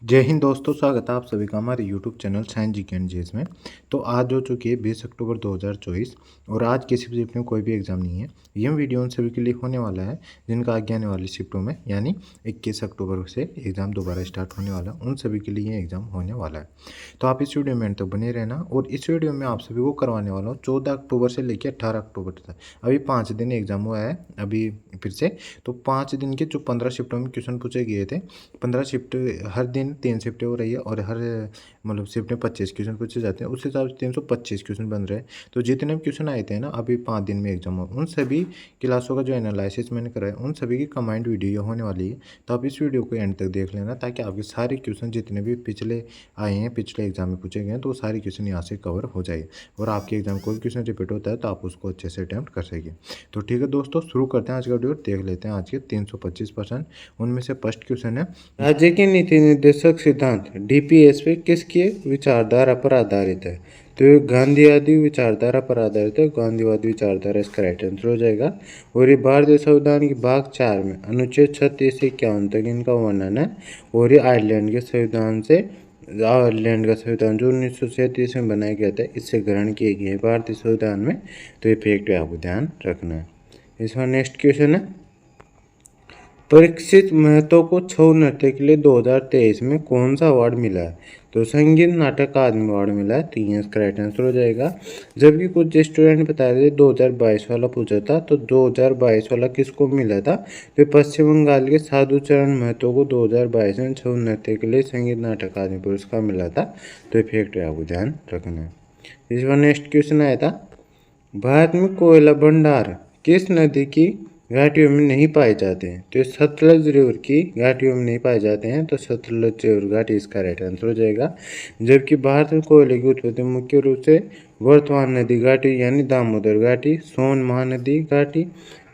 जय हिंद दोस्तों, स्वागत है आप सभी का हमारे YouTube channel science G and जेस में। तो आज हो चुकी है 20 अक्टूबर 2024 और आज किसी भी शिफ्ट में कोई भी एग्ज़ाम नहीं है। यह वीडियो उन सभी के लिए होने वाला है जिनका आगे आने वाली शिफ्टों में यानी 21 अक्टूबर से एग्ज़ाम दोबारा स्टार्ट होने वाला है, उन सभी के लिए ये एग्ज़ाम होने वाला है। तो आप इस वीडियो में एंड तक बने रहना और इस वीडियो में आप सभी को करवाने वाला हूँ 14 अक्टूबर से लेकर 18 अक्टूबर तक। अभी 5 दिन एग्ज़ाम हुआ है अभी फिर से। तो 5 दिन के जो 15 शिफ्टों में क्वेश्चन पूछे गए थे, 15 शिफ्ट हर दिन 3 शिफ्टें हो रही है और हर मतलब शिफ्ट में 25 क्वेश्चन पूछे जाते हैं। उस हिसाब से 325 क्वेश्चन बन रहे हैं। तो जितने भी क्वेश्चन आए थे ना अभी 5 दिन में एग्जाम हो, उन सभी क्लासों का जो एनालिसिस मैंने कराया उन सभी की कंबाइंड वीडियो होने वाली है। तो आप इस वीडियो को एंड तक देख लेना ताकि आपके सारे क्वेश्चन जितने भी पिछले आए हैं, पिछले एग्जाम में पूछे गए हैं, तो वो सारे क्वेश्चन यहाँ से कवर हो जाए और आपके एग्जाम कोई क्वेश्चन रिपीट होता है तो आप उसको अच्छे से अटैम्प्ट कर सकें। तो ठीक है दोस्तों, शुरू करते हैं आज का वीडियो। देख लेते हैं आज के 325%। उनमें से फर्स्ट क्वेश्चन है, राज्य के नीति निर्देशक सिद्धांत डीपीएसपी किसकी विचारधारा पर आधारित है? तो ये गांधीवादी विचारधारा पर आधारित है। गांधीवादी विचारधारा इसका राइट आंसर हो जाएगा। और ये भारतीय संविधान की भाग 4 में अनुच्छेद 36 से 51 तक इनका वर्णन है। और ये आयरलैंड के संविधान से, आयरलैंड का संविधान जो 1937 में बनाया गया था, इससे ग्रहण किए गए हैं भारतीय संविधान में। तो ये फैक्ट आपको ध्यान रखना है। इसका नेक्स्ट क्वेश्चन है, परीक्षित महतो को छऊ नृत्य के लिए 2023 में कौन सा अवार्ड मिला है? तो संगीत नाटक अकादमी अवार्ड मिला है। तो ये इसका राइट आंसर हो जाएगा। जबकि कुछ स्टूडेंट बता रहे थे 2022 वाला पूछा था, तो 2022 वाला किसको मिला था? तो पश्चिम बंगाल के साधु चरण महतो को 2022 में छऊ नृत्य के लिए संगीत नाटक अकादमी पुरस्कार मिला था। तो ये फैक्ट आपको ध्यान रखना है। इस बार नेक्स्ट क्वेश्चन आया था, भारत में कोयला भंडार किस नदी की घाटियों में नहीं पाए जाते हैं? तो सतलज रिवर की घाटियों में नहीं पाए जाते हैं। तो सतलज रिवर घाटी इसका राइट आंसर हो जाएगा। जबकि भारत में कोयले की उत्पत्ति मुख्य रूप से वर्तमान नदी घाटी यानी दामोदर घाटी, सोन महानदी घाटी,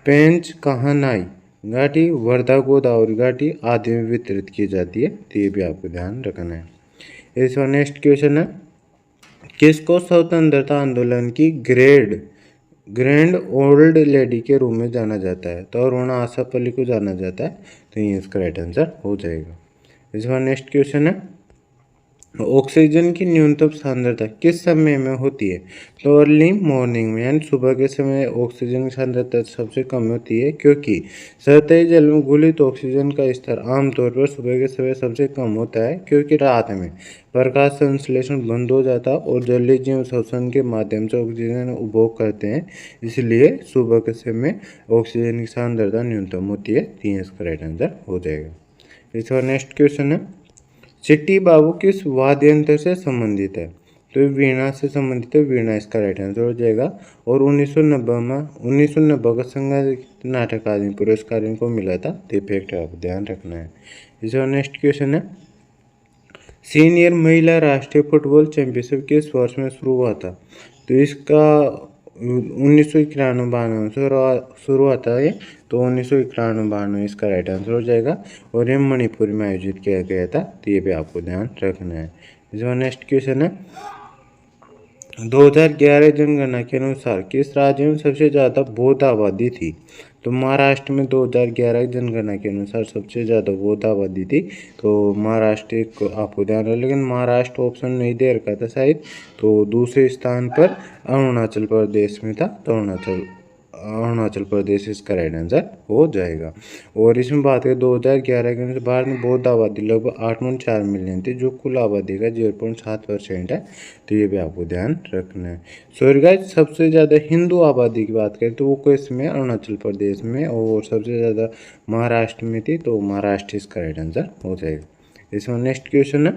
पेंच कहानाई घाटी, वर्धा गोदावरी घाटी आदि में वितरित की जाती है। तो ये भी आपको ध्यान रखना है। इस बार नेक्स्ट क्वेश्चन है, किसको स्वतंत्रता आंदोलन की ग्रैंड ओल्ड लेडी के रूप में जाना जाता है? तो अरुणा आसफ अली को जाना जाता है। तो ये इसका राइट आंसर हो जाएगा। इस बार नेक्स्ट क्वेश्चन है, ऑक्सीजन की न्यूनतम सांद्रता किस समय में होती है? तो अर्ली मॉर्निंग में यानी सुबह के समय ऑक्सीजन की सांद्रता सबसे कम होती है, क्योंकि सतही जल में घुलित ऑक्सीजन का स्तर आमतौर पर सुबह के समय सबसे कम होता है, क्योंकि रात में प्रकाश संश्लेषण बंद हो जाता है और जलीय जीव श्वसन के माध्यम से ऑक्सीजन उपभोग करते हैं। इसलिए सुबह के समय ऑक्सीजन की सांद्रता न्यूनतम होती है। तीन इसका राइट आंसर हो जाएगा। इसका नेक्स्ट क्वेश्चन है, चिट्टी बाबू किस वाद्य यंत्र से संबंधित है? तो वीणा से संबंधित है। वीणा इसका राइट आंसर हो जाएगा। और 1990 का संगीत नाटक अकादमी पुरस्कार इनको मिला था। तो फैक्ट आपको ध्यान रखना है। इसका नेक्स्ट क्वेश्चन है, सीनियर महिला राष्ट्रीय फुटबॉल चैंपियनशिप किस वर्ष में शुरू हुआ था? तो इसका 1991-92 से शुरू होता है। तो 1991-92 इसका राइट आंसर हो जाएगा। और ये मणिपुर में आयोजित किया गया था। तो ये भी आपको ध्यान रखना है। इसका नेक्स्ट क्वेश्चन है, 2011 जनगणना के अनुसार किस राज्य में सबसे ज़्यादा बौद्ध आबादी थी? तो महाराष्ट्र में 2011 जनगणना के अनुसार सबसे ज़्यादा बौद्ध आबादी थी। तो महाराष्ट्र एक आपको ध्यान है, लेकिन महाराष्ट्र ऑप्शन नहीं दे रखा था शायद। तो दूसरे स्थान पर अरुणाचल प्रदेश में था। तो अरुणाचल प्रदेश इसका राइट आंसर हो जाएगा। और इसमें बात करें 2011 के अनुसार भारत में बौद्ध आबादी लगभग 8.4 मिलियन थी, जो कुल आबादी का 0.7% है। तो ये भी आपको ध्यान रखना है। सॉरी गाइस, सबसे ज़्यादा हिंदू आबादी की बात करें तो वो किस में? अरुणाचल प्रदेश में। और सबसे ज़्यादा महाराष्ट्र में थी। तो महाराष्ट्र इसका राइट आंसर हो जाएगा। इसमें नेक्स्ट क्वेश्चन है,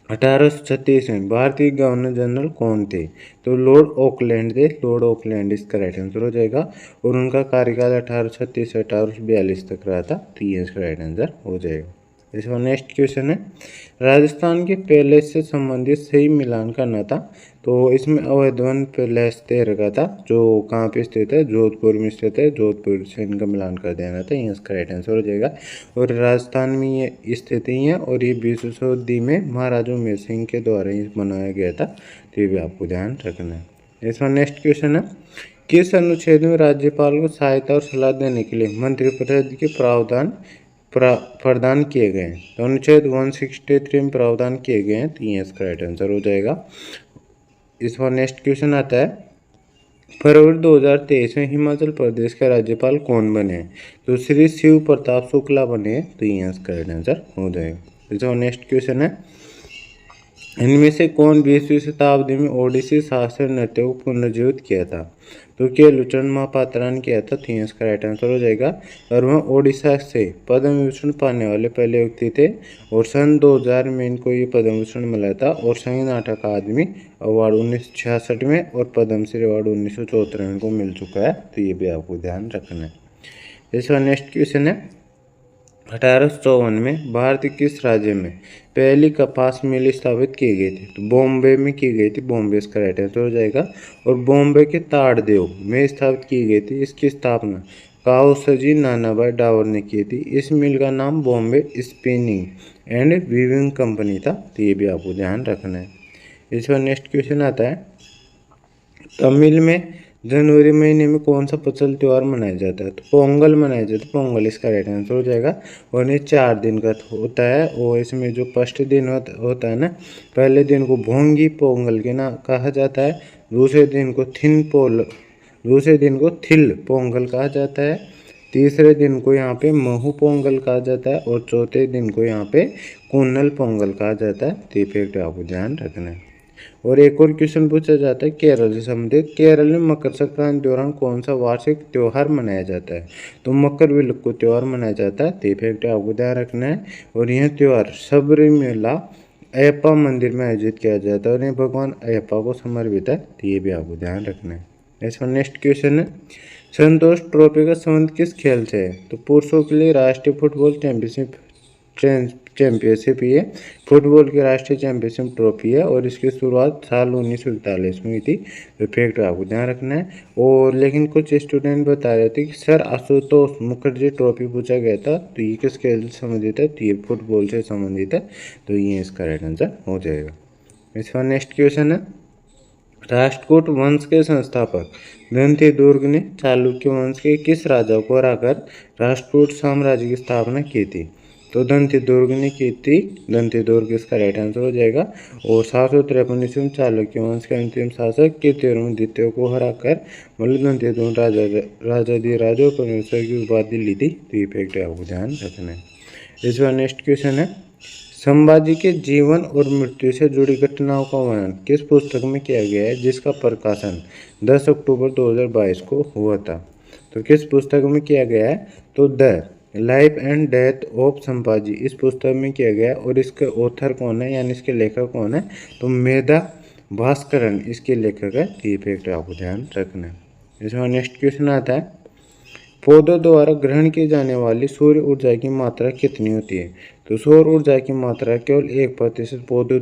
1836 में भारतीय गवर्नर जनरल कौन थे? तो लॉर्ड ऑकलैंड थे। लॉर्ड ऑकलैंड इसका राइट आंसर हो जाएगा। और उनका कार्यकाल 1836 से 1842 तक रहा था। तो ये इसका राइट आंसर हो जाएगा। इसका नेक्स्ट क्वेश्चन है, राजस्थान के पैलेस से संबंधित सही मिलान करना था। तो इसमें अवैधवन पैलेस दे रखा था, जो कहाँ पे स्थित है? जोधपुर में स्थित है। जोधपुर से इनका मिलान कर देना था। ये इसका राइट आंसर हो जाएगा। और राजस्थान में ये स्थित ही है। और ये 20वीं शताब्दी में महाराजा उमेर सिंह के द्वारा ही बनाया गया था। तो ये भी आपको ध्यान रखना है। इसका नेक्स्ट क्वेश्चन है, किस अनुच्छेद में राज्यपाल को सहायता और सलाह देने के लिए मंत्रिपरिषद के प्रदान किए गए हैं। तो अनुच्छेद 163 में प्रावधान किए गए हैं, तो ये इसका राइट आंसर हो जाएगा। इस बार नेक्स्ट क्वेश्चन आता है, फरवरी 2023 में हिमाचल प्रदेश के राज्यपाल कौन बने हैं? तो श्री शिव प्रताप शुक्ला बने हैं, तो ये इसका राइट आंसर हो जाएगा। इस बार नेक्स्ट क्वेश्चन है, इनमें से कौन 20वीं शताब्दी में ओडिसी शास्त्रीय नृत्य को पुनर्जीवित किया था? तो केलुचरण महापात्रा ने किया था, तो इसका राइट आंसर हो जाएगा। और वह ओडिशा से पद्म विभूषण पाने वाले पहले व्यक्ति थे और सन 2000 में इनको ये पद्म विभूषण मिला था और संगीत नाटक अकादमी अवार्ड 1966 में और पद्मश्री अवार्ड 1974 में इनको मिल चुका है, तो ये भी आपको ध्यान रखना है। इसका नेक्स्ट क्वेश्चन है, 1854 में भारत के किस राज्य में पहली कपास मिल स्थापित की गई थी? तो बॉम्बे में की गई थी, बॉम्बे इसका राइट आंसर हो जाएगा। और बॉम्बे के ताड़देव में स्थापित की गई थी। इसकी स्थापना काओसजी नानाभाई डावर ने की थी। इस मिल का नाम Bombay spinning and weaving company था, तो ये भी आपको ध्यान रखना है। इस पर नेक्स्ट क्वेश्चन आता है, तमिल में जनवरी महीने में कौन सा फसल त्यौहार मनाया जाता है? तो पोंगल मनाया जाता है, पोंगल इसका राइट आंसर हो जाएगा। और ये 4 दिन का होता है और इसमें जो फर्स्ट दिन होता है ना, पहले दिन को भोंगी पोंगल के ना कहा जाता है, दूसरे दिन को थिल पोंगल कहा जाता है, तीसरे दिन को यहाँ पे महू पोंगल कहा जाता है और चौथे दिन को यहाँ पे कुन्नल पोंगल कहा जाता है। तो फैक्ट आपको ध्यान रखना है। और एक और क्वेश्चन पूछा जाता है केरल से संबंधित, केरल में मकर संक्रांति दौरान कौन सा वार्षिक त्यौहार मनाया जाता है? तो मकर विलक्कू त्यौहार मनाया जाता है, तो फैक्ट आपको ध्यान रखना है। और यह त्यौहार सबरीमला अयप्पा मंदिर में आयोजित किया जाता है और यह भगवान अयप्पा को समर्पित है, तो ये भी आपको ध्यान रखना है। ऐसा नेक्स्ट क्वेश्चन है, संतोष ट्रॉफी का संबंध किस खेल से है? तो पुरुषों के लिए राष्ट्रीय फुटबॉल चैंपियनशिप ये फुटबॉल की राष्ट्रीय चैंपियनशिप ट्रॉफी है और इसकी शुरुआत साल 1941 में हुई थी। तो फैक्ट आपको ध्यान रखना है। और लेकिन कुछ स्टूडेंट बता रहे थे कि सर आशुतोष मुखर्जी ट्रॉफी पूछा गया था, तो ये किस खेल से संबंधित है? तो ये फुटबॉल से संबंधित है, तो ये इसका राइट आंसर हो जाएगा। इसका नेक्स्ट क्वेश्चन है, राष्ट्रकूट वंश के संस्थापक दंती दुर्ग ने चालुक्य वंश के किस राजा को हराकर राष्ट्रकूट साम्राज्य की स्थापना की थी? तो दंती दुर्ग ने की थी, दंती दुर्ग इसका राइट आंसर हो जाएगा। और 753 ईस्वी में चालुक्य वंश के अंतिम शासक कीर्तिवर्मन द्वितीय को हराकर मतलब दंती दुर्ग राजाधिराज और परमेश्वर की उपाधि ली थी, तो ये फैक्ट आपको ध्यान रखना है। इस बार नेक्स्ट क्वेश्चन है, संभाजी के जीवन और मृत्यु से जुड़ी घटनाओं का वर्णन किस पुस्तक में किया गया है जिसका प्रकाशन 10 अक्टूबर 2022 को हुआ था? तो किस पुस्तक में किया गया है? तो the life and death of Sambhaji इस पुस्तक में किया गया है। और इसके ऑथर कौन है यानी इसके लेखक कौन है? तो मेधा भास्करन इसके लेखक है, ये फैक्ट आपको ध्यान रखना है। इसमें नेक्स्ट क्वेश्चन आता है, पौधों द्वारा ग्रहण की जाने वाली सूर्य ऊर्जा की मात्रा कितनी होती है? तो सौर ऊर्जा की मात्रा केवल 1% पौधे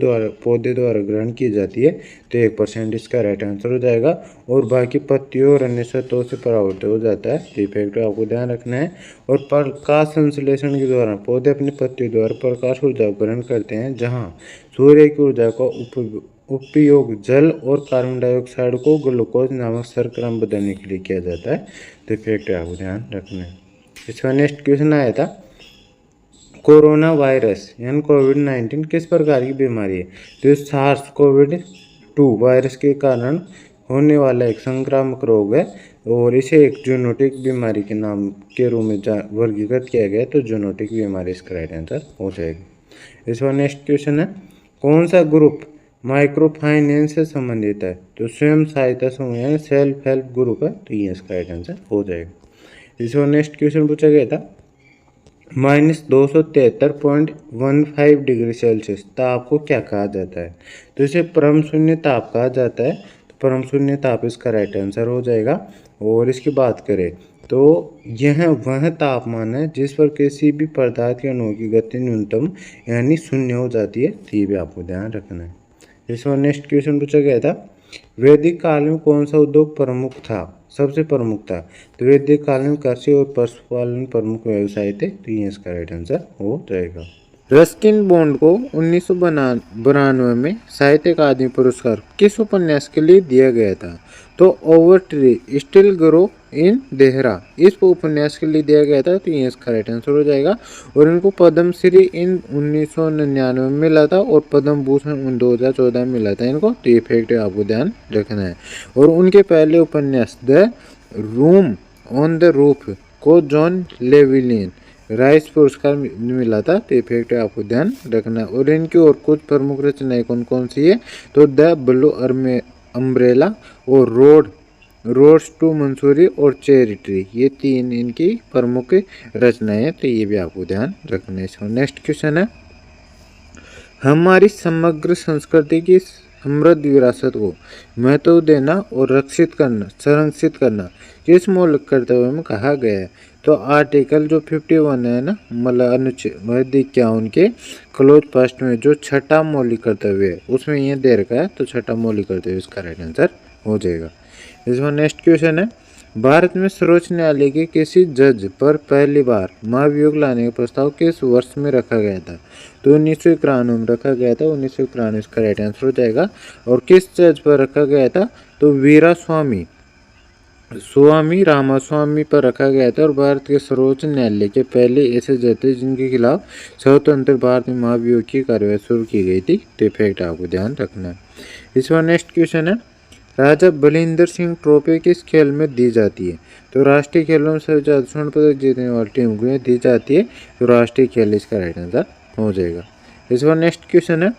द्वारा ग्रहण की जाती है, तो 1% इसका राइट आंसर हो जाएगा। और बाकी पत्तियों और अन्य सतहों से परावर्तित हो जाता है, तो फैक्ट आपको ध्यान रखना है। और प्रकाश संश्लेषण के दौरान पौधे अपनी पत्तियों द्वारा प्रकाश ऊर्जा ग्रहण करते हैं, जहाँ सूर्य की ऊर्जा का उपयोग जल और कार्बन डाइऑक्साइड को ग्लूकोज नामक शर्करा में बदलने के लिए किया जाता है, तो फैक्ट आपको ध्यान रखना है। इसका नेक्स्ट क्वेश्चन आया था, कोरोना वायरस यानी कोविड-19 किस प्रकार की बीमारी है? तो सार्स कोविड-2 वायरस के कारण होने वाला एक संक्रामक रोग है और इसे एक जूनोटिक बीमारी के नाम के रूप में वर्गीकृत किया गया है, तो जूनोटिक बीमारी इसका राइट आंसर हो जाएगा। इस बार नेक्स्ट क्वेश्चन है, कौन सा ग्रुप माइक्रो फाइनेंस से संबंधित है? तो स्वयं सहायता समूह यानी सेल्फ हेल्प ग्रुप है, तो ये इसका राइट आंसर हो जाएगा। इस बार नेक्स्ट क्वेश्चन पूछा गया था, -273.15 डिग्री सेल्सियस ताप को क्या कहा जाता है? तो इसे परम शून्य ताप कहा जाता है, तो परम शून्य ताप इसका राइट आंसर हो जाएगा। और इसकी बात करें तो यह वह तापमान है जिस पर किसी भी पदार्थ के अणुओं की गति न्यूनतम यानी शून्य हो जाती है, तो ये भी आपको ध्यान रखना है। इस पर नेक्स्ट क्वेश्चन पूछा गया था, वैदिक काल में कौन सा उद्योग प्रमुख था, सबसे प्रमुख था? तो वैदिक काल में कृषि और पशुपालन प्रमुख व्यवसाय थे, तो ये इसका राइट आंसर हो जाएगा। रस्किन बॉन्ड को 1992 में साहित्य अकादमी पुरस्कार किस उपन्यास के लिए दिया गया था? तो over tree still grow in Dehra इस उपन्यास के लिए दिया गया था। तो ये इसका राइट आंसर हो जाएगा। और इनको पद्म श्री इन 1999 में मिला था और पद्म भूषण 2014 में मिला था इनको। तो ये फैक्ट आपको ध्यान रखना है। और उनके पहले उपन्यास the room on the roof को जॉन लेविलिन राइस पुरस्कार मिला था। तो ये फैक्ट आपको ध्यान रखना है। और इनकी और कुछ प्रमुख रचनाएं कौन कौन सी है? तो द ब्लू अम्ब्रेला और रोड्स टू मंसूरी और चेरिटी, ये 3 इनकी प्रमुख रचनाएं हैं। तो ये भी आपको ध्यान रखना है। नेक्स्ट क्वेश्चन है, हमारी समग्र संस्कृति की समृद्ध विरासत को महत्व देना और संरक्षित करना किस मौलिक कर्तव्य में कहा गया है? तो आर्टिकल जो 51 है ना, मतलब अनुच्छेद 51 के क्लोज फर्स्ट में जो छठा मौलिक कर्तव्य है उसमें ये दे रखा है। तो छठा मौलिक कर्तव्य इसका राइट आंसर हो जाएगा। इसमें नेक्स्ट क्वेश्चन है, भारत में सर्वोच्च न्यायालय के किसी जज पर पहली बार महाभियोग लाने का प्रस्ताव किस वर्ष में रखा गया था? तो 1991 में रखा गया था। 1991 इसका राइट आंसर हो जाएगा। और किस जज पर रखा गया था? तो वीरा स्वामी रामास्वामी पर रखा गया था। और भारत के सर्वोच्च न्यायालय के पहले ऐसे जज थे जिनके खिलाफ स्वतंत्र भारत में महाभियोग की कार्रवाई शुरू की गई थी। तो फैक्ट आपको ध्यान रखना है। इस बार नेक्स्ट क्वेश्चन है, राजा बलिंदर सिंह ट्रॉफी किस खेल में दी जाती है? तो राष्ट्रीय खेलों में सबसे ज्यादा स्वर्ण पदक जीतने वाली टीम को दी जाती है। तो राष्ट्रीय खेल इसका राइट आंसर हो जाएगा। इस बार नेक्स्ट क्वेश्चन है,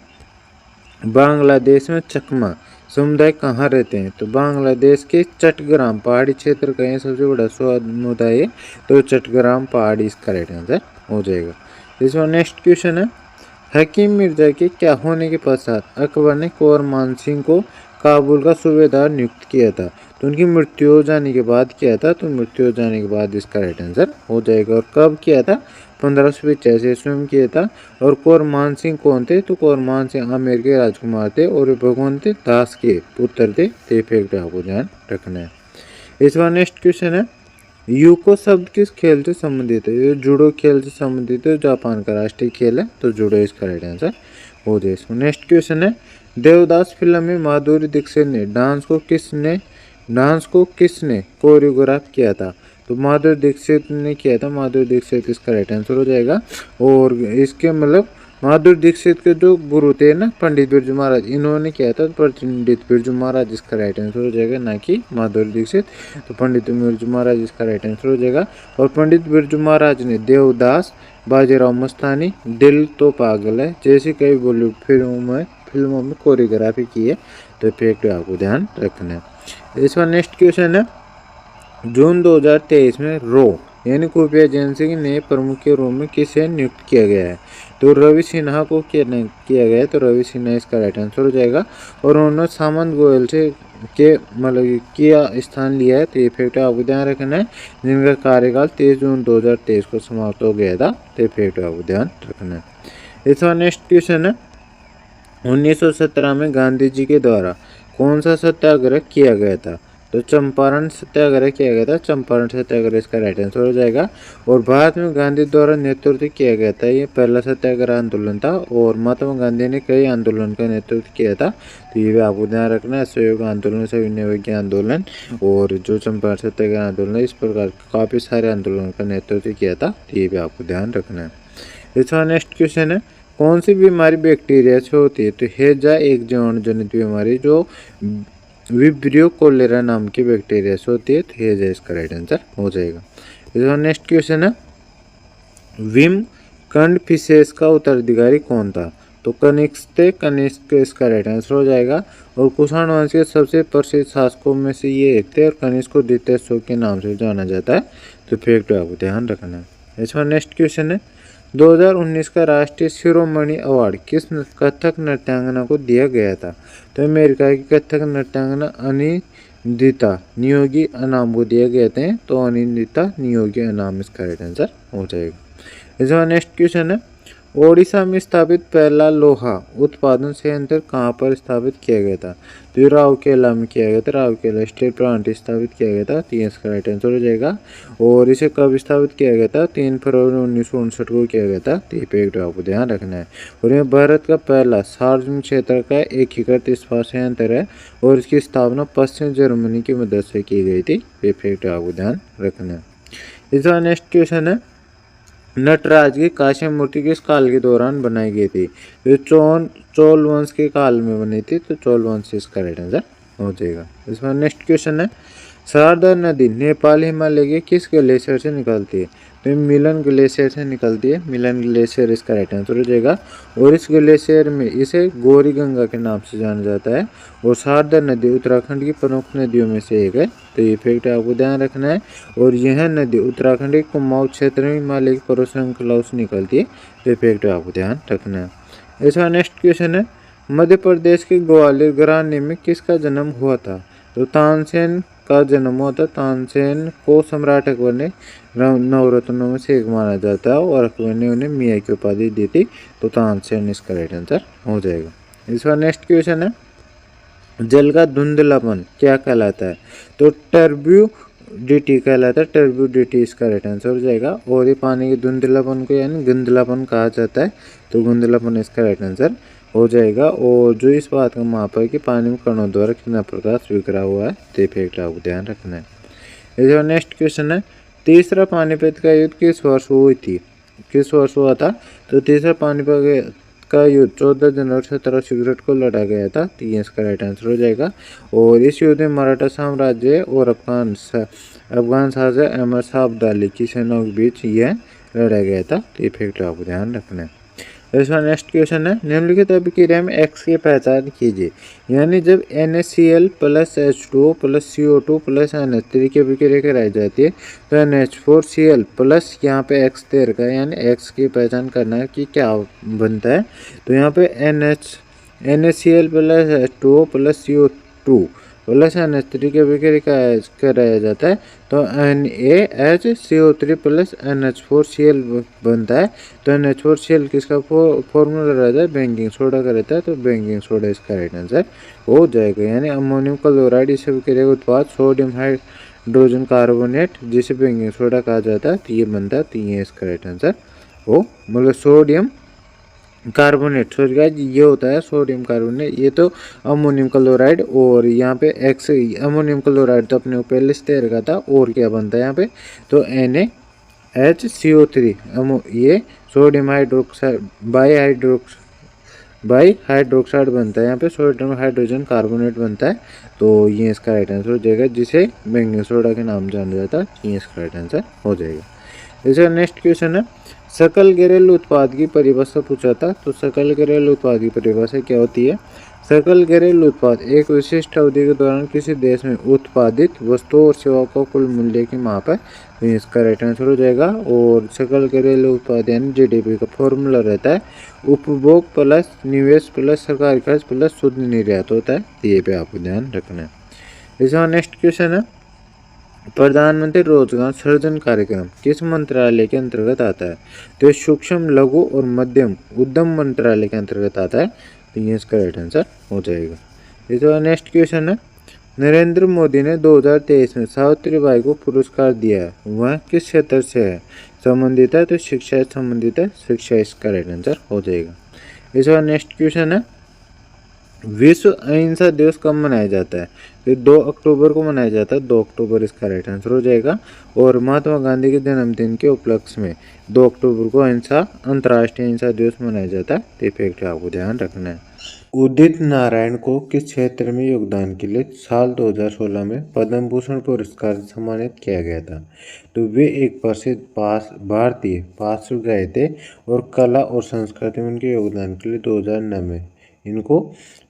बांग्लादेश में चकमा समुदाय कहाँ रहते हैं? तो बांग्लादेश के चट्टग्राम पहाड़ी क्षेत्र का ये सबसे बड़ा समुदाय है। तो चट्टग्राम पहाड़ी इसका राइट आंसर हो जाएगा। इस बार नेक्स्ट क्वेश्चन है, हकीम मिर्जा के क्या होने के पश्चात अकबर ने कुंवर मान सिंह को काबुल का सूबेदार नियुक्त किया था? तो उनकी मृत्यु हो जाने के बाद किया था। तो मृत्यु हो जाने के बाद इसका राइट आंसर हो जाएगा। और कब किया था? 1585 ईस्वी में किया था। और कुंवर मान सिंह कौन थे? तो कुंवर मान सिंह आमेर के राजकुमार थे और भगवंत दास के पुत्र थे। ते फैक्ट आपको ध्यान रखना है। इस बार नेक्स्ट क्वेश्चन है, यूको शब्द किस खेल से संबंधित है? ये जूडो खेल से संबंधित है। जापान का राष्ट्रीय खेल है। तो जूडो इसका राइट आंसर हो जाएगा। नेक्स्ट क्वेश्चन है, देवदास फिल्म में माधुरी दीक्षित ने डांस को किसने कोरियोग्राफ किया था? तो माधुरी दीक्षित ने किया था। माधुरी दीक्षित इसका राइट आंसर हो जाएगा। और इसके मतलब माधुरी दीक्षित के जो गुरु थे ना, पंडित बिरजू महाराज, इन्होंने किया था। पंडित बिरजू महाराज इसका राइट आंसर हो जाएगा, ना कि माधुरी दीक्षित। तो पंडित बिरजू महाराज इसका राइट आंसर हो जाएगा। और पंडित बिरजू महाराज ने देवदास, बाजीराव मस्तानी, दिल तो पागल है जैसी कई बॉलीवुड फिल्मों में कोरियोग्राफी की है। तो फैक्ट आपको ध्यान रखना है। इस बार नेक्स्ट क्वेश्चन है, जून 2023 में रो यानी खुफिया एजेंसी के नए प्रमुख के रूप में किसे नियुक्त किया गया है? तो रवि सिन्हा को किया गया है। तो रवि सिन्हा इसका राइट आंसर हो जाएगा। और उन्होंने सामंत गोयल से के मतलब किया स्थान लिया है। तो ये फैक्ट आपको ध्यान रखना है, जिनका कार्यकाल 23 जून 2023 को समाप्त हो गया था। तो ये फैक्ट आपको ध्यान रखना है। इस बार नेक्स्ट क्वेश्चन है, 1917 में गांधी जी के द्वारा कौन सा सत्याग्रह किया गया था? तो चंपारण सत्याग्रह किया गया था। चंपारण सत्याग्रह इसका राइट आंसर हो जाएगा। और भारत में गांधी द्वारा नेतृत्व किया गया था, ये पहला सत्याग्रह आंदोलन था। और महात्मा गांधी ने कई आंदोलन का नेतृत्व किया था। तो ये भी आपको ध्यान रखना है, असहयोग आंदोलन, सविनय आंदोलन और जो चंपारण सत्याग्रह आंदोलन, इस प्रकार काफ़ी सारे आंदोलन का नेतृत्व किया था। तो ये भी आपको ध्यान रखना है। इसका नेक्स्ट क्वेश्चन है, कौन सी बीमारी बैक्टीरिया से होती है? तो हैजा एक जीवाणु जनित बीमारी जो विब्रियो कोलेरा नाम की बैक्टीरिया से होती है। तो हैजा इसका राइट आंसर हो जाएगा। इसका नेक्स्ट क्वेश्चन है, विम कंड फिशेस का उत्तराधिकारी कौन था? तो कनिष्क इसका राइट आंसर हो जाएगा। और कुषाण वंश के सबसे प्रसिद्ध शासकों में से ये एक थे। और कनिष्क को द्वितीय अशोक के नाम से जाना जाता है। तो फैक्ट आपको ध्यान रखना है। इसका नेक्स्ट क्वेश्चन है, 2019 का राष्ट्रीय शिरोमणि अवार्ड किस कथक नृत्यांगना को दिया गया था? तो अमेरिका की कथक नृत्यांगना अनिंदिता नियोगी अनाम को दिया गया था। तो अनिंदिता नियोगी अनाम इसका राइट आंसर हो जाएगा। इसका नेक्स्ट क्वेश्चन है, ओडिशा में स्थापित पहला लोहा उत्पादन संयंत्र कहाँ पर स्थापित किया गया था? तो ये राउरकेला में किया गया था। राउरकेला स्टील प्लांट स्थापित किया गया था। 3 इसका राइट आंसर हो जाएगा। और इसे कब स्थापित किया गया था? 3 फरवरी 1959 को किया गया था। तो ये फैक्ट आपको ध्यान रखना है। और यह भारत का पहला सार्वजनिक क्षेत्र का एकीकृत इस्पात संयंत्र है और इसकी स्थापना पश्चिम जर्मनी की मदद से की गई थी। ये फैक्ट आपको ध्यान रखना है। इसका नेक्स्ट क्वेश्चन है, नटराज की कांस्य मूर्ति किस काल के दौरान बनाई गई थी? ये चोल वंश के काल में बनी थी। तो चोल वंश इसका राइट आंसर हो जाएगा। इसमें नेक्स्ट क्वेश्चन है, शारदा नदी नेपाल हिमालय के किस ग्लेशियर से निकलती है? तो मिलन ग्लेशियर से निकलती है। मिलन ग्लेशियर इसका राइट आंसर हो जाएगा। और इस ग्लेशियर में इसे गौरी गंगा के नाम से जाना जाता है। और शारदा नदी उत्तराखंड की प्रमुख नदियों में से एक है। तो ये फैक्ट आपको ध्यान रखना है। और यह नदी उत्तराखंड के कुमाऊं क्षेत्र में हिमालय की पर्वत श्रृंखलाओं से निकलती है। तो ये फैक्ट आपको ध्यान रखना है। इसका नेक्स्ट क्वेश्चन है, मध्य प्रदेश के ग्वालियर घराने में किसका जन्म हुआ था? तो तानसेन का जन्म हुआ था। तानसेन को सम्राट अकबर ने नवरत्नों में से एक माना जाता है और अकबर ने उन्हें मियाँ की उपाधि दी थी। तो तानसेन इसका राइट आंसर हो जाएगा। इसका नेक्स्ट क्वेश्चन है, जल का धुंधलापन क्या कहलाता है? तो टर्ब्यूडिटी कहलाता है। टर्ब्यूडिटी इसका राइट आंसर हो जाएगा। और ये पानी के धुंधलापन को यानी गंधलापन कहा जाता है। तो गंधलापन इसका राइट आंसर हो जाएगा। और जो इस बात का माप है कि पानी में कणों द्वारा कितना प्रकाश बिखरा हुआ है, तो फैक्ट आपको ध्यान रखना है। इसका नेक्स्ट क्वेश्चन है, तीसरा पानीपत का युद्ध किस वर्ष हुई थी? किस वर्ष हुआ था? तो तीसरा पानीपत का युद्ध 14 जनवरी 1761 को लड़ा गया था। तो ये इसका राइट आंसर हो जाएगा। और इस युद्ध में मराठा साम्राज्य और अफगान शासक अहमद शाह अब्दाली की सेनाओं के बीच यह लड़ा गया था। तो ये फैक्ट आपको ध्यान रखना है। इसका नेक्स्ट क्वेश्चन है, निम्नलिखित अभिक्रिया में X की पहचान कीजिए। यानी जब NaCl plus H2O plus CO2 plus NH3 की अभिक्रिया कराई जाती है तो NH4Cl प्लस यहाँ पे X तेर का यानी X की पहचान करना है कि क्या बनता है। तो यहाँ पे NaCl plus H2O plus CO2 plus NH3 की अभिक्रिया कराया जाता है तो NaHCO3 प्लस NH4Cl बनता है। तो NH4Cl किसका फॉर्मूला रहता है? बेकिंग सोडा का रहता है। तो बेकिंग सोडा इसका राइट आंसर हो जाएगा। यानी अमोनियम क्लोराइड इस अभिक्रिया का उत्पाद सोडियम हाइड्रोजन कार्बोनेट जिसे बेकिंग सोडा कहा जाता है। तो ये बनता है। तो ये इसका राइट आंसर हो, मतलब सोडियम कार्बोनेट। सॉरी गाइस, ये होता है सोडियम कार्बोनेट। ये तो अमोनियम क्लोराइड। और यहाँ पे एक्स अमोनियम क्लोराइड तो अपने को पहले से तैयार का था। और क्या बनता है यहाँ पे? तो NaHCO3 ये सोडियम हाइड्रोक्साइड बाई हाइड्रोक्साइड बनता है। यहाँ पे सोडियम हाइड्रोजन कार्बोनेट बनता है। तो ये इसका राइट आंसर हो जाएगा, जिसे बेकिंग सोडा के नाम जाना जाता है। ये इसका राइट आंसर हो जाएगा। इसका नेक्स्ट क्वेश्चन है, सकल घरेलू उत्पाद की परिभाषा पूछा था। तो सकल घरेलू उत्पाद की परिभाषा क्या होती है? सकल घरेलू उत्पाद एक विशिष्ट अवधि के दौरान किसी देश में उत्पादित वस्तुओं और सेवाओं का कुल मूल्य की माप है। तो इसका राइट आंसर हो जाएगा। और सकल घरेलू उत्पाद यानी GDP का फॉर्मूला रहता है उपभोग प्लस निवेश प्लस सरकारी खर्च प्लस शुद्ध निर्यात होता है। तो ये पे आपको ध्यान रखना है। इसका नेक्स्ट क्वेश्चन है, प्रधानमंत्री रोजगार सृजन कार्यक्रम किस मंत्रालय के अंतर्गत आता है? तो सूक्ष्म लघु और मध्यम उद्यम मंत्रालय के अंतर्गत आता है। तो ये इसका राइट आंसर हो जाएगा। इसका नेक्स्ट क्वेश्चन है, नरेंद्र मोदी ने 2023 में सावित्री बाई को पुरस्कार दिया है, वह किस क्षेत्र से है संबंधित है? तो शिक्षा से संबंधित है। शिक्षा इसका राइट आंसर हो जाएगा। इसका नेक्स्ट क्वेश्चन है, विश्व अहिंसा दिवस कब मनाया जाता है? तो 2 अक्टूबर को मनाया जाता है। 2 अक्टूबर इसका राइट आंसर हो जाएगा। और महात्मा गांधी के जन्मदिन के उपलक्ष्य में 2 अक्टूबर को अंतर्राष्ट्रीय अहिंसा दिवस मनाया जाता है। तो फैक्ट आपको ध्यान रखना है। उदित नारायण को किस क्षेत्र में योगदान के लिए साल 2016 में पद्म भूषण पुरस्कार से सम्मानित किया गया था? तो वे एक प्रसिद्ध भारतीय पार्श्व गायक थे और कला और संस्कृति में उनके योगदान के लिए 2009 में इनको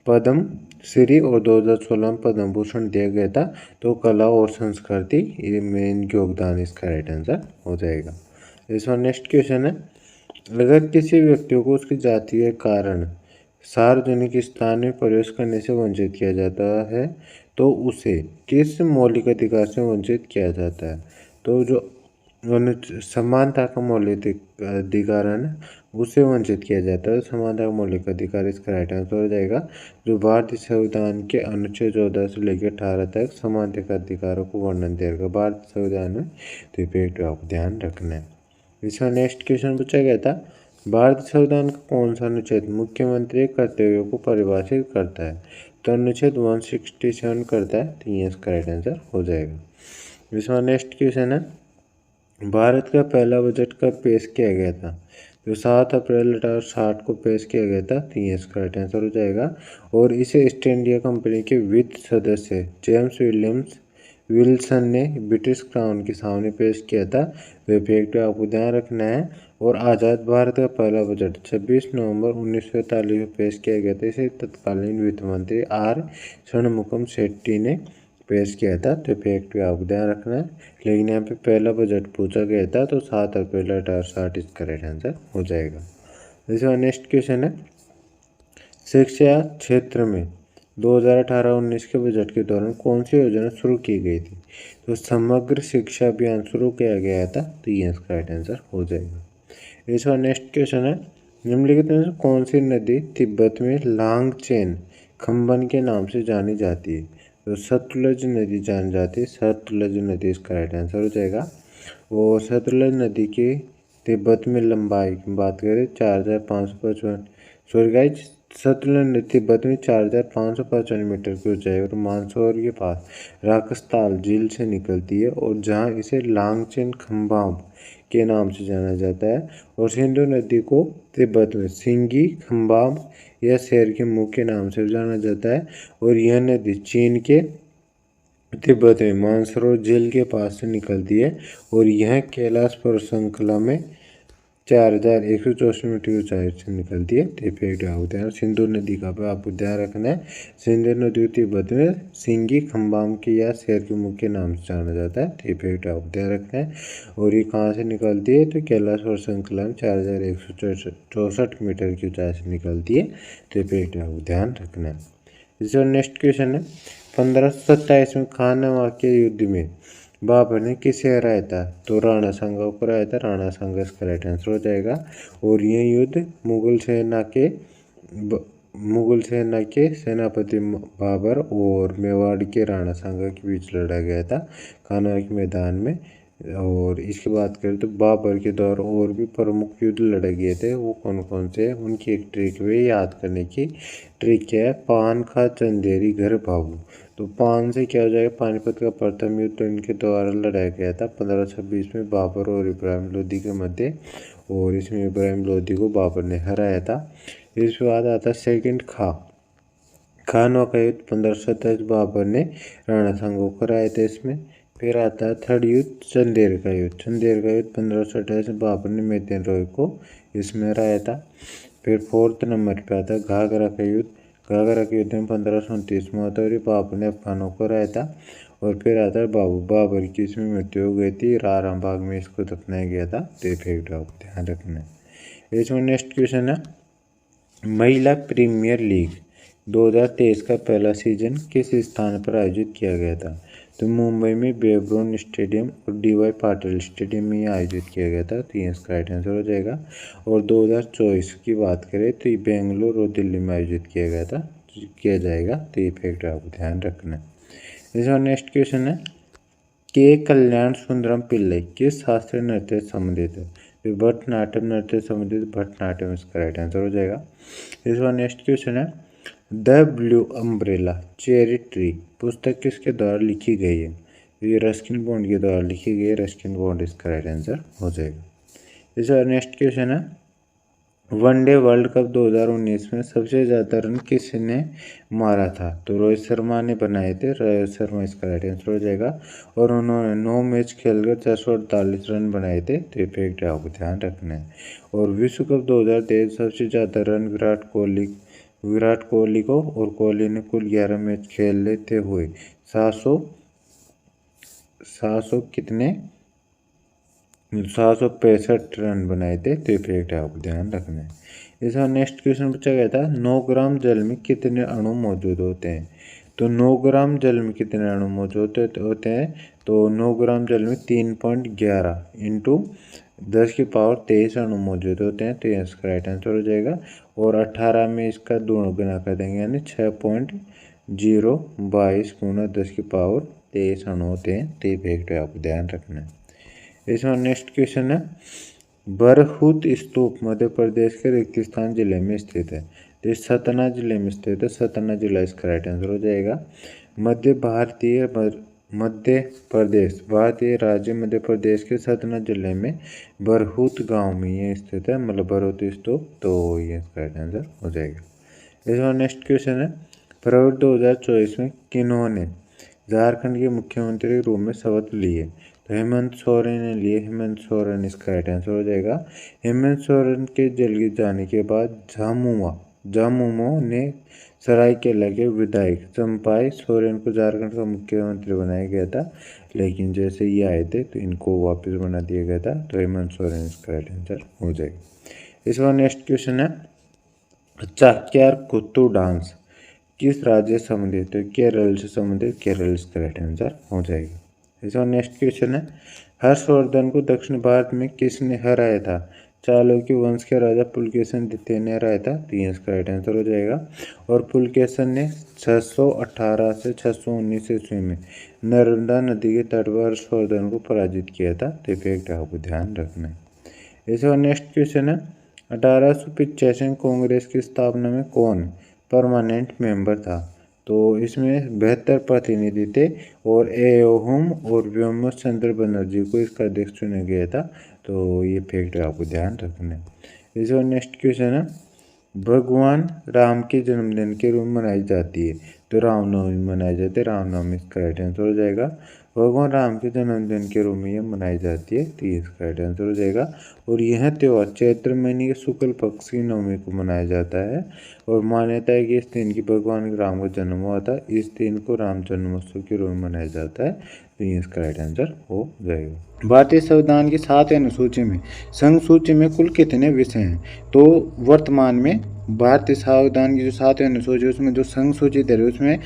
पद्म श्री और 2016 में पद्म भूषण दिया गया था। तो कला और संस्कृति में इनके योगदान इसका राइट आंसर हो जाएगा। इसका नेक्स्ट क्वेश्चन है, अगर किसी व्यक्ति को उसकी जाति के कारण सार्वजनिक स्थान में प्रवेश करने से वंचित किया जाता है तो उसे किस मौलिक अधिकार से वंचित किया जाता है? तो जो समानता का मौलिक अधिकार है ना, उससे वंचित किया जाता है। समानता का मौलिक अधिकार इसका राइट आंसर हो जाएगा। जो भारतीय संविधान के अनुच्छेद 14 से लेकर 18 तक समानता के अधिकारों को वर्णन देगा भारतीय संविधान में, तो इफेक्ट आपको ध्यान रखना है। इसका नेक्स्ट क्वेश्चन पूछा गया था, भारतीय संविधान का कौन सा अनुच्छेद मुख्यमंत्री के कर्तव्यों को परिभाषित करता है? तो अनुच्छेद 167 करता है, तो ये इसका राइट आंसर हो जाएगा। इसका नेक्स्ट क्वेश्चन है, भारत का पहला बजट कब पेश किया गया था? तो 7 अप्रैल 1860 को पेश किया गया था, तो ये इसका राइट आंसर हो जाएगा। और इसे ईस्ट इंडिया कंपनी के वित्त सदस्य जेम्स विल्सन ने ब्रिटिश क्राउन के सामने पेश किया था, तो फैक्ट आपको ध्यान रखना है। और आज़ाद भारत का पहला बजट 26 नवंबर 1947 में पेश किया गया था, इसे तत्कालीन वित्त मंत्री आर षणमुखम शेट्टी ने पेश किया था, तो फैक्ट भी आपको ध्यान रखना है। लेकिन यहाँ पे पहला बजट पूछा गया था, तो 7 अप्रैल 1860 इसका राइट आंसर हो जाएगा। इसका नेक्स्ट क्वेश्चन है, शिक्षा क्षेत्र में 2018-19 के बजट के दौरान कौन सी योजना शुरू की गई थी? तो समग्र शिक्षा अभियान शुरू किया गया था, तो ये इसका राइट आंसर हो जाएगा। इसका नेक्स्ट क्वेश्चन है, निम्नलिखित में से कौन सी नदी तिब्बत में लांगचेन खंबन के नाम से जानी जाती है? तो सतलुज नदी जानी जाती है, सतलुज नदी इसका राइट आंसर हो जाएगा। और सतलुज नदी के तिब्बत में लंबाई की बात करें 4555, सॉरी गाइज, सतलुज नदी तिब्बत में 4555 मीटर की ऊंचाई और मानसरोवर के पास राकसताल झील से निकलती है, और जहां इसे लांगचेन खंबाम के नाम से जाना जाता है। और सिंधु नदी को तिब्बत में सिंगी खंबाम या शेर के मुंह के नाम से जाना जाता है। और यह नदी चीन के तिब्बत में मानसरोवर झील के पास से निकलती है, और यह कैलाश पर्वत श्रृंखला में 4164 मीटर की ऊंचाई से निकलती है, तो इफेक्ट होता है। सिंधु नदी का भी आपको ध्यान रखना है, सिंधु नदी तिब्बत में सिंगी खंबाम के या शेर के मुख के नाम से जाना जाता है, तो इफेक्ट आपको ध्यान रखना है। और ये कहाँ से निकलती है? तो कैलाश पर्वत श्रृंखला में 4164 मीटर की ऊंचाई से निकलती है, तो इफेक्ट आपको ध्यान रखना है। इसका नेक्स्ट क्वेश्चन है, 1527 में खान नवाब के युद्ध में बाबर ने किसे हराया था? तो राणा सांगा को हराया था, राणा सांगा इसका राइट आंसर हो जाएगा। और यह युद्ध मुगल सेना के सेनापति बाबर और मेवाड़ के राणा सांगा के बीच लड़ा गया था खानवा के मैदान में। और इसकी बात करें तो बाबर के दौर और भी प्रमुख युद्ध लड़े गए थे, वो कौन कौन से, उनकी एक ट्रिक भी याद करने की ट्रिक क्या है, पान खा चंदेरी घर बाबू। तो पान से क्या हो जाएगा, पानीपत का प्रथम युद्ध इनके द्वारा लड़ाया गया था 1526 में बाबर और इब्राहिम लोदी के मध्य, और इसमें इब्राहिम लोदी को बाबर ने हराया था। इसके बाद आता सेकंड खानवा का युद्ध 1527 बाबर ने राणा सांगा को हराया था इसमें। फिर आता है थर्ड युद्ध चंदेर का युद्ध, 1528 में बाबर ने मेदिन रॉय को इसमें हराया था। फिर फोर्थ नंबर पे आता है घाघरा का युद्ध, घाघरा के युद्ध में 1529 में होता है, बाबर ने अफगानों को हराया था। और फिर आता है बाबर की इसमें मृत्यु हो गई थी, आराम बाग में इसको दफनाया गया था, तो फैक्ट आपको ध्यान रखना है। इसमें नेक्स्ट क्वेश्चन है, महिला प्रीमियर लीग 2023 का पहला सीजन किस स्थान पर आयोजित किया गया था? तो मुंबई में बेब्रोन स्टेडियम और डीवाई पाटिल स्टेडियम में आयोजित किया गया था, तो ये इसका राइट आंसर हो जाएगा। और 2024 की बात करें तो ये बेंगलुरु और दिल्ली में आयोजित किया जाएगा, तो ये फैक्ट आपको ध्यान रखना है। इसका नेक्स्ट क्वेश्चन है, के कल्याण सुंदरम पिल्लई किस शास्त्रीय नृत्य से संबंधित है? तो भरतनाट्यम नृत्य से संबंधित भरतनाट्यम इसका राइट आंसर हो जाएगा। इसका नेक्स्ट क्वेश्चन है, the blue umbrella cherry tree पुस्तक किसके द्वारा लिखी गई है? ये रस्किन बॉन्ड के द्वारा लिखी गई है, रस्किन बॉन्ड इसका राइट आंसर हो जाएगा। इसका नेक्स्ट क्वेश्चन है, वनडे वर्ल्ड कप 2019 में सबसे ज़्यादा रन किसने मारा था? तो रोहित शर्मा ने बनाए थे, रोहित शर्मा इसका राइट आंसर हो जाएगा। और उन्होंने 9 मैच खेलकर 448 रन बनाए थे, तो ये फैक्ट आपको ध्यान रखना है। और विश्व कप 2023 सबसे ज़्यादा रन विराट कोहली को, और कोहली ने कुल 11 मैच खेल लेते हुए 765 रन बनाए थे, तो फैक्ट आपको ध्यान रखना है। इसका नेक्स्ट क्वेश्चन पूछा गया था, 9 ग्राम जल में कितने अणु मौजूद होते हैं? तो 9 ग्राम जल में कितने अणु मौजूद होते हैं? तो 9 ग्राम जल में 3.11 इंटू 10⁻23 अणु मौजूद होते हैं, तो ये इसका राइट आंसर हो जाएगा। और 18 में इसका दोनों गुना कर देंगे, यानी 6.022 गुना 10⁻23 अणु होते हैं, तो ये फैक्ट आपको ध्यान रखना है। इसमें नेक्स्ट क्वेश्चन है, बरहुत स्तूप मध्य प्रदेश के रेगिस्तान जिले में स्थित है, तो सतना जिले में स्थित है, सतना जिला इसका राइट आंसर हो जाएगा। भारतीय राज्य मध्य प्रदेश के सतना जिले में बरहुत गांव में ये स्थित है, मतलब बरहुत स्तूप, तो ये इसका राइट आंसर हो जाएगा। इसमें नेक्स्ट क्वेश्चन है, फरवरी 2024 में किन्होंने झारखंड के मुख्यमंत्री के रूप में शपथ लिए? तो हेमंत सोरेन ने लिए, हेमंत सोरेन इसका राइट आंसर हो जाएगा। हेमंत सोरेन के जेल जाने के बाद झामुमो ने सरायकेला के विधायक चंपाई सोरेन को झारखंड का मुख्यमंत्री बनाया गया था, लेकिन जैसे ये आए थे तो इनको वापस बना दिया गया था, तो हेमंत सोरेन इसका राइट आंसर हो जाएगा। इसका नेक्स्ट क्वेश्चन है, चाक्यार कुत्तू डांस किस राज्य से संबंधित है? केरल से संबंधित, केरल इसका राइट आंसर हो जाएगा। इसका नेक्स्ट क्वेश्चन है, हर्षवर्धन को दक्षिण भारत में किसने हराया था? चालुक्य वंश के राजा पुलकेशन द्वितीय ने हराया था, तो ये इसका राइट आंसर हो जाएगा। और पुलकेशन ने 618 से 619 ईस्वी में नर्मदा नदी के तट पर हर्षवर्धन को पराजित किया था, तो फैक्ट आपको ध्यान रखना है। इसका नेक्स्ट क्वेश्चन है, 1885 में कांग्रेस की स्थापना में कौन परमानेंट मेंबर था? तो इसमें 72 प्रतिनिधि थे और एओहुम और व्योम चंद्र बनर्जी को इसका अध्यक्ष चुना गया था, तो ये फैक्ट आपको ध्यान रखना है। इसका नेक्स्ट क्वेश्चन है, भगवान राम के जन्मदिन के रूप में मनाई जाती है, तो रामनवमी मनाई जाती है, रामनवमी इसका राइट आंसर हो जाएगा। भगवान राम के जन्मदिन के रूप में यह मनाई जाती है, तो ये इसका राइट आंसर हो जाएगा। और यह त्यौहार चैत्र महीने के शुक्ल पक्ष की नवमी को मनाया जाता है और मान्यता है कि इस दिन की भगवान राम का जन्म हुआ था, इस दिन को राम जन्मोत्सव के रूप में मनाया जाता है, तो ये इसका राइट आंसर हो जाएगा। भारतीय संविधान की 7वीं अनुसूची में संघ सूची में कुल कितने विषय हैं? तो वर्तमान में भारतीय संविधान की जो 7वीं अनुसूची है उसमें जो संघ सूची दे रही है उसमें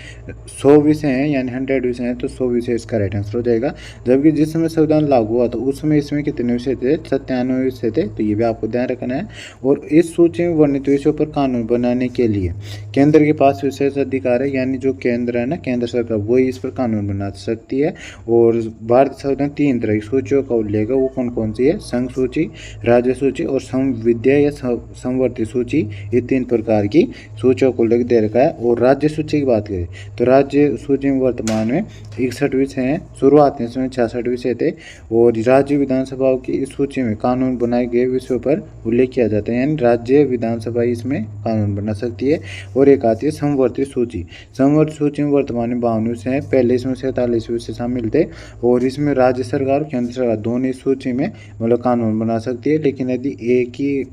100 विषय हैं, यानी 100 विषय हैं, तो 100 विषय इसका राइट आंसर हो जाएगा। जबकि जिस समय संविधान लागू हुआ तो उस समय इसमें कितने विषय थे? 97 विषय थे, तो ये भी आपको ध्यान रखना है। और इस सूची में वर्णित विषयों पर कानून बनाने के लिए केंद्र के पास विशेष अधिकार है, यानी जो केंद्र है ना, केंद्र सरकार, वही इस पर कानून बना सकती है। और भारतीय संविधान 3 तरह की सूचियों का उल्लेख है, वो कौन कौन सी है? संघ सूची, राज्य सूची और संविद्या या संवर्ती सूची, ये 3 प्रकार की सूचियों को उल्लेख दे रखा है। और राज्य सूची की बात करें तो राज्य सूची में वर्तमान में 61 विषय हैं, शुरुआत में इसमें 66 विषय थे। और राज्य विधानसभाओं की इस सूची में कानून बनाए गए विषयों पर उल्लेख किया जाता है, यानी राज्य विधानसभा इसमें कानून बना सकती है। और एक आती है संवर्ती सूची, संवर्ती सूची में वर्तमान में 52 विषय हैं, पहले इसमें 47 विषय शामिल थे। और इसमें राज्य सरकार और केंद्र सरकार दोनों इस सूची में मतलब कानून बना सकती है, लेकिन यदि एक ही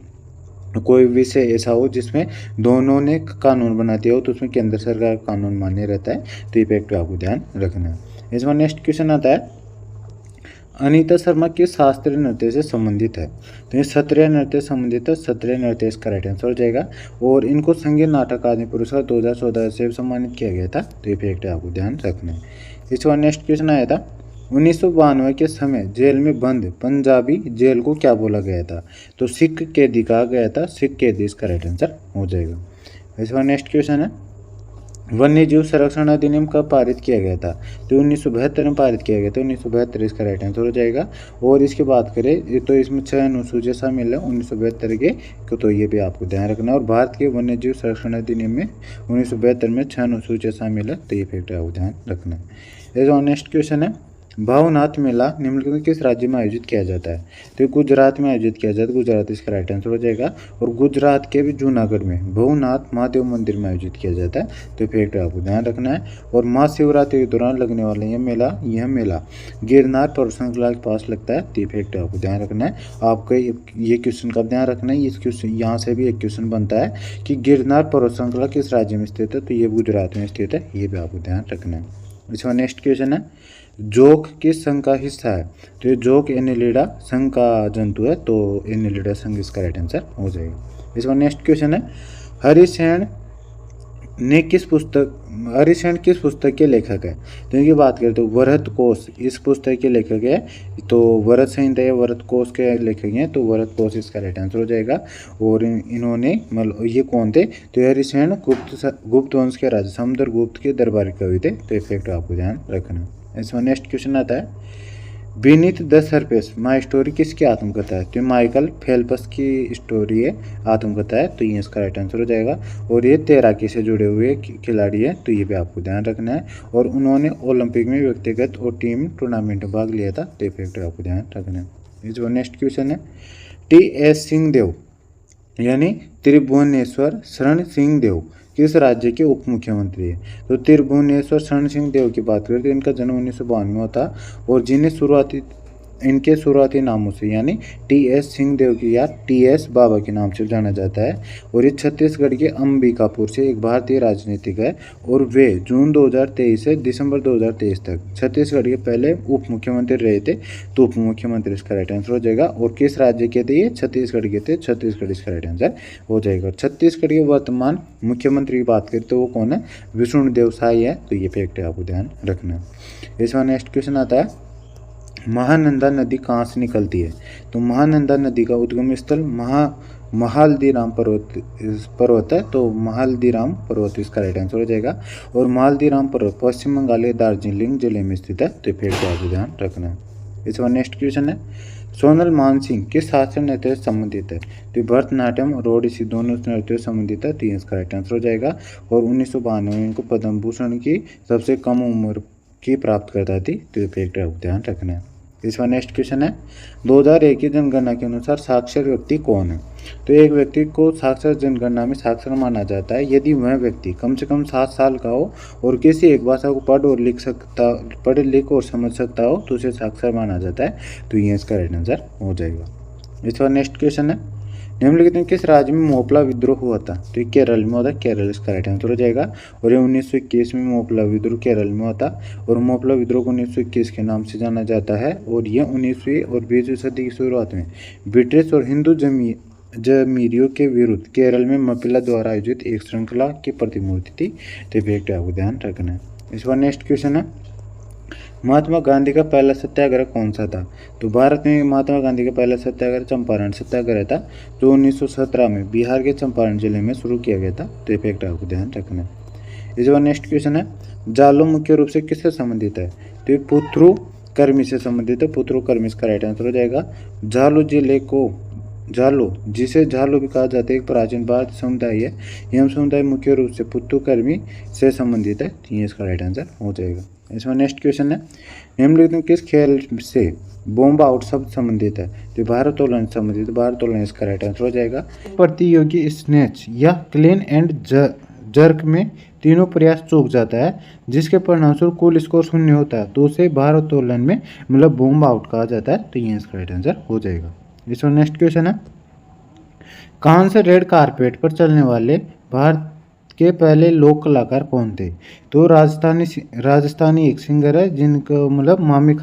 कोई विषय ऐसा हो जिसमें दोनों ने कानून बना दिया हो तो उसमें केंद्र सरकार का कानून मान्य रहता है, तो ये फैक्ट आपको ध्यान रखना है। इसमें नेक्स्ट क्वेश्चन आता है, अनीता शर्मा किस शास्त्रीय नृत्य से संबंधित है? तो ये सत्रिय नृत्य संबंधित है, सत्रिय नृत्य इसका राइट आंसर हो जाएगा। और इनको संगीत नाटक अकादमी पुरस्कार 2014 से सम्मानित किया गया था, तो ये फैक्ट आपको ध्यान रखना है। इसके बाद नेक्स्ट क्वेश्चन आया था, 1992 के समय जेल में बंद पंजाबी जेल को क्या बोला गया था? तो सिख कैदी कहा गया था, सिख कैदी इसका राइट आंसर हो जाएगा। इसका नेक्स्ट क्वेश्चन है, वन्य जीव संरक्षण अधिनियम कब पारित किया गया था? तो 1972 में पारित किया गया था, 1972 इसका राइट आंसर हो जाएगा। और इसकी बात करें तो इसमें 6 अनुसूचियाँ शामिल है 1972 के, तो ये भी आपको ध्यान रखना है। और भारत के वन्य जीव संरक्षण अधिनियम में 1972 में 6 अनुसूचियाँ शामिल है, तो ये फैक्ट आपको ध्यान रखना है। इसका नेक्स्ट क्वेश्चन है, भावनाथ मेला निम्नलिखित में किस राज्य में आयोजित किया जाता है? तो गुजरात में आयोजित किया जाता है, गुजरात इसका राइट आंसर हो जाएगा। और गुजरात के भी जूनागढ़ में भवनाथ महादेव मंदिर में आयोजित किया जाता है, तो फैक्ट आपको ध्यान रखना है। और महाशिवरात्रि के दौरान लगने वाला यह मेला गिरनार पर्वत श्रृंखला के पास लगता है, तो फैक्ट आपको ध्यान रखना है। आपको ये क्वेश्चन का ध्यान रखना है, इस क्वेश्चन यहाँ से भी एक क्वेश्चन बनता है कि गिरनार पर्वत श्रृंखला किस राज्य में स्थित है? तो ये गुजरात में स्थित है, ये भी आपको ध्यान रखना है। इसका नेक्स्ट क्वेश्चन है, जोंक किस संघ का हिस्सा है? तो ये जोंक एनिलिडा संघ का जंतु है, तो एनिलिडा संघ इसका राइट आंसर हो जाएगा। इसका नेक्स्ट क्वेश्चन है, हरिसेन ने किस पुस्तक हरिशरण किस पुस्तक के लेखक है? तो इनकी बात करें तो वरहत कोश इस पुस्तक के लेखक है। तो वरहत संहिता या वरहत कोश के लेखक हैं, तो वरहत कोश इसका राइट आंसर हो जाएगा। और इन्होंने मतलब ये कौन थे? तो हरिशरण गुप्त वंश के राजा समुद्रगुप्त के दरबारी कवि थे। तो इफेक्ट आपको ध्यान रखना। इसमें नेक्स्ट क्वेश्चन आता है, beneath the surface my story किसकी आत्मकथा है? तो माइकल फेल्प्स की स्टोरी है, आत्मकथा है। तो ये इसका राइट आंसर हो जाएगा। और ये तैराकी से जुड़े हुए खिलाड़ी है, तो ये भी आपको ध्यान रखना है। और उन्होंने ओलंपिक में व्यक्तिगत और टीम टूर्नामेंट में भाग लिया था। तो ये फैक्ट आपको ध्यान रखना है। जो नेक्स्ट क्वेश्चन है, टी.एस. सिंहदेव यानी त्रिभुवनेश्वर शरण सिंह देव किस राज्य के उप मुख्यमंत्री है? तो त्रिभुवनेश्वर शरण सिंह देव की बात करें तो इनका जन्म 1992 में होता और जिन्हें इनके शुरुआती नामों से यानी टी.एस. सिंहदेव की या टी.एस. बाबा के नाम से जाना जाता है। और ये छत्तीसगढ़ के अंबिकापुर से एक भारतीय राजनीतिक है। और वे जून 2023 से दिसंबर 2023 तक छत्तीसगढ़ के पहले उप मुख्यमंत्री रहे थे। तो उप मुख्यमंत्री इसका राइट आंसर हो जाएगा। और किस राज्य के थे ये? छत्तीसगढ़ के थे। छत्तीसगढ़ इसका राइट आंसर हो जाएगा। छत्तीसगढ़ के वर्तमान मुख्यमंत्री की बात करें तो वो कौन है? विष्णुदेव साई है। तो ये फैक्ट है, आपको ध्यान रखना। इसका नेक्स्ट क्वेश्चन आता है, महानंदा नदी कहाँ से निकलती है? तो महानंदा नदी का उद्गम स्थल महाल्दीराम पर्वत है। तो महाल्दीराम पर्वत इसका राइट आंसर हो जाएगा। और महाल्दीराम पर्वत पश्चिम बंगाल के दार्जिलिंग जिले में स्थित है। तो फिर आपको ध्यान रखना है। इसका नेक्स्ट क्वेश्चन है, सोनल मानसिंह किस शास्त्रीय नृत्य से संबंधित है? तो भरतनाट्यम और ओडिसी दोनों नृत्य से संबंधित है। तो इसका राइट आंसर हो जाएगा। और 1992 में इनको पद्म भूषण की सबसे कम उम्र की प्राप्त करता थी। तो फैक्ट आपको ध्यान रखना है। इसका नेक्स्ट क्वेश्चन है, 2001 की जनगणना के अनुसार साक्षर व्यक्ति कौन है? तो एक व्यक्ति को साक्षर जनगणना में साक्षर माना जाता है यदि वह व्यक्ति कम से कम 7 साल का हो और किसी एक भाषा को पढ़ लिख और समझ सकता हो, तो उसे साक्षर माना जाता है। तो ये इसका राइट आंसर हो जाएगा। इसका नेक्स्ट क्वेश्चन है, निम्नलिखित में किस राज्य में मोपला विद्रोह हुआ था? तो ये केरल में होता है। केरल इसका राइट आंसर हो जाएगा। और ये 1921 में मोपला विद्रोह केरल में होता। और मोपला विद्रोह को 1921 के नाम से जाना जाता है। और ये 19वीं और 20वीं सदी की शुरुआत में ब्रिटिश और हिंदू जमीरियों के विरुद्ध केरल में मपिला द्वारा आयोजित एक श्रृंखला की प्रतिमूर्ति थी। तो फैक्ट आपको ध्यान रखना है। इस बार नेक्स्ट क्वेश्चन है, महात्मा गांधी का पहला सत्याग्रह कौन सा था? तो भारत में महात्मा गांधी का पहला सत्याग्रह चंपारण सत्याग्रह था, जो 1917 में बिहार के चंपारण जिले में शुरू किया गया था। तो ये फैक्ट आपको ध्यान रखना है। इस बार नेक्स्ट क्वेश्चन है, जालो मुख्य रूप से किससे संबंधित है? तो ये पुत्रु कर्मी से संबंधित है। पुत्रु कर्मी इसका राइट आंसर हो जाएगा। झालो जिले को जिसे झालो भी कहा जाता है, एक प्राचीन भारतीय समुदाय है। यह समुदाय मुख्य रूप से पुत्रु कर्मी से संबंधित है। ये इसका राइट आंसर हो जाएगा। इसमें नेक्स्ट क्वेश्चन है, निम्नलिखित में किस खेल से बॉम्ब आउट शब्द संबंधित है? तो भारोत्तोलन संबंधित, भारोत्तोलन इसका राइट आंसर हो जाएगा। प्रतियोगी स्नैच या क्लीन एंड जर्क में तीनों प्रयास चूक जाता है, जिसके परिणामस्वरूप कुल स्कोर 0 होता है, तो उसे भारोत्तोलन में मतलब बॉम्ब आउट कहा जाता है। तो ये इसका राइट आंसर हो जाएगा। इसमें नेक्स्ट क्वेश्चन है, कान से रेड कारपेट पर चलने वाले भारत के पहले लोक कलाकार कौन थे? तो राजस्थानी एक सिंगर है जिनका मतलब मामी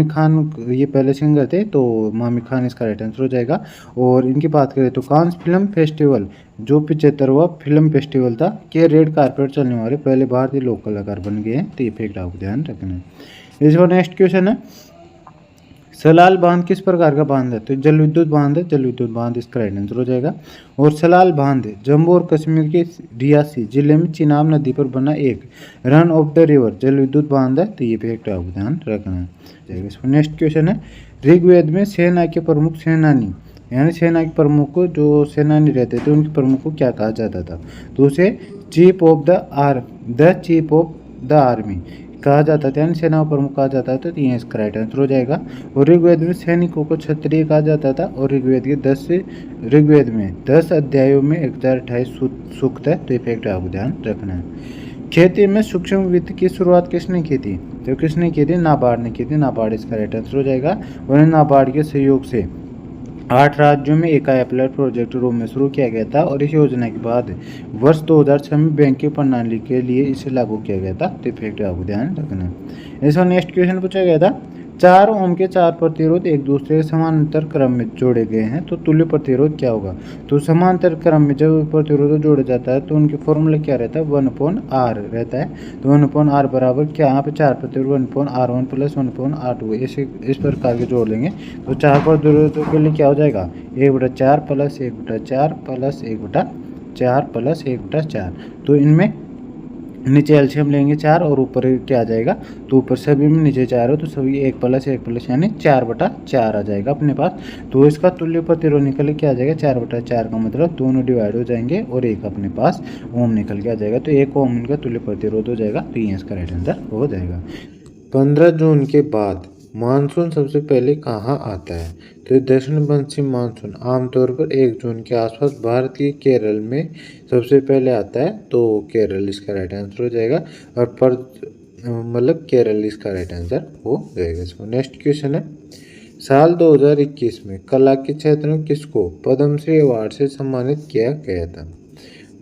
खान ये पहले सिंगर थे। तो मामी खान इसका राइट आंसर हो जाएगा। और इनकी बात करें तो कांस फिल्म फेस्टिवल जो 75वां फिल्म फेस्टिवल था के रेड कारपेट चलने वाले पहले भारतीय लोक कलाकार बन गए हैं। तो ये फैक्ट आपको ध्यान रखना है। इस बार नेक्स्ट क्वेश्चन है, सलाल बांध किस प्रकार का बांध है? तो जल विद्युत बांध है। जल विद्युत बांध इसका राइट आंसर हो जाएगा। और सलाल बांध जम्मू और कश्मीर के रियासी जिले में चिनाब नदी पर बना एक रन ऑफ द रिवर जल विद्युत बांध है। तो ये फैक्ट आपको ध्यान रखना है। इसमें नेक्स्ट क्वेश्चन है, ऋग्वेद में सेना के प्रमुख सेनानी यानी सेना के प्रमुख को जो सेनानी रहते थे उनके प्रमुख को क्या कहा जाता था? तो उसे चीफ ऑफ द आर्मी कहा जाता था, यानी सेना प्रमुख कहा जाता था। तो ये इसका राइट आंसर हो जाएगा। और ऋग्वेद में सैनिकों को क्षत्रिय कहा जाता था। और ऋग्वेद में 10 अध्यायों में 1028 सूक्त है। तो ये फैक्ट आपको ध्यान रखना है। खेती में सूक्ष्म वित्त की शुरुआत किसने की थी? तो किसने की थी? नाबार्ड ने की थी। नाबार्ड इसका राइट आंसर हो जाएगा। और नाबार्ड के सहयोग से 8 राज्यों में इकाई पायलट प्रोजेक्ट रूप में शुरू किया गया था। और इस योजना के बाद वर्ष 2006 में बैंकिंग प्रणाली के लिए इसे लागू किया गया था। तो फैक्ट आपको ध्यान रखना है। इसका नेक्स्ट क्वेश्चन पूछा गया था, 4 ओम के 4 प्रतिरोध एक दूसरे के समानांतर क्रम में जोड़े गए हैं तो तुल्य प्रतिरोध क्या होगा। तो समांतर क्रम में जब प्रतिरोध जोड़ा जाता है तो उनके फॉर्मूला क्या रहता है, 1/r रहता है। तो 1/r बराबर क्या, यहाँ पे 4 प्रतिरोध 1/r1 प्लस 1/r2 इस प्रकार के जोड़ लेंगे तो 4 प्रतिरोधों के लिए क्या हो जाएगा, 1/4 प्लस 1/4 प्लस 1/4 प्लस 1/4। तो इनमें नीचे एलसीएम लेंगे 4 और ऊपर क्या आ जाएगा, तो ऊपर सभी में नीचे 4 हो तो सभी 1 प्लस 1 प्लस यानी 4/4 आ जाएगा अपने पास। तो इसका तुल्य प्रतिरोध निकल के क्या आ जाएगा, 4/4 का मतलब दोनों डिवाइड हो जाएंगे और एक अपने पास ओम निकल के आ जाएगा। तो 1 ओम इनका तुल्य प्रतिरोध हो जाएगा। तो ये इसका राइट आंसर हो जाएगा। 15 जून के बाद मानसून सबसे पहले कहाँ आता है। तो दक्षिण पश्चिम मानसून आमतौर पर 1 जून के आसपास भारत के केरल में सबसे पहले आता है। तो केरल इसका राइट आंसर हो जाएगा। और मतलब केरल इसका राइट आंसर हो जाएगा। इसको नेक्स्ट क्वेश्चन है, साल 2021 में कला के क्षेत्र में किसको पद्मश्री अवार्ड से सम्मानित किया गया था।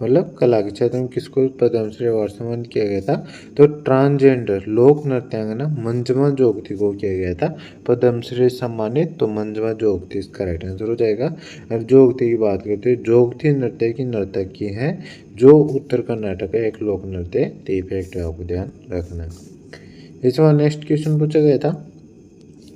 मतलब कला के क्षेत्र में किसको पद्मश्री अवार्ड से सम्मानित किया गया था। तो ट्रांसजेंडर लोक नृत्यांगना मंजमा जोगती को किया गया था पद्मश्री सम्मानित। तो मंजमा जोगती इसका राइट आंसर हो जाएगा। और जोगती की बात करते हैं, जोगती नृत्य की नर्तकी है जो उत्तर कर्नाटक का एक लोक नृत्य है। तो फैक्ट आपको ध्यान रखना है। इस बार नेक्स्ट क्वेश्चन पूछा गया था,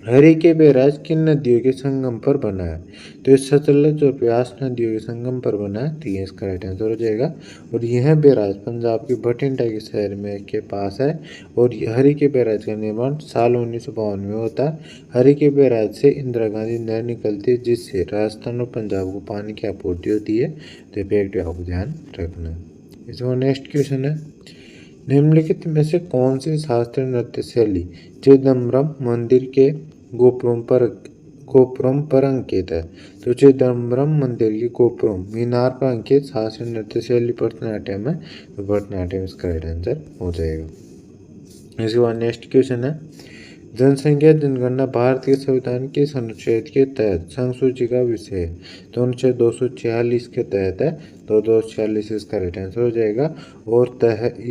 हरि के बैराज किन नदियों के संगम पर बना है। तो इस सतलज और ब्यास नदियों के संगम पर बना है। तो ये इसका राइट आंसर हो जाएगा। और यह बैराज पंजाब के भटिंडा के शहर में के पास है। और हरि के बैराज का निर्माण साल 1952 में होता है। हरि के बैराज से इंदिरा गांधी नहर निकलती है जिससे राजस्थान और पंजाब को पानी की आपूर्ति होती है। तो फैक्ट आपको ध्यान रखना है। इसमें नेक्स्ट क्वेश्चन है, निम्नलिखित में से कौन सी शास्त्रीय नृत्य शैली चिदम्बरम मंदिर के गोपुरम पर अंकित है। तो चिदम्बरम मंदिर की गोपुरम मीनार पर अंकित शास्त्रीय नृत्य शैली भरतनाट्यम है। तो भरतनाट्यम इसका राइट आंसर हो जाएगा। इसके बाद नेक्स्ट क्वेश्चन है, जनसंख्या जनगणना भारत के संविधान के अनुच्छेद के तहत संघ सूची का विषय है। तो अनुच्छेद 246 के तहत है। तो 246 इसका राइट आंसर हो जाएगा। और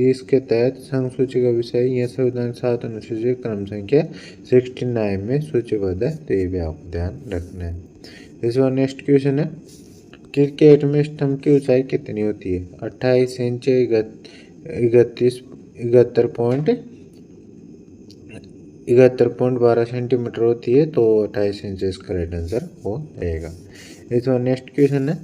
इसके तहत संघ सूची का विषय यह संविधान 7 अनुसूची क्रम संख्या 69 में सूचीबद्ध है। तो ये भी आपको ध्यान रखना है। इस बार नेक्स्ट क्वेश्चन है, क्रिकेट में स्टंप की ऊंचाई कितनी होती है। 28 इंच 71.12 सेंटीमीटर होती है। तो 28 इंच इसका राइट आंसर हो जाएगा। इस बार नेक्स्ट क्वेश्चन है,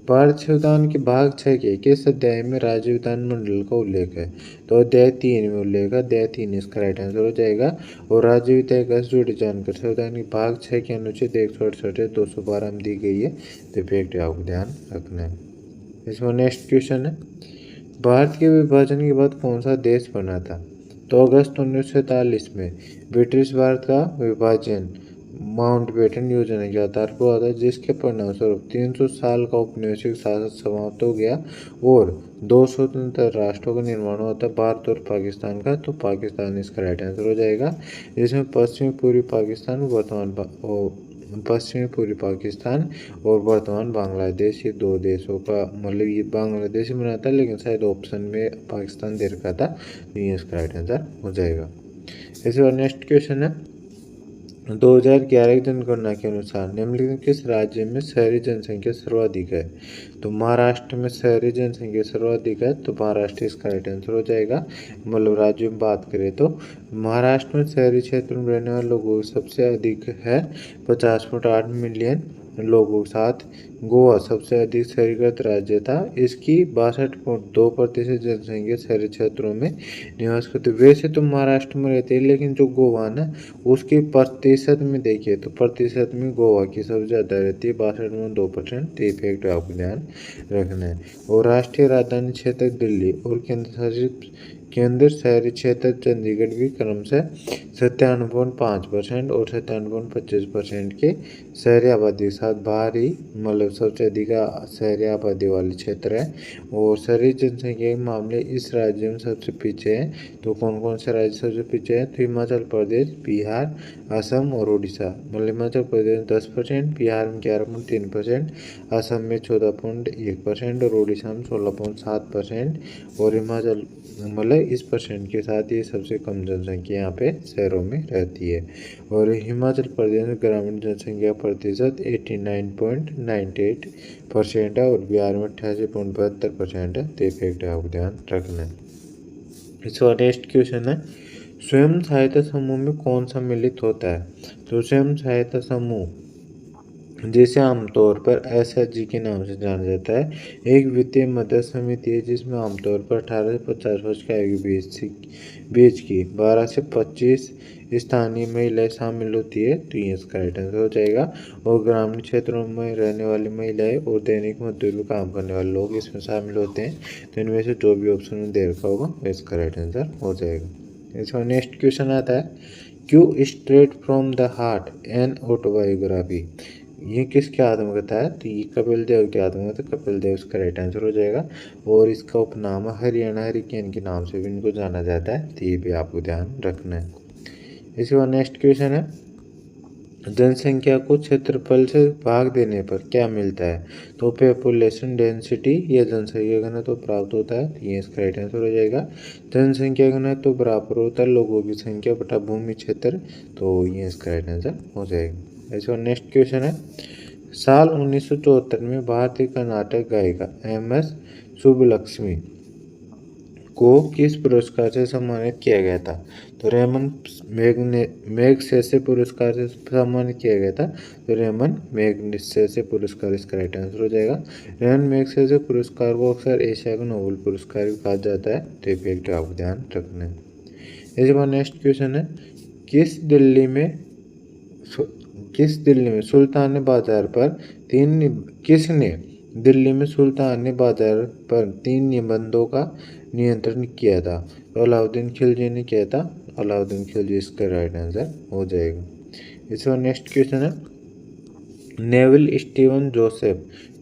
भारत संविधान के भाग 6 के किस अध्याय में राज्य विधानमंडल का उल्लेख है। तो अध्याय 3 में उल्लेख है। अध्याय 3 इसका राइट आंसर हो जाएगा। और राज्य विधायिका से जुड़ी जानकारी संविधान के भाग 6 के अनुच्छेद 168 212 में दी गई है। तो फैक्ट आपको ध्यान रखना है। इसमें नेक्स्ट क्वेश्चन है, भारत के विभाजन के बाद कौन सा देश बना था। तो अगस्त 1947 में ब्रिटिश भारत का विभाजन माउंटबेटन योजना के आधार पर हुआ था जिसके परिणामस्वरूप 300 साल का औपनिवेशिक शासन समाप्त हो गया और 2 स्वतंत्र राष्ट्रों का निर्माण हुआ था, भारत और पाकिस्तान का। तो पाकिस्तान इसका राइट आंसर हो जाएगा। जिसमें पश्चिमी पूर्वी पाकिस्तान और वर्तमान बांग्लादेश, ये 2 देशों का मतलब ये बांग्लादेश ही बना था लेकिन शायद ऑप्शन में पाकिस्तान दे रखा था। तो ये इसका राइट आंसर हो जाएगा। इसी बार नेक्स्ट क्वेश्चन है, 2011 की जनगणना के अनुसार निम्नलिखित किस राज्य में शहरी जनसंख्या सर्वाधिक है। तो महाराष्ट्र में शहरी जनसंख्या सर्वाधिक है। तो महाराष्ट्र इसका राइट आंसर हो जाएगा। मतलब राज्य में बात करें तो महाराष्ट्र में शहरी क्षेत्र में रहने वाले लोगों की सबसे अधिक है 50.8 मिलियन लोगों के साथ गोवा सबसे अधिक शहरीकृत राज्य था। इसकी 62.2% जनसंख्या शहरी क्षेत्रों में निवास करती। वैसे तो महाराष्ट्र में रहते हैं लेकिन जो गोवा ना उसके प्रतिशत में देखिए तो प्रतिशत में गोवा की सबसे ज़्यादा रहती है 62.2%। तो ये फैक्ट आपको ध्यान रखना है। और राष्ट्रीय राजधानी क्षेत्र दिल्ली और केंद्र शहरी क्षेत्र चंडीगढ़ भी क्रमशः 97.5% और 97.25% के शहरी आबादी के साथ भारी मतलब सबसे अधिक शहरी आबादी वाले क्षेत्र है। और शहरी जनसंख्या के मामले इस राज्य में सबसे पीछे है। तो कौन कौन से राज्य सबसे पीछे हैं। तो हिमाचल प्रदेश, बिहार, असम और उड़ीसा। मतलब हिमाचल प्रदेश में 10%, बिहार में 11.3%, असम में 14.1% और उड़ीसा में 16.7%। और हिमाचल मतलब इस परसेंट के साथ ये सबसे कम जनसंख्या यहाँ पे शहरों में रहती है। और हिमाचल प्रदेश में ग्रामीण जनसंख्या प्रतिशत 89.98% है और बिहार में 88.72% है। तो फैक्ट आपको ध्यान रखना है। इसका नेक्स्ट क्वेश्चन है, स्वयं सहायता समूह में कौन सम्मिलित होता है? तो स्वयं सहायता समूह जिसे आमतौर पर एसएचजी के नाम से जाना जाता है, एक वित्तीय मदद समिति है जिसमें आमतौर पर 18 से 50 वर्ष की आयु के बीच की 12 से 25 स्थानीय महिलाएं शामिल होती है। तो ये इसका राइट आंसर हो जाएगा। और ग्रामीण क्षेत्रों में रहने वाली महिलाएं और दैनिक मजदूरी में काम करने वाले लोग इसमें शामिल होते हैं। तो इनमें से जो भी ऑप्शन में दे रखा होगा वो इसका राइट आंसर हो जाएगा। इसका नेक्स्ट क्वेश्चन आता है, Q straight from the heart an autobiography, ये किसकी आत्मकथा है? तो ये कपिल देव की आत्मकथा, कपिल देव इसका राइट आंसर हो जाएगा। और इसका उपनाम हरियाणा हरिकेन के नाम से भी इनको जाना जाता है। तो ये भी आपको ध्यान रखना है। इसके बाद नेक्स्ट क्वेश्चन है, जनसंख्या को क्षेत्रफल से भाग देने पर क्या मिलता है? तो पॉपुलेशन डेंसिटी या जनसंख्या घनत्व प्राप्त होता है। तो ये इसका राइट आंसर हो जाएगा। जनसंख्या घनत्व बराबर होता है लोगों की संख्या बटा भूमि क्षेत्र। तो ये इसका राइट आंसर हो जाएगा। इसका नेक्स्ट क्वेश्चन है, साल 1974 में भारतीय कर्नाटक गायिका एम.एस. सुब्बलक्ष्मी को किस पुरस्कार से सम्मानित किया गया था? तो रेमन मैगसेसे पुरस्कार से सम्मानित किया गया था। तो रेमन मैगसेसे पुरस्कार इसका राइट आंसर हो जाएगा। रेमन मैगसेसे पुरस्कार को अक्सर एशिया का नोबेल पुरस्कार भी कहा जाता है। तो ये फैक्ट आपको ध्यान रखना है। इसके बाद नेक्स्ट क्वेश्चन है, किसने दिल्ली में सुल्तानी बाजार पर 3 निबंधों का नियंत्रण किया था? तो अलाउद्दीन खिलजी ने किया था। अलाउद्दीन खिलजी इसका राइट आंसर हो जाएगा। इसका नेक्स्ट क्वेश्चन है, नेविल स्टीवन जोसेफ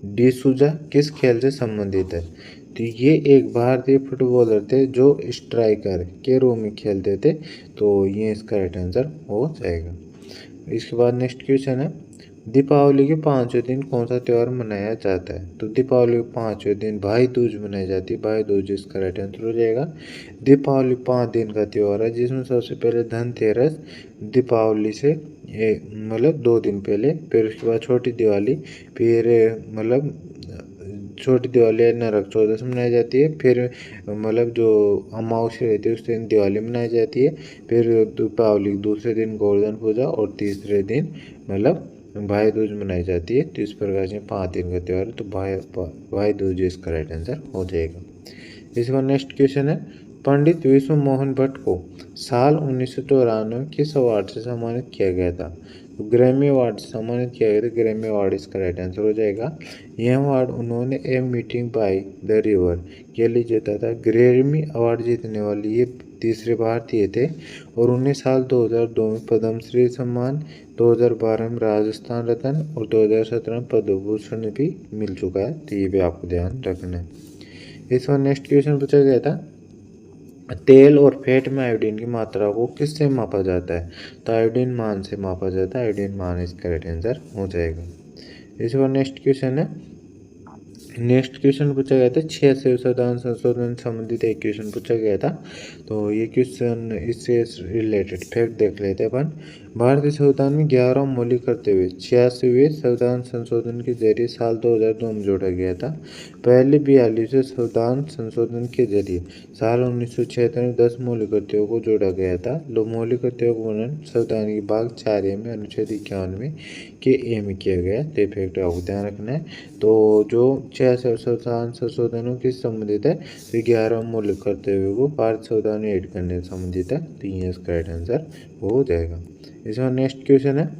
डिसूजा किस खेल से संबंधित है? तो ये एक भारतीय फुटबॉलर थे जो स्ट्राइकर के रूप में खेलते थे। तो ये इसका राइट आंसर हो जाएगा। इसके बाद नेक्स्ट क्वेश्चन है, दीपावली के 5वें दिन कौन सा त्यौहार मनाया जाता है? तो दीपावली के 5वें दिन भाई दूज मनाई जाती है। भाई दूज इसका राइट आंसर हो जाएगा। दीपावली 5 दिन का त्यौहार है जिसमें सबसे पहले धनतेरस दीपावली से मतलब 2 दिन पहले, फिर उसके बाद छोटी दिवाली, फिर मतलब छोटी दिवाली नरक चौदस मनाई जाती है। फिर मतलब जो अमावस्या रहती है उस दिन दिवाली मनाई जाती है। फिर दीपावली दूसरे दिन गोवर्धन पूजा और तीसरे दिन मतलब भाई दूज मनाई जाती है। तो इस प्रकार से 5 दिन का त्यौहार है। तो भाई दूज इसका राइट आंसर हो जाएगा। इसके बाद नेक्स्ट क्वेश्चन है, पंडित विश्व मोहन भट्ट को साल 1994 किस अवार्ड से सम्मानित किया गया था? तो ग्रैमी अवार्ड से सम्मानित किया गया था। ग्रैमी अवार्ड इसका राइट आंसर हो जाएगा। यह अवार्ड उन्होंने a meeting by the river के लिए जीता था। ग्रैमी अवार्ड जीतने वाले ये तीसरे भारतीय थे। और उन्हें साल 2002 में पद्मश्री सम्मान, 2012 में राजस्थान रत्न और 2017 में पद्म भूषण भी मिल चुका है। तो ये भी आपको ध्यान रखना है। इस बार नेक्स्ट क्वेश्चन पूछा गया था, तेल और फैट में आयोडीन की मात्रा को किससे मापा जाता है? तो आयोडीन मान से मापा जाता है। आयोडीन मान इसका राइट आंसर हो जाएगा। इस बार नेक्स्ट क्वेश्चन है, नेक्स्ट क्वेश्चन पूछा गया था 86 संविधान संशोधन संबंधित एक क्वेश्चन पूछा गया था। तो ये क्वेश्चन इससे रिलेटेड फैक्ट देख लेते हैं अपन। भारतीय संविधान में 11 मौलिक कर्तव्य 86वें संविधान संशोधन के जरिए साल 2002 में जोड़ा गया था। पहले 42वें संविधान संशोधन के जरिए साल 1976 में 10 मौलिक कर्तव्यों को जोड़ा गया था। मौलिक कर्तव्यों का वर्णन संविधान के भाग 4A में अनुच्छेद 51 के ए में किया गया। तो फैक्ट आपको ध्यान रखना है। तो जो 86 संविधान संशोधनों के संबंधित है तो 11 मौलिक कर्तव्यों को भारत संविधान में ऐड करने से संबंधित है। तो ये इसका राइट आंसर हो जाएगा। इसमें नेक्स्ट क्वेश्चन है,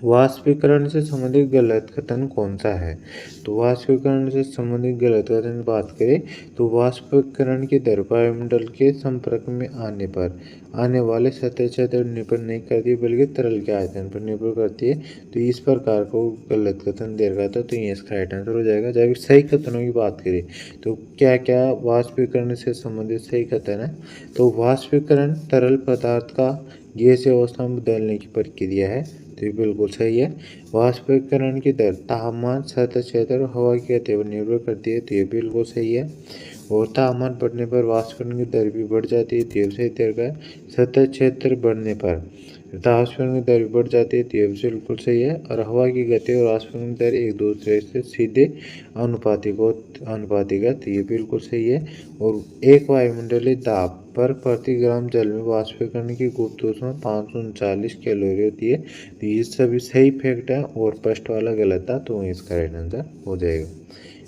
वाष्पीकरण से संबंधित गलत कथन कौन सा है? तो वाष्पीकरण से संबंधित गलत कथन की बात करें तो वाष्पीकरण की दर वायुमंडल के संपर्क में आने पर आने वाले सतह क्षेत्र निर्भर नहीं करती बल्कि तरल के आयतन पर निर्भर करती है। तो इस प्रकार को गलत कथन दे रखा था। तो ये इसका राइट आंसर हो जाएगा। जब सही कथनों की बात करें तो क्या क्या वाष्पीकरण से संबंधित सही कथन है? तो वाष्पीकरण तरल पदार्थ का गैसीय अवस्था में बदलने की प्रक्रिया है। तो ये बिल्कुल सही है। वाष्पीकरण की दर तापमान, सतह क्षेत्र और हवा की गति पर निर्भर करती है। तो ये बिल्कुल सही है। और तापमान बढ़ने पर वाष्पीकरण की दर भी बढ़ जाती है, तो ये भी सही तरीका है। सतह क्षेत्र बढ़ने पर वाष्पीकरण की दर भी बढ़ जाती है, तो ये भी बिल्कुल सही है। और हवा की गति और वाष्पीकरण की दर एक दूसरे से सीधे अनुपातिक है, तो ये बिल्कुल सही है। और एक वायुमंडलीय दाब पर प्रति ग्राम जल में वाष्पीकरण की गुप्त ऊष्मा 539 कैलोरी होती है, तो ये सभी सही फैक्ट है और फर्स्ट वाला गलत था, तो इसका राइट आंसर हो जाएगा।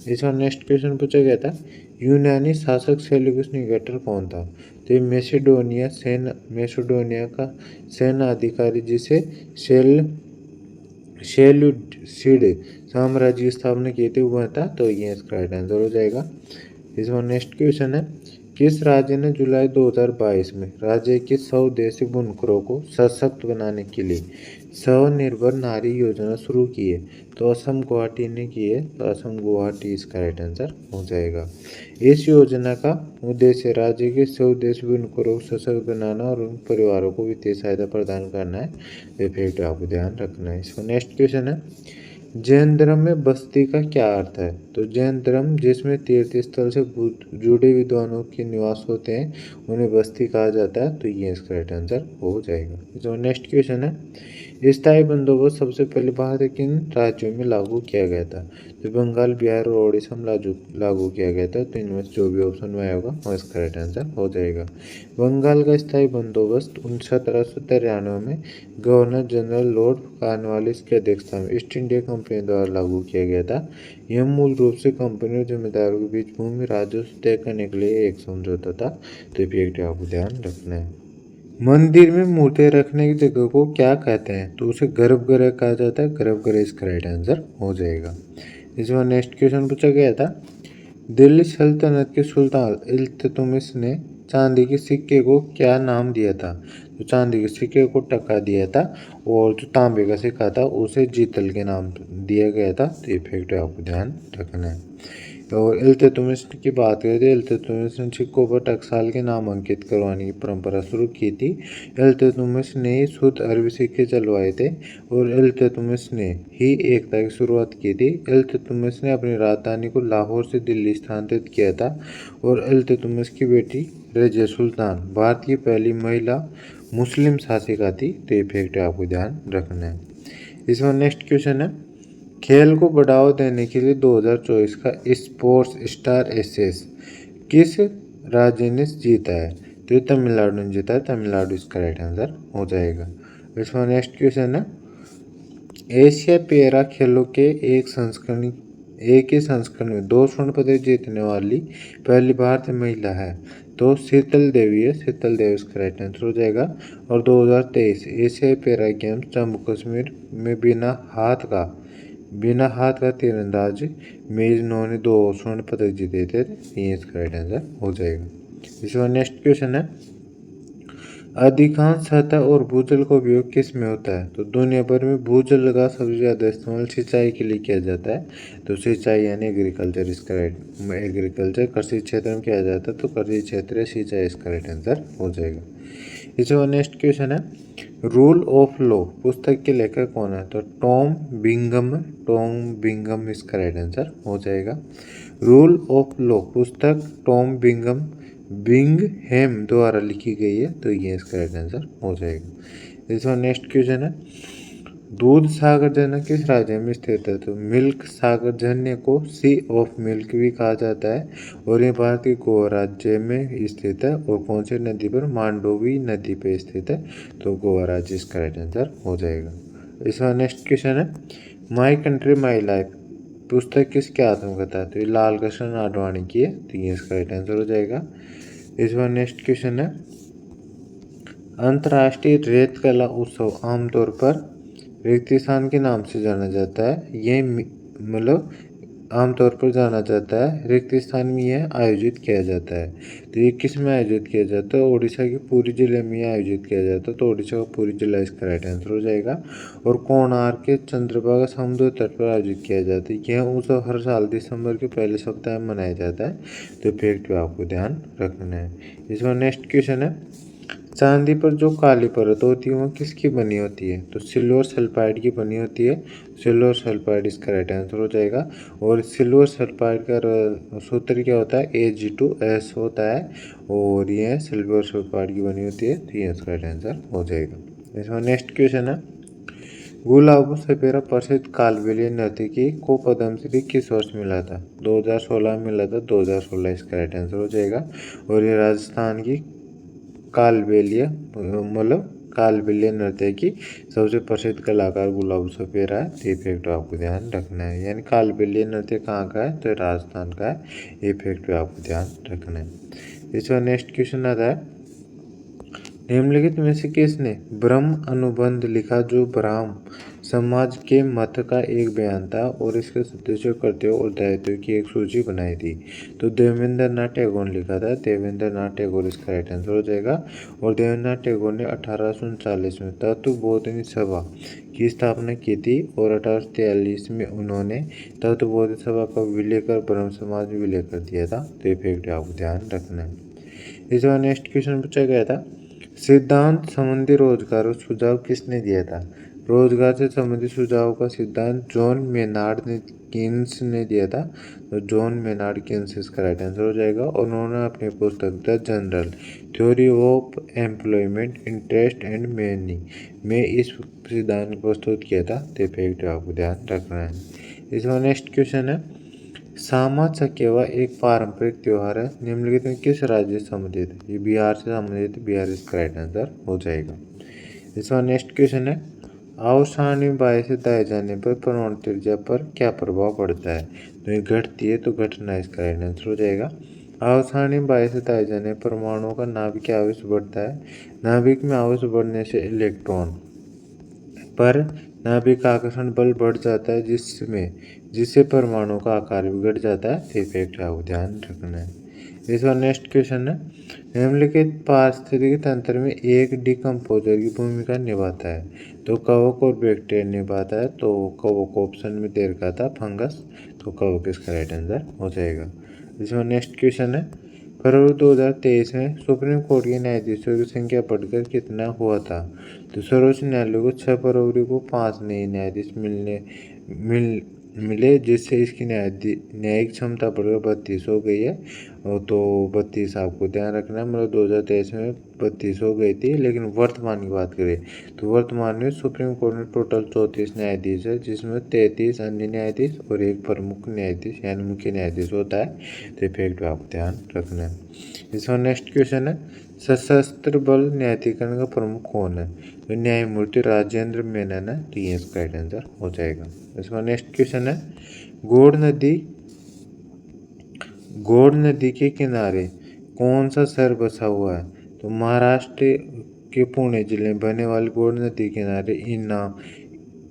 इसका नेक्स्ट क्वेश्चन पूछा गया था, यूनानी शासक सेल्यूकस निकेटर कौन था? तो ये मैसेडोनिया का सेना अधिकारी जिसे सेल्यूसिड साम्राज्य की स्थापना की थी वह था, तो ये इसका राइट आंसर हो जाएगा। इसका नेक्स्ट क्वेश्चन है, किस राज्य ने जुलाई 2022 में राज्य के 100 देशी बुनकरों को सशक्त बनाने के लिए स्वनिर्भर नारी योजना शुरू की है? तो असम गुवाहाटी ने की है, तो असम गुवाहाटी इसका राइट आंसर हो जाएगा। इस योजना का उद्देश्य राज्य के 100 देशी बुनकरों को सशक्त बनाना और उन परिवारों को वित्तीय सहायता प्रदान करना है। ये फैक्ट आपको ध्यान रखना है। इसका नेक्स्ट क्वेश्चन है, जैन धर्म में बस्ती का क्या अर्थ है? तो जैन धर्म जिसमें तीर्थ स्थल से जुड़े विद्वानों के निवास होते हैं उन्हें बस्ती कहा जाता है, तो ये इसका राइट आंसर हो जाएगा। जो नेक्स्ट क्वेश्चन है, स्थायी बंदोबस्त सबसे पहले भारत के किन राज्यों में लागू किया गया था? तो बंगाल, बिहार और ओडिशा में लागू किया गया था, तो इनमें से जो भी ऑप्शन में आएगा वो इसका राइट आंसर हो जाएगा। बंगाल का स्थायी बंदोबस्त 1793 में गवर्नर जनरल लॉर्ड कॉर्नवालिस की अध्यक्षता में ईस्ट इंडिया कंपनी द्वारा लागू किया गया था। यह मूल रूप से कंपनी और जमींदारों के बीच भूमि राजस्व तय करने के लिए एक समझौता था, तो ये आपको ध्यान रखना है। मंदिर में मूर्तियां रखने की जगह को क्या कहते हैं? तो उसे गर्भगृह कहा जाता है, गर्भगृह इसका राइट आंसर हो जाएगा। इसमें नेक्स्ट क्वेश्चन पूछा गया था, दिल्ली सल्तनत के सुल्तान इल्तुतमिश ने चांदी के सिक्के को क्या नाम दिया था? तो चांदी के सिक्के को टका दिया था और जो तांबे का सिक्का था उसे जीतल के नाम दिया गया था, तो ये फैक्ट आपको ध्यान रखना है। और इल्तुतमिश की बात करें तो इल्तुतमिश ने सिक्कों पर टकसाल के नाम अंकित करवाने की परंपरा शुरू की थी। इल्तुतमिश ने शुद्ध अरबी सिक्के चलवाए थे और इल्तुतमिश ने ही एकता की शुरुआत की थी। इल्तुतमिश ने अपनी राजधानी को लाहौर से दिल्ली स्थानांतरित किया था और इल्तुतमिश की बेटी रजिया सुल्तान भारत की पहली महिला मुस्लिम शासिका थी, तो ये फैक्ट आपको ध्यान रखना है। इसमें नेक्स्ट क्वेश्चन है, खेल को बढ़ावा देने के लिए 2024 का स्पोर्ट्स स्टार एसेस किस राज्य ने जीता है? तो ये तमिलनाडु ने जीता है, तमिलनाडु इसका राइट आंसर हो जाएगा। इसमें नेक्स्ट क्वेश्चन है, एशिया पैरा खेलों के एक ही संस्करण में 2 स्वर्ण पदक जीतने वाली पहली भारतीय महिला है, तो शीतल देवी है, शीतल देवी इसका राइट आंसर हो जाएगा। और 2023 एशियाई पैरा गेम्स जम्मू कश्मीर में बिना हाथ का तीरंदाज में इन्होंने 2 स्वर्ण पदक जीते थे, ये इसका राइट आंसर हो जाएगा। इसका नेक्स्ट क्वेश्चन है, अधिकांश सतह और भूजल का उपयोग किस में होता है? तो दुनिया भर में भूजल का सबसे ज़्यादा इस्तेमाल सिंचाई के लिए किया जाता है, तो सिंचाई यानी एग्रीकल्चर इसका एग्रीकल्चर कृषि क्षेत्र में किया जाता है, तो कृषि क्षेत्र सिंचाई इसका राइट आंसर हो जाएगा। इसका नेक्स्ट क्वेश्चन है, रूल ऑफ लॉ पुस्तक के लेखक कौन है? तो टॉम बिंगम इसका राइट आंसर हो जाएगा। रूल ऑफ लॉ पुस्तक टॉम बिंगहैम द्वारा लिखी गई है, तो ये इसका राइट आंसर हो जाएगा। इसका नेक्स्ट क्वेश्चन है, दूध सागर झरना किस राज्य में स्थित है? तो मिल्क सागर झरने को सी ऑफ मिल्क भी कहा जाता है और ये भारत के गोवा राज्य में स्थित है। और कौन सी नदी पर? मांडोवी नदी पर स्थित है, तो गोवा राज्य इसका राइट आंसर हो जाएगा। इसका नेक्स्ट क्वेश्चन है, माई कंट्री माई लाइफ पुस्तक किसके आत्मकथा है? तो ये लाल कृष्ण आडवाणी की है, तो ये इसका राइट आंसर हो जाएगा। इसका नेक्स्ट क्वेश्चन है, अंतर्राष्ट्रीय रेत कला उत्सव आमतौर पर रेगिस्तान के नाम से जाना जाता है, ये मतलब आमतौर पर जाना जाता है, रेगिस्तान में यह आयोजित किया जाता है, तो ये किस में आयोजित किया जाता है? उड़ीसा के पुरी जिले में आयोजित किया जाता है, तो उड़ीसा का पुरी जिला इसका राइट आंसर हो जाएगा। और कोणार्क के चंद्रभागा समुद्र तट पर आयोजित किया जाता है, यह उत्सव हर साल दिसंबर के पहले सप्ताह में मनाया जाता है, तो फैक्ट आपको ध्यान रखना है। इसमें नेक्स्ट क्वेश्चन है, चांदी पर जो काली परत होती है वो किसकी बनी होती है? तो सिल्वर सल्फाइड की बनी होती है। सिल्वर सल्फाइड इसका राइट आंसर हो जाएगा। और सिल्वर सल्फाइड का सूत्र क्या होता है? Ag2S होता है और ये सिल्वर सल्फाइड की बनी होती है, तो ये इसका राइट आंसर हो जाएगा। इसमें नेक्स्ट क्वेश्चन है, गुलाबो सपेरा प्रसिद्ध कालबेलिया नर्तकी को पद्मश्री किस वर्ष मिला था? 2016 में मिला था, 2016 इसका राइट आंसर हो जाएगा। और ये राजस्थान की कालबेलिया मतलब कालबेलिया नृत्य की सबसे प्रसिद्ध कलाकार गुलाब सपेरा है। ये फैक्ट आपको ध्यान रखना है। यानी कालबेलिया नृत्य कहाँ का है? तो राजस्थान का है। ये फैक्ट आपको ध्यान रखना है। इसका नेक्स्ट क्वेश्चन आता है, निम्नलिखित में से किसने ब्रह्म अनुबंध लिखा जो ब्राह्म समाज के मत का एक बयान था और इसके सदस्यों, कर्तव्यों और दायित्वों की एक सूची बनाई थी? तो देवेंद्र नाथ टैगोर ने लिखा था। देवेंद्र नाथ टैगोर इसका राइट आंसर हो जाएगा। और देवेंद्र नाथ टैगोर ने 1839 में तत्वबोधिनी सभा की स्थापना की थी और 1843 में उन्होंने तत्वबोधिनी सभा का विलय कर ब्रह्म समाज में विलय कर दिया था। तो ये फैक्ट आपको ध्यान रखना है। इस बार नेक्स्ट क्वेश्चन पूछा गया था, सिद्धांत संबंधी रोजगार और सुझाव किसने दिया था? रोजगार से संबंधित सुझाव का सिद्धांत जॉन मेनार्ड ने किन्स ने दिया था। तो जॉन मेनार्ड किन्स इसका राइट आंसर हो जाएगा। और उन्होंने अपनी पुस्तक the general theory of employment interest and money में इस सिद्धांत को प्रस्तुत किया था। तो फैक्ट आपको ध्यान रखना है। इसमें नेक्स्ट क्वेश्चन है, सामा चकेवा एक पारंपरिक त्योहार है, निम्नलिखित में किस राज्य से संबंधित है? ये बिहार से संबंधित है। बिहार इसका राइट आंसर हो जाएगा। इसका नेक्स्ट क्वेश्चन है, आव बाएं से दाएं जाने पर परमाणु त्रिज्या पर क्या प्रभाव पड़ता है? तो ये घटती है, तो घटना इसका राइट आंसर हो जाएगा। आव बाएं से दाएं जाने पर परमाणुओं का नाभिक आवेश बढ़ता है। नाभिक में आवेश बढ़ने से इलेक्ट्रॉन पर नाभिक आकर्षण बल बढ़ जाता है जिससे परमाणु का आकार भी घट जाता है। तो फैक्ट आपको ध्यान रखना है। इस बार नेक्स्ट क्वेश्चन है, निम्नलिखित पारिस्थितिकी तंत्र में एक डिकम्पोजर की भूमिका निभाता है? तो कवक और बैक्टीरिया निभाता है। तो कवक ऑप्शन में दे रखा था फंगस, तो कवक इसका राइट आंसर हो जाएगा। इसमें नेक्स्ट क्वेश्चन है, फरवरी 2023 में सुप्रीम कोर्ट के न्यायाधीशों की संख्या बढ़कर कितना हुआ था? तो सर्वोच्च न्यायालय को 6 फरवरी को 5 नए न्यायाधीश मिले जिससे इसकी न्यायिक क्षमता बढ़कर 32 हो गई है। तो 32 आपको ध्यान रखना है, मतलब 2023 में 32 हो गई थी। लेकिन वर्तमान की बात करें तो वर्तमान में सुप्रीम कोर्ट में टोटल 34 न्यायाधीश है, जिसमें 33 अन्य न्यायाधीश और एक प्रमुख न्यायाधीश यानी मुख्य न्यायाधीश होता है। तो फैक्ट आपको ध्यान रखना है। इसका नेक्स्ट क्वेश्चन है, सशस्त्र बल न्यायाधिकरण का प्रमुख कौन है? तो न्यायमूर्ति राजेंद्र मेनन है। तो ये इसका राइट आंसर हो जाएगा। इसका नेक्स्ट क्वेश्चन है, गौड़ नदी के किनारे कौन सा शहर बसा हुआ है? तो महाराष्ट्र के पुणे जिले में बहने वाली गौड़ नदी के किनारे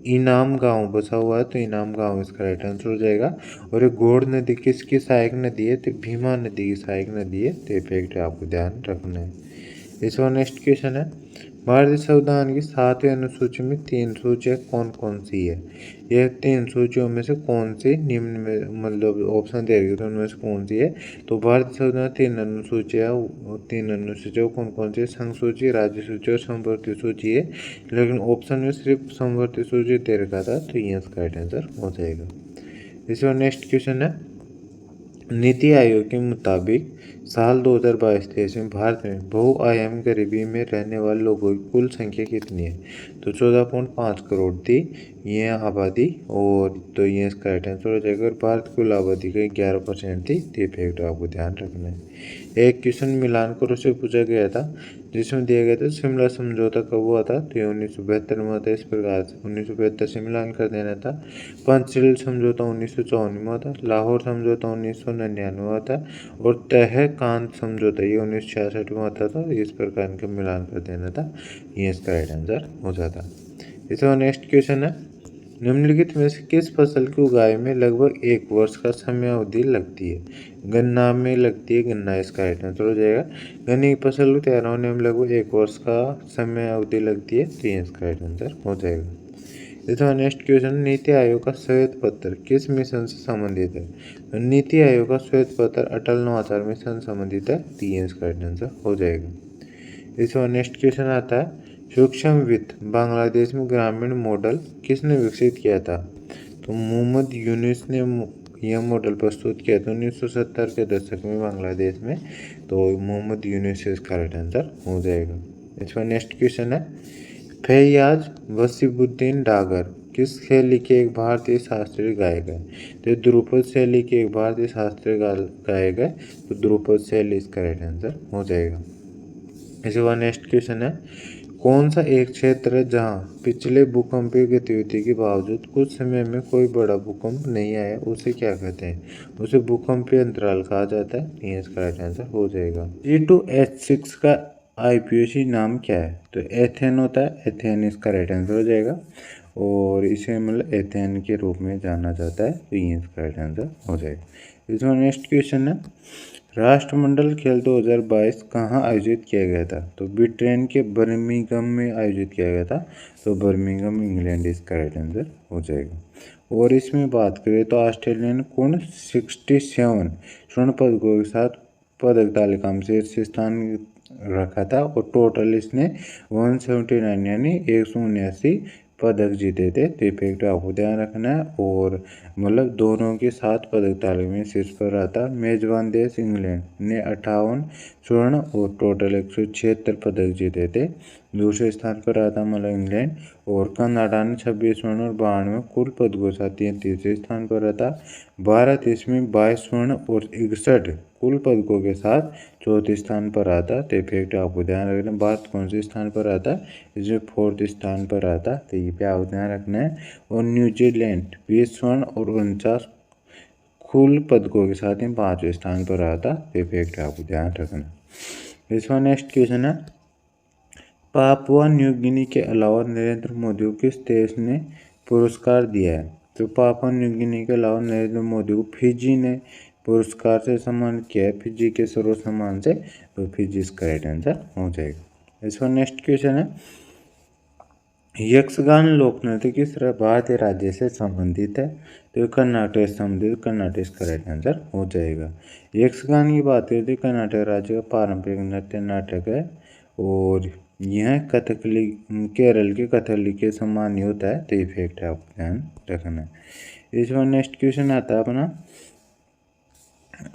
इनाम गांव बसा हुआ है। तो इनाम गांव इसका राइट आंसर हो जाएगा। और ये गौड़ नदी किसकी सहायक नदी है? तो भीमा नदी की सहायक नदी है। तो फैक्ट आपको ध्यान रखना है। इसका नेक्स्ट क्वेश्चन है, भारतीय संविधान की 7वीं अनुसूची में 3 सूचियाँ कौन कौन सी है? यह 3 सूचियों में से कौन सी निम्न में, मतलब ऑप्शन दे रही तो उनमें से कौन सी है? तो भारतीय संविधान 3 अनुसूचियाँ कौन कौन सी है? संघ सूची, राज्य सूची और समवर्ती सूची है। लेकिन ऑप्शन में सिर्फ समवर्ती सूची दे रखा था। तो ये इसका राइट आंसर हो जाएगा। इसका नेक्स्ट क्वेश्चन है, नीति आयोग के मुताबिक साल 2022-23 में भारत में बहुआयामी गरीबी में रहने वाले लोगों की कुल संख्या कितनी है? तो 14.5 करोड़ थी ये आबादी। और तो ये इसका राइट आंसर हो जाएगा। और भारत की कुल आबादी का 11% थी। तो फैक्ट आपको ध्यान रखना है। एक क्वेश्चन मिलान करो से पूछा गया था, जिसमें दिया गया था शिमला समझौता कब हुआ था? तो ये 1972 में हुआ था। इस प्रकार से 1972 से मिलान कर देना था। पंचशील समझौता 1954 में हुआ था। लाहौर समझौता 1999 में हुआ था। और तहकांत समझौता ये 1966 में हुआ था। तो इस प्रकार इनका मिलान कर देना था। ये इसका राइट आंसर हो जाता। इसका नेक्स्ट क्वेश्चन है, निम्नलिखित में से किस फसल की उगाई में लगभग 1 वर्ष का समय अवधि लगती है? गन्ना में लगती है। गन्ना इसका राइट आंसर हो जाएगा। गन्ने की फसल को तैयार होने में लगभग 1 वर्ष का समय अवधि लगती है। तो ये इसका राइट आंसर हो जाएगा। इसका नेक्स्ट क्वेश्चन, नीति आयोग का श्वेत पत्र किस मिशन से संबंधित है? तो नीति आयोग का श्वेत पत्र अटल नवाचार मिशन संबंधित है। तो ये इसका राइट आंसर हो जाएगा। इस बार नेक्स्ट क्वेश्चन आता है सूक्ष्म वित्त बांग्लादेश में ग्रामीण मॉडल किसने विकसित किया था? तो मोहम्मद यूनुस ने यह मॉडल प्रस्तुत किया था 1970 के दशक में बांग्लादेश में। तो मोहम्मद यूनुस इसका राइट आंसर हो जाएगा। इस पर नेक्स्ट क्वेश्चन है फैयाज वसीबुद्दीन डागर किस शैली के एक भारतीय शास्त्रीय गायक है? तो ध्रुपद शैली के एक भारतीय शास्त्रीय गायक है। तो ध्रुपद शैली इसका राइट आंसर हो जाएगा। इसके बाद नेक्स्ट क्वेश्चन है कौन सा एक क्षेत्र है जहां पिछले भूकंपीय गतिविधि के बावजूद कुछ समय में कोई बड़ा भूकंप नहीं आया, उसे क्या कहते हैं? उसे भूकंपीय अंतराल कहा जाता है। ये इसका राइट आंसर हो जाएगा। G2H6 का IPOC नाम क्या है? तो एथेन होता है, एथेन इसका राइट आंसर हो जाएगा और इसे मतलब एथेन के रूप में जाना जाता है। तो ये इसका राइट आंसर हो जाएगा। इसमें नेक्स्ट क्वेश्चन है राष्ट्रमंडल खेल 2022 कहाँ आयोजित किया गया था? तो ब्रिटेन के बर्मिंघम में आयोजित किया गया था। तो बर्मिंघम इंग्लैंड इसका राइट आंसर हो जाएगा। और इसमें बात करें तो ऑस्ट्रेलिया ने कुल 67 स्वर्ण पदकों के साथ पदक तालिका में शीर्ष स्थान रखा था और टोटल इसने 179 यानी 179 पदक जीते थे। तो फैक्ट आपको ध्यान रखना है और मतलब दोनों के 7 पदक तालिका में शीर्ष पर रहा था। मेजबान देश इंग्लैंड ने 58 स्वर्ण और टोटल 176 पदक जीते थे। दूसरे स्थान पर रहा था मतलब इंग्लैंड और कनाडा ने 26 स्वर्ण और 92 कुल पदकों के साथ तीसरे स्थान पर रहा था। भारत इसमें 22 स्वर्ण और 61 कुल पदकों के साथ चौथे स्थान पर रहा था। तो फैक्ट आपको ध्यान रखना है। भारत कौन से स्थान पर रहा था? इसमें 4th स्थान पर रहा था। तो ये पे आपको ध्यान रखना है। और न्यूजीलैंड 20 स्वर्ण और 49 कुल पदकों के साथ ही 5वें स्थान पर रहा था। तो फैक्ट आपको ध्यान रखना है। इसका नेक्स्ट क्वेश्चन है पापुआ न्यू गिनी के अलावा नरेंद्र मोदी को किस देश ने पुरस्कार दिया है? तो पापुआ न्यू गिनी के अलावा नरेंद्र मोदी को फिजी ने पुरस्कार से सम्मानित किया है, फिजी के सर्वसम्मान से। तो फिजी इसका राइट आंसर हो जाएगा। इसका नेक्स्ट क्वेश्चन है यक्षगान लोक नृत्य किस भारतीय राज्य से संबंधित है? तो कर्नाटक से संबंधित, कर्नाटक इसका राइट आंसर हो जाएगा। यक्षगान की बात करें तो कर्नाटक राज्य का पारंपरिक नृत्य नाटक है और यह कथकली केरल के कथकली के समान ही होता है। तो ये फैक्ट आपको ध्यान रखना है। इस बार नेक्स्ट क्वेश्चन आता है अपना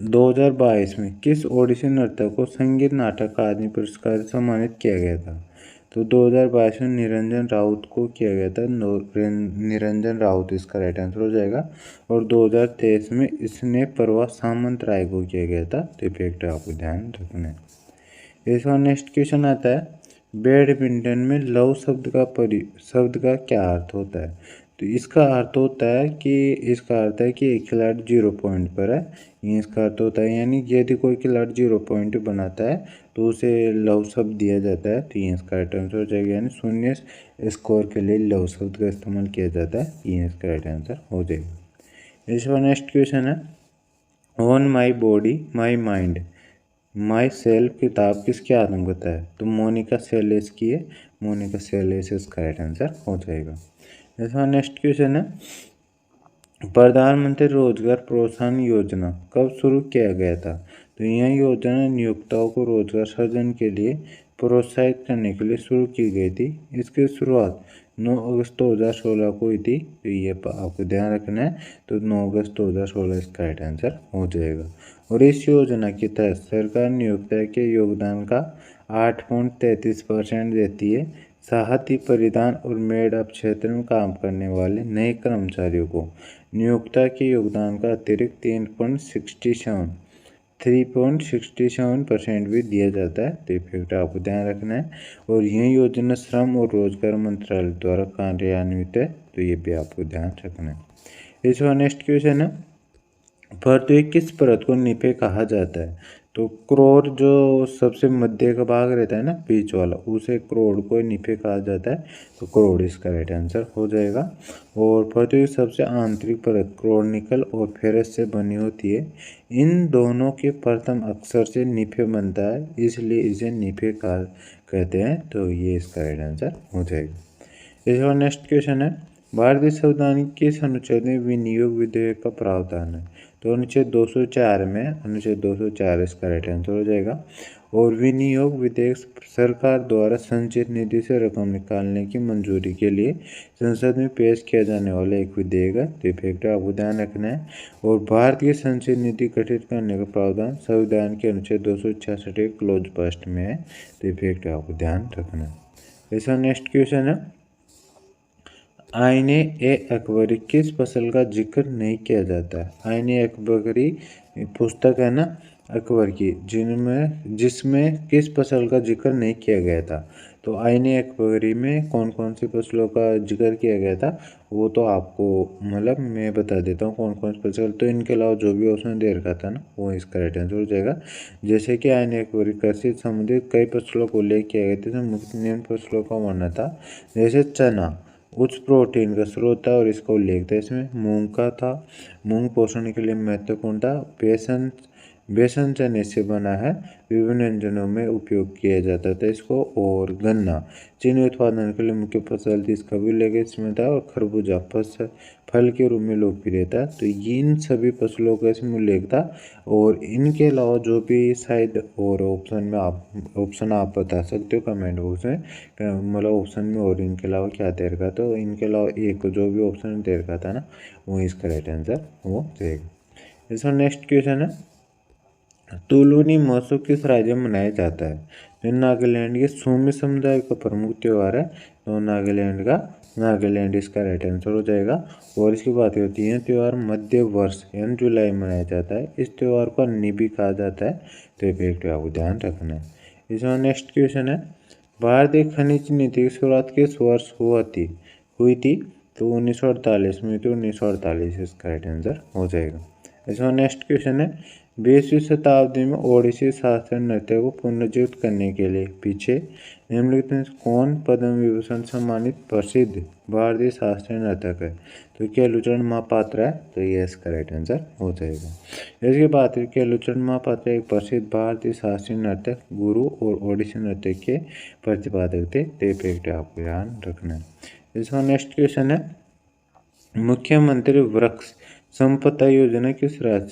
2022 में किस ओडिसी नर्तक को संगीत नाटक अकादमी पुरस्कार से सम्मानित किया गया था? तो 2022 में निरंजन राउत को किया गया था। निरंजन राउत इसका राइट आंसर हो जाएगा। और 2023 में इसने परवा सामंत राय को किया गया था। तो फैक्ट आपको ध्यान रखना है। इस बार नेक्स्ट क्वेश्चन आता है बैडमिंटन में लव शब्द का क्या अर्थ होता है? तो इसका अर्थ होता है कि एक खिलाड़ी 0 पॉइंट पर है। ये इसका अर्थ होता है यानी यदि कोई खिलाड़ी 0 पॉइंट बनाता है तो उसे लव शब्द दिया जाता है। तो ये इसका राइट आंसर हो जाएगा यानी शून्य स्कोर के लिए लव शब्द का इस्तेमाल किया जाता है। ये इसका राइट आंसर हो जाएगा। इस बार नेक्स्ट क्वेश्चन है on my body my mind my self किताब किसके आत्मकथा है? तो मोनिका सेलेस की है। मोनिका सेलेस इसका राइट आंसर हो जाएगा। इसका नेक्स्ट क्वेश्चन है प्रधानमंत्री रोजगार प्रोत्साहन योजना कब शुरू किया गया था? तो यह योजना नियोक्ताओं को रोजगार सृजन के लिए प्रोत्साहित करने के लिए शुरू की गई थी। इसकी शुरुआत 9 अगस्त 2016 को हुई थी। तो ये आपको ध्यान रखना है। तो 9 अगस्त 2016 इसका राइट आंसर हो जाएगा। और इस योजना के तहत सरकार नियोक्ता के योगदान का 8.33% देती है। साहती परिधान और मेड अप क्षेत्र में काम करने वाले नए कर्मचारियों को नियोक्ता के योगदान का अतिरिक्त 3.67% भी दिया जाता है। तो फैक्ट आपको ध्यान रखना है। और यह योजना श्रम और रोजगार मंत्रालय द्वारा कार्यान्वित है। तो ये भी आपको ध्यान रखना है। इस बार नेक्स्ट क्वेश्चन है पृथ्वी किस परत को निपे कहा जाता है? तो क्रोर जो सबसे मध्य का भाग रहता है ना बीच वाला, उसे क्रोड़ को निपे कहा जाता है। तो क्रोड़ इसका राइट आंसर हो जाएगा। और पृथ्वी की सबसे आंतरिक परत क्रोनिकल और फेरस से बनी होती है। इन दोनों के प्रथम अक्षर से निफे बनता है, इसलिए इसे निफे कहते हैं। तो ये इसका राइट आंसर हो जाएगा। इस बार नेक्स्ट क्वेश्चन है भारतीय संविधान किस अनुच्छेद में विनियोग विधेयक का प्रावधान है? तो अनुच्छेद 204 में अनुच्छेद 204 इसका राइट आंसर हो जाएगा। और विनियोग विधेयक सरकार द्वारा संचित निधि से रकम निकालने की मंजूरी के लिए संसद में पेश किया जाने वाला एक विधेयक है। तो इफेक्ट आपको ध्यान रखना है। और भारत की संचित नीति गठित करने का प्रावधान संविधान के अनुच्छेद 266 क्लोज फर्स्ट में है। तो इफेक्ट आपको ध्यान रखना है। इसका नेक्स्ट क्वेश्चन है, आईने ए अकबरी किस फसल का जिक्र नहीं किया जाता है? आईने अकबरी पुस्तक है ना अकबर की, जिसमें किस फसल का जिक्र नहीं किया गया था। तो आईने अकबरी में कौन कौन सी फसलों का जिक्र किया गया था वो तो आपको मतलब मैं बता देता हूँ कौन कौन सी फसल। तो इनके अलावा जो भी ऑप्शन दे रखा था ना वो इसका राइट आंसर हो जाएगा। जैसे कि आईने अकबरी कृषि संबंधित कई फसलों को उल्लेख किया गया था, मुख्य निम्न फसलों का वर्णन था। जैसे चना उच्च प्रोटीन का स्रोत था और इसका उल्लेख था। इसमें मूंग का था, मूंग पोषण के लिए महत्वपूर्ण था। बेसन चने से बना है, विभिन्न व्यंजनों में उपयोग किया जाता था इसको। और गन्ना चीनी उत्पादन के लिए मुख्य फसल थी, इसका भी उल्लेख इसमें था। और खरबूजा फल के रूप में लोकप्रिय था। तो इन सभी फसलों का इसमें उल्लेख था। और इनके अलावा जो भी शायद और ऑप्शन आप बता सकते हो कमेंट बॉक्स में, मतलब ऑप्शन में और इनके अलावा क्या दे रखा। तो इनके अलावा एक जो भी ऑप्शन दे रखा था ना वो इसका राइट आंसर वो देगा। इसका नेक्स्ट क्वेश्चन है, तुलूनी महोत्सव किस राज्य में मनाया जाता है? जो नागालैंड के सूमी समुदाय का प्रमुख त्यौहार है। तो नागालैंड इसका राइट आंसर हो जाएगा। और इसकी बात करती है त्यौहार मध्य वर्ष यानी जुलाई में मनाया जाता है। इस त्यौहार को अन्नी भी कहा जाता है। तो इफेक्ट आपको ध्यान रखना है। इसमें नेक्स्ट क्वेश्चन है, भारतीय खनिज नीति की शुरुआत किस वर्ष हुई थी? तो 1948 में। तो 1948 इसका राइट आंसर हो जाएगा। इसमें नेक्स्ट क्वेश्चन है, 20वीं शताब्दी में ओडिसी शास्त्रीय नृत्य को पुनर्जीवित करने के लिए पीछे निम्नलिखित में कौन पद्म विभूषण सम्मानित प्रसिद्ध भारतीय शास्त्रीय नर्तक है? तो केलुचरण महापात्रा है। तो ये इसका राइट आंसर हो जाएगा। इसके बाद केलुचरण महापात्रा एक प्रसिद्ध भारतीय शास्त्रीय नर्तक, गुरु और ओडिसी नृत्य के प्रतिपादक थे। तो इफेक्ट आपको ध्यान रखना है। इसका नेक्स्ट क्वेश्चन है, मुख्यमंत्री वृक्ष संपदा योजना किस राज्य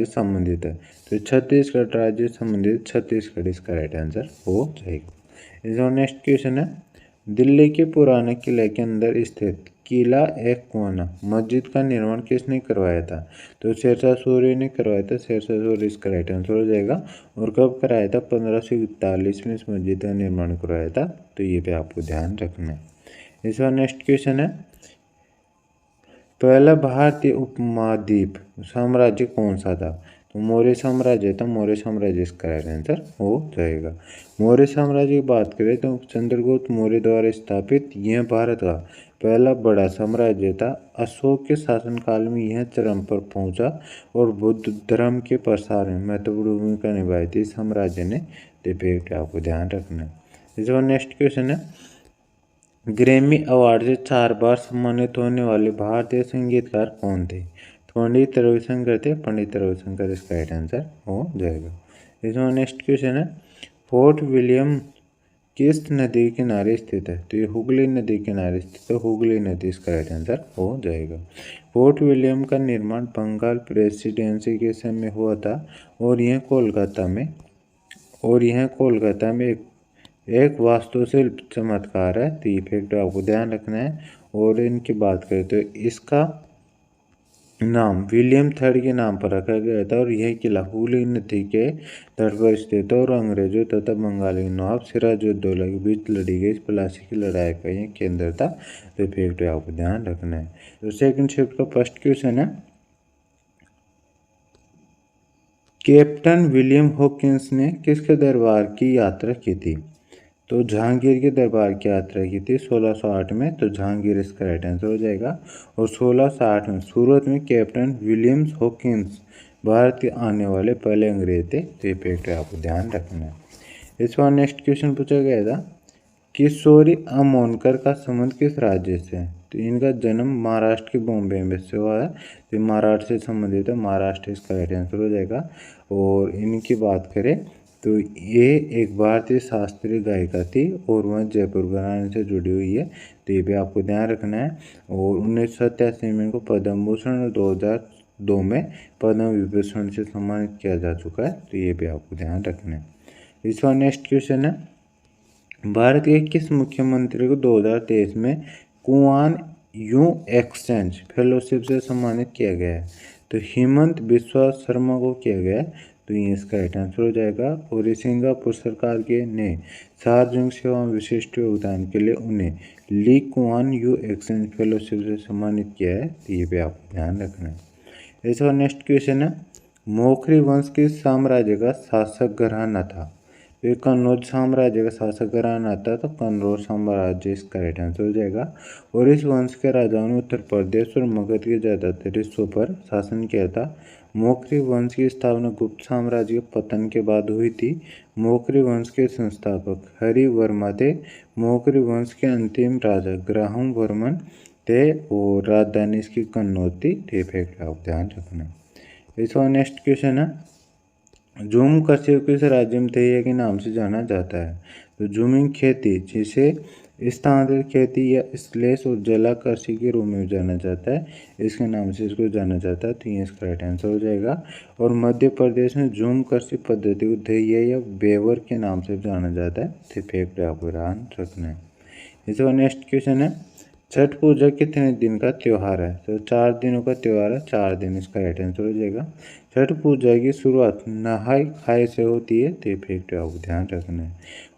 से संबंधित है? तो छत्तीसगढ़ राज्य संबंधित, छत्तीसगढ़ इसका राइट आंसर हो जाएगा। इसका नेक्स्ट क्वेश्चन है, दिल्ली के पुराने किले के अंदर स्थित किला एक कोना मस्जिद का निर्माण किसने करवाया था? तो शेरशाह सूरी ने करवाया था। शेरशाह सूरी इसका राइट आंसर हो जाएगा। और कब कराया था? 1541 में इस मस्जिद का निर्माण करवाया था। तो ये पे आपको ध्यान रखना है। इसका नेक्स्ट क्वेश्चन है, पहला भारतीय उपमहाद्वीप साम्राज्य कौन सा था? तो मौर्य साम्राज्य था। मौर्य साम्राज्य इसका राइट आंसर हो जाएगा। मौर्य साम्राज्य की बात करें तो चंद्रगुप्त मौर्य द्वारा स्थापित यह भारत का पहला बड़ा साम्राज्य था। अशोक के शासनकाल में यह चरम पर पहुंचा और बुद्ध धर्म के प्रसार में महत्वपूर्ण भूमिका निभाई थी साम्राज्य ने। इफेक्ट आपको ध्यान रखना है। इसका नेक्स्ट क्वेश्चन है, ग्रैमी अवार्ड से 4 बार सम्मानित होने वाले भारतीय संगीतकार कौन थे? पंडित रविशंकर थे। पंडित रविशंकर इसका राइट आंसर हो जाएगा। इसमें नेक्स्ट क्वेश्चन है, फोर्ट विलियम किस नदी के किनारे स्थित है? तो ये हुगली नदी के किनारे स्थित है। हुगली नदी इसका राइट आंसर हो जाएगा। फोर्ट विलियम का निर्माण बंगाल प्रेसिडेंसी के समय हुआ था। और यह कोलकाता में एक वास्तुशिल्प चमत्कार है। तो इफेक्ट आपको ध्यान रखना है। और इनकी बात करें तो इसका नाम विलियम थर्ड के नाम पर रखा गया था। और यह किला हुगली नदी के तट पर स्थित है। और अंग्रेजों तथा बंगाली नवाब सिराजुद्दौला के बीच लड़ी गई प्लासी की लड़ाई का यह केंद्र था। तो इफेक्ट आपको ध्यान रखना है। तो सेकंड शिफ्ट का फर्स्ट क्वेश्चन है, कैप्टन विलियम हॉकिंस ने किसके दरबार की यात्रा की थी? तो जहांगीर के दरबार की यात्रा की थी 1608 में। तो जहांगीर इसका राइट आंसर हो जाएगा। और 1660 में सूरत में कैप्टन विलियम हॉकिंस भारत आने वाले पहले अंग्रेज थे। तो ये फैक्ट आपको ध्यान रखना है। इस बार नेक्स्ट क्वेश्चन पूछा गया था, किशोरी अमोनकर का संबंध किस राज्य से है? तो इनका जन्म महाराष्ट्र के बॉम्बे में से हुआ है। तो महाराष्ट्र से संबंधित है। महाराष्ट्र इसका राइट आंसर हो जाएगा। और इनकी बात करें तो ये एक भारतीय शास्त्रीय गायिका थी और वह जयपुर घराने से जुड़ी हुई है, तो ये भी आपको ध्यान रखना है। और 1987 में इनको पद्म भूषण और 2002 में पद्म विभूषण से सम्मानित किया जा चुका है, तो ये भी आपको ध्यान रखना है। इसका नेक्स्ट क्वेश्चन है, भारत के किस मुख्यमंत्री को 2023 में कुआन यू एक्सचेंज फेलोशिप से सम्मानित किया गया है? तो हेमंत बिस्वा शर्मा को किया गया है, तो ये इसका राइट आंसर हो जाएगा। और सिंगापुर सरकार के ने सार्वजनिक सेवा में विशिष्ट योगदान के लिए उन्हें Lee Kuan Yew exchange fellowship से सम्मानित किया है, तो ये भी आपको ध्यान रखना है। इसका नेक्स्ट क्वेश्चन है, मौखरी वंश के साम्राज्य का शासक घराना था? तो ये कन्नौज साम्राज्य का शासक घराना था, तो कन्नौज साम्राज्य इसका राइट आंसर हो जाएगा। और इस वंश के राजाओं ने उत्तर प्रदेश और मगध के ज़्यादातर हिस्सों पर शासन किया था। मौखरी वंश की स्थापना गुप्त साम्राज्य के पतन के बाद हुई थी। मौखरी वंश के संस्थापक हरि वर्मा थे। मौखरी वंश के अंतिम राजा ग्राहम वर्मन थे और राजधानी इसकी कन्नौज थी। फैक्ट आप ध्यान रखना। इसका नेक्स्ट क्वेश्चन है, झूम कृषि किस राज्य में तैया के नाम से जाना जाता है? तो झूमिंग खेती, जिसे स्थानांतरित खेती या स्लेश और जला कृषि के रूप में जाना जाता है, इसके नाम से इसको जाना जाता है, तो ये इसका राइट आंसर हो जाएगा। और मध्य प्रदेश में झूम कृषि पद्धति को दैया या बेवर के नाम से जाना जाता है, तो फैक्ट आपको ध्यान रखना है। इसका नेक्स्ट क्वेश्चन है, छठ पूजा कितने दिन का त्यौहार है? तो 4 दिनों का त्यौहार है, 4 दिन इसका राइट आंसर हो जाएगा। छठ पूजा की शुरुआत नहाय खाए से होती है, तो फैक्ट आपको ध्यान रखना है।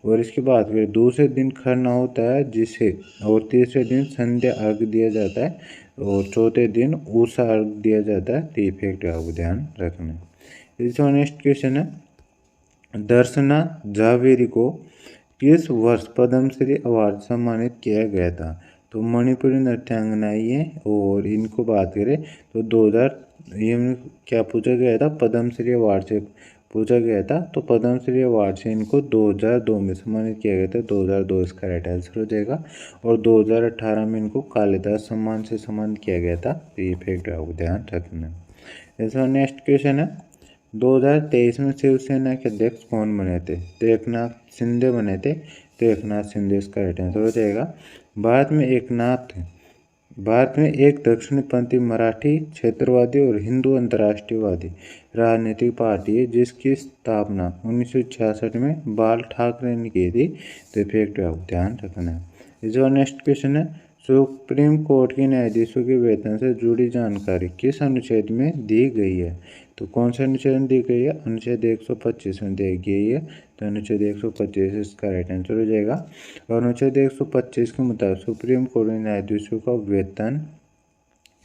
और इसके बाद फिर दूसरे दिन खरना होता है जिसे, और तीसरे दिन संध्या अर्घ दिया जाता है, और चौथे दिन उषा अर्घ दिया जाता है, तो फैक्ट आपको ध्यान रखना है। इसका नेक्स्ट क्वेश्चन है, दर्शना जावेरी को किस वर्ष पद्मश्री अवार्ड सम्मानित किया गया था? तो मणिपुरी नृत्यांगना है और इनको बात करें तो 2000 ये क्या पूछा गया था, पद्मश्री अवार्ड से पूछा गया था, तो पद्मश्री अवार्ड से इनको 2002 में सम्मानित किया गया था, 2002 इसका राइट आंसर हो जाएगा। और 2018 में इनको कालिदास सम्मान से सम्मानित किया गया था, तो ये फैक्ट आपको ध्यान रखना है। इसका नेक्स्ट क्वेश्चन है, 2023 में शिवसेना के अध्यक्ष कौन बने थे? तो एकनाथ शिंदे बने थे, तो एकनाथ शिंदे इसका राइट आंसर हो जाएगा। भारत में एक दक्षिणपंथी मराठी क्षेत्रवादी और हिंदू अंतर्राष्ट्रीयवादी राजनीतिक पार्टी है जिसकी स्थापना 1966 में बाल ठाकरे ने की थी, तो फैक्ट आपको ध्यान रखना है। इसका नेक्स्ट क्वेश्चन है, सुप्रीम कोर्ट के न्यायाधीशों के वेतन से जुड़ी जानकारी किस अनुच्छेद में दी गई है? तो कौन सा अनुच्छेद में दी गई है? अनुच्छेद 125 में दी गई है, तो अनुच्छेद 125 इसका राइट आंसर हो जाएगा। और अनुच्छेद 125 के मुताबिक सुप्रीम कोर्ट में न्यायाधीशों का वेतन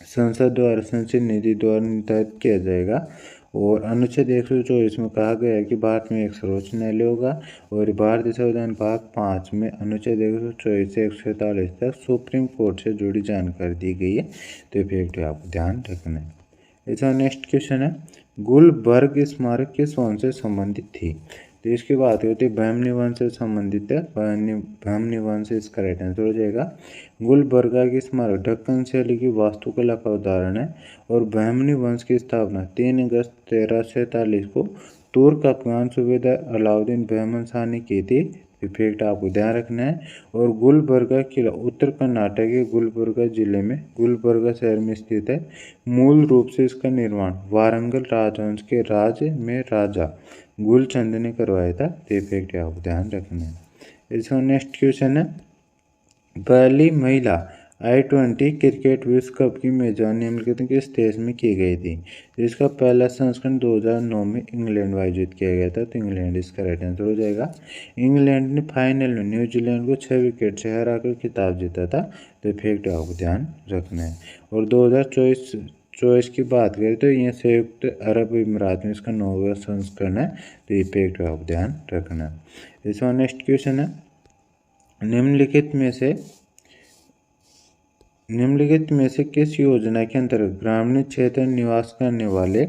संसद द्वारा संचित निधि द्वारा निर्धारित किया जाएगा। और अनुच्छेद 124 में कहा गया है कि भारत में एक सर्वोच्च न्यायालय होगा। और भारतीय संविधान भाग 5 में अनुच्छेद 124 से 147 तक सुप्रीम कोर्ट से जुड़ी जानकारी दी गई है, तो फैक्ट आपको ध्यान रखना है। इसका नेक्स्ट क्वेश्चन है, गुलबर्ग स्मारक किस वंश से संबंधित थी? तो इसकी बात होती है बहमनी वंश से संबंधित है, बहमनी वंश इसका राइट आंसर हो जाएगा। गुलबर्गा की स्मारक दक्कन शैली की वास्तुकला का उदाहरण है। और बहमनी वंश की स्थापना 3 अगस्त 1347 को तुर्क अफगान सूबेदार अलाउद्दीन बहमन शाह ने की थी, फैक्ट आपको ध्यान रखना है। और गुलबर्गा किला उत्तर कर्नाटक के गुलबर्गा जिले में गुलबर्गा शहर में स्थित है। मूल रूप से इसका निर्माण वारंगल राजवंश के राज में राजा गुलचंद ने करवाया था, तो फैक्ट आपको ध्यान रखना है। इसका नेक्स्ट क्वेश्चन है, पहली महिला I-20 क्रिकेट विश्व कप की मेजबानी निम्नलिखित किस देश में की गई थी? इसका पहला संस्करण 2009 में इंग्लैंड में आयोजित किया गया था, तो इंग्लैंड इसका राइट आंसर हो जाएगा। इंग्लैंड ने फाइनल में न्यूजीलैंड को 6 विकेट से हराकर खिताब जीता था, तो फैक्ट आपको ध्यान रखना है। और 2024 की बात करें तो ये संयुक्त अरब अमीरात में इसका 9वां संस्करण है, तो ये फैक्ट आपको ध्यान रखना है। इसका नेक्स्ट क्वेश्चन है, निम्नलिखित में से किस योजना के अंतर्गत ग्रामीण क्षेत्र में निवास करने वाले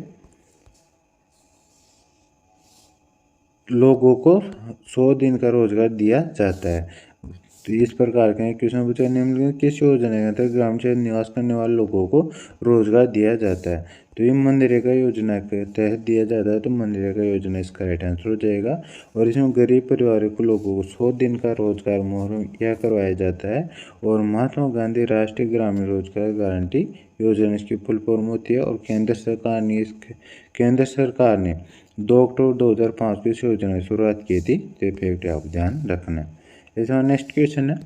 लोगों को 100 दिन का रोजगार दिया जाता है? तो इस प्रकार के क्वेश्चन पूछा, निम्नलिखित किस योजना के अंतर्गत ग्रामीण क्षेत्र में निवास करने वाले लोगों को रोजगार दिया जाता है? तो ये मनरेगा योजना के तहत दिया जाता है, तो मनरेगा योजना इसका राइट आंसर हो जाएगा। और इसमें गरीब परिवारों के लोगों को 100 दिन का रोजगार मुहैया करवाया जाता है। और महात्मा गांधी राष्ट्रीय ग्रामीण रोजगार गारंटी योजना इसकी फुल फॉर्म होती है। और केंद्र सरकार ने 2 अक्टूबर 2005 को इस योजना की शुरुआत की थी। तो ये फैक्ट आप ध्यान रखना है। इसमें नेक्स्ट क्वेश्चन है,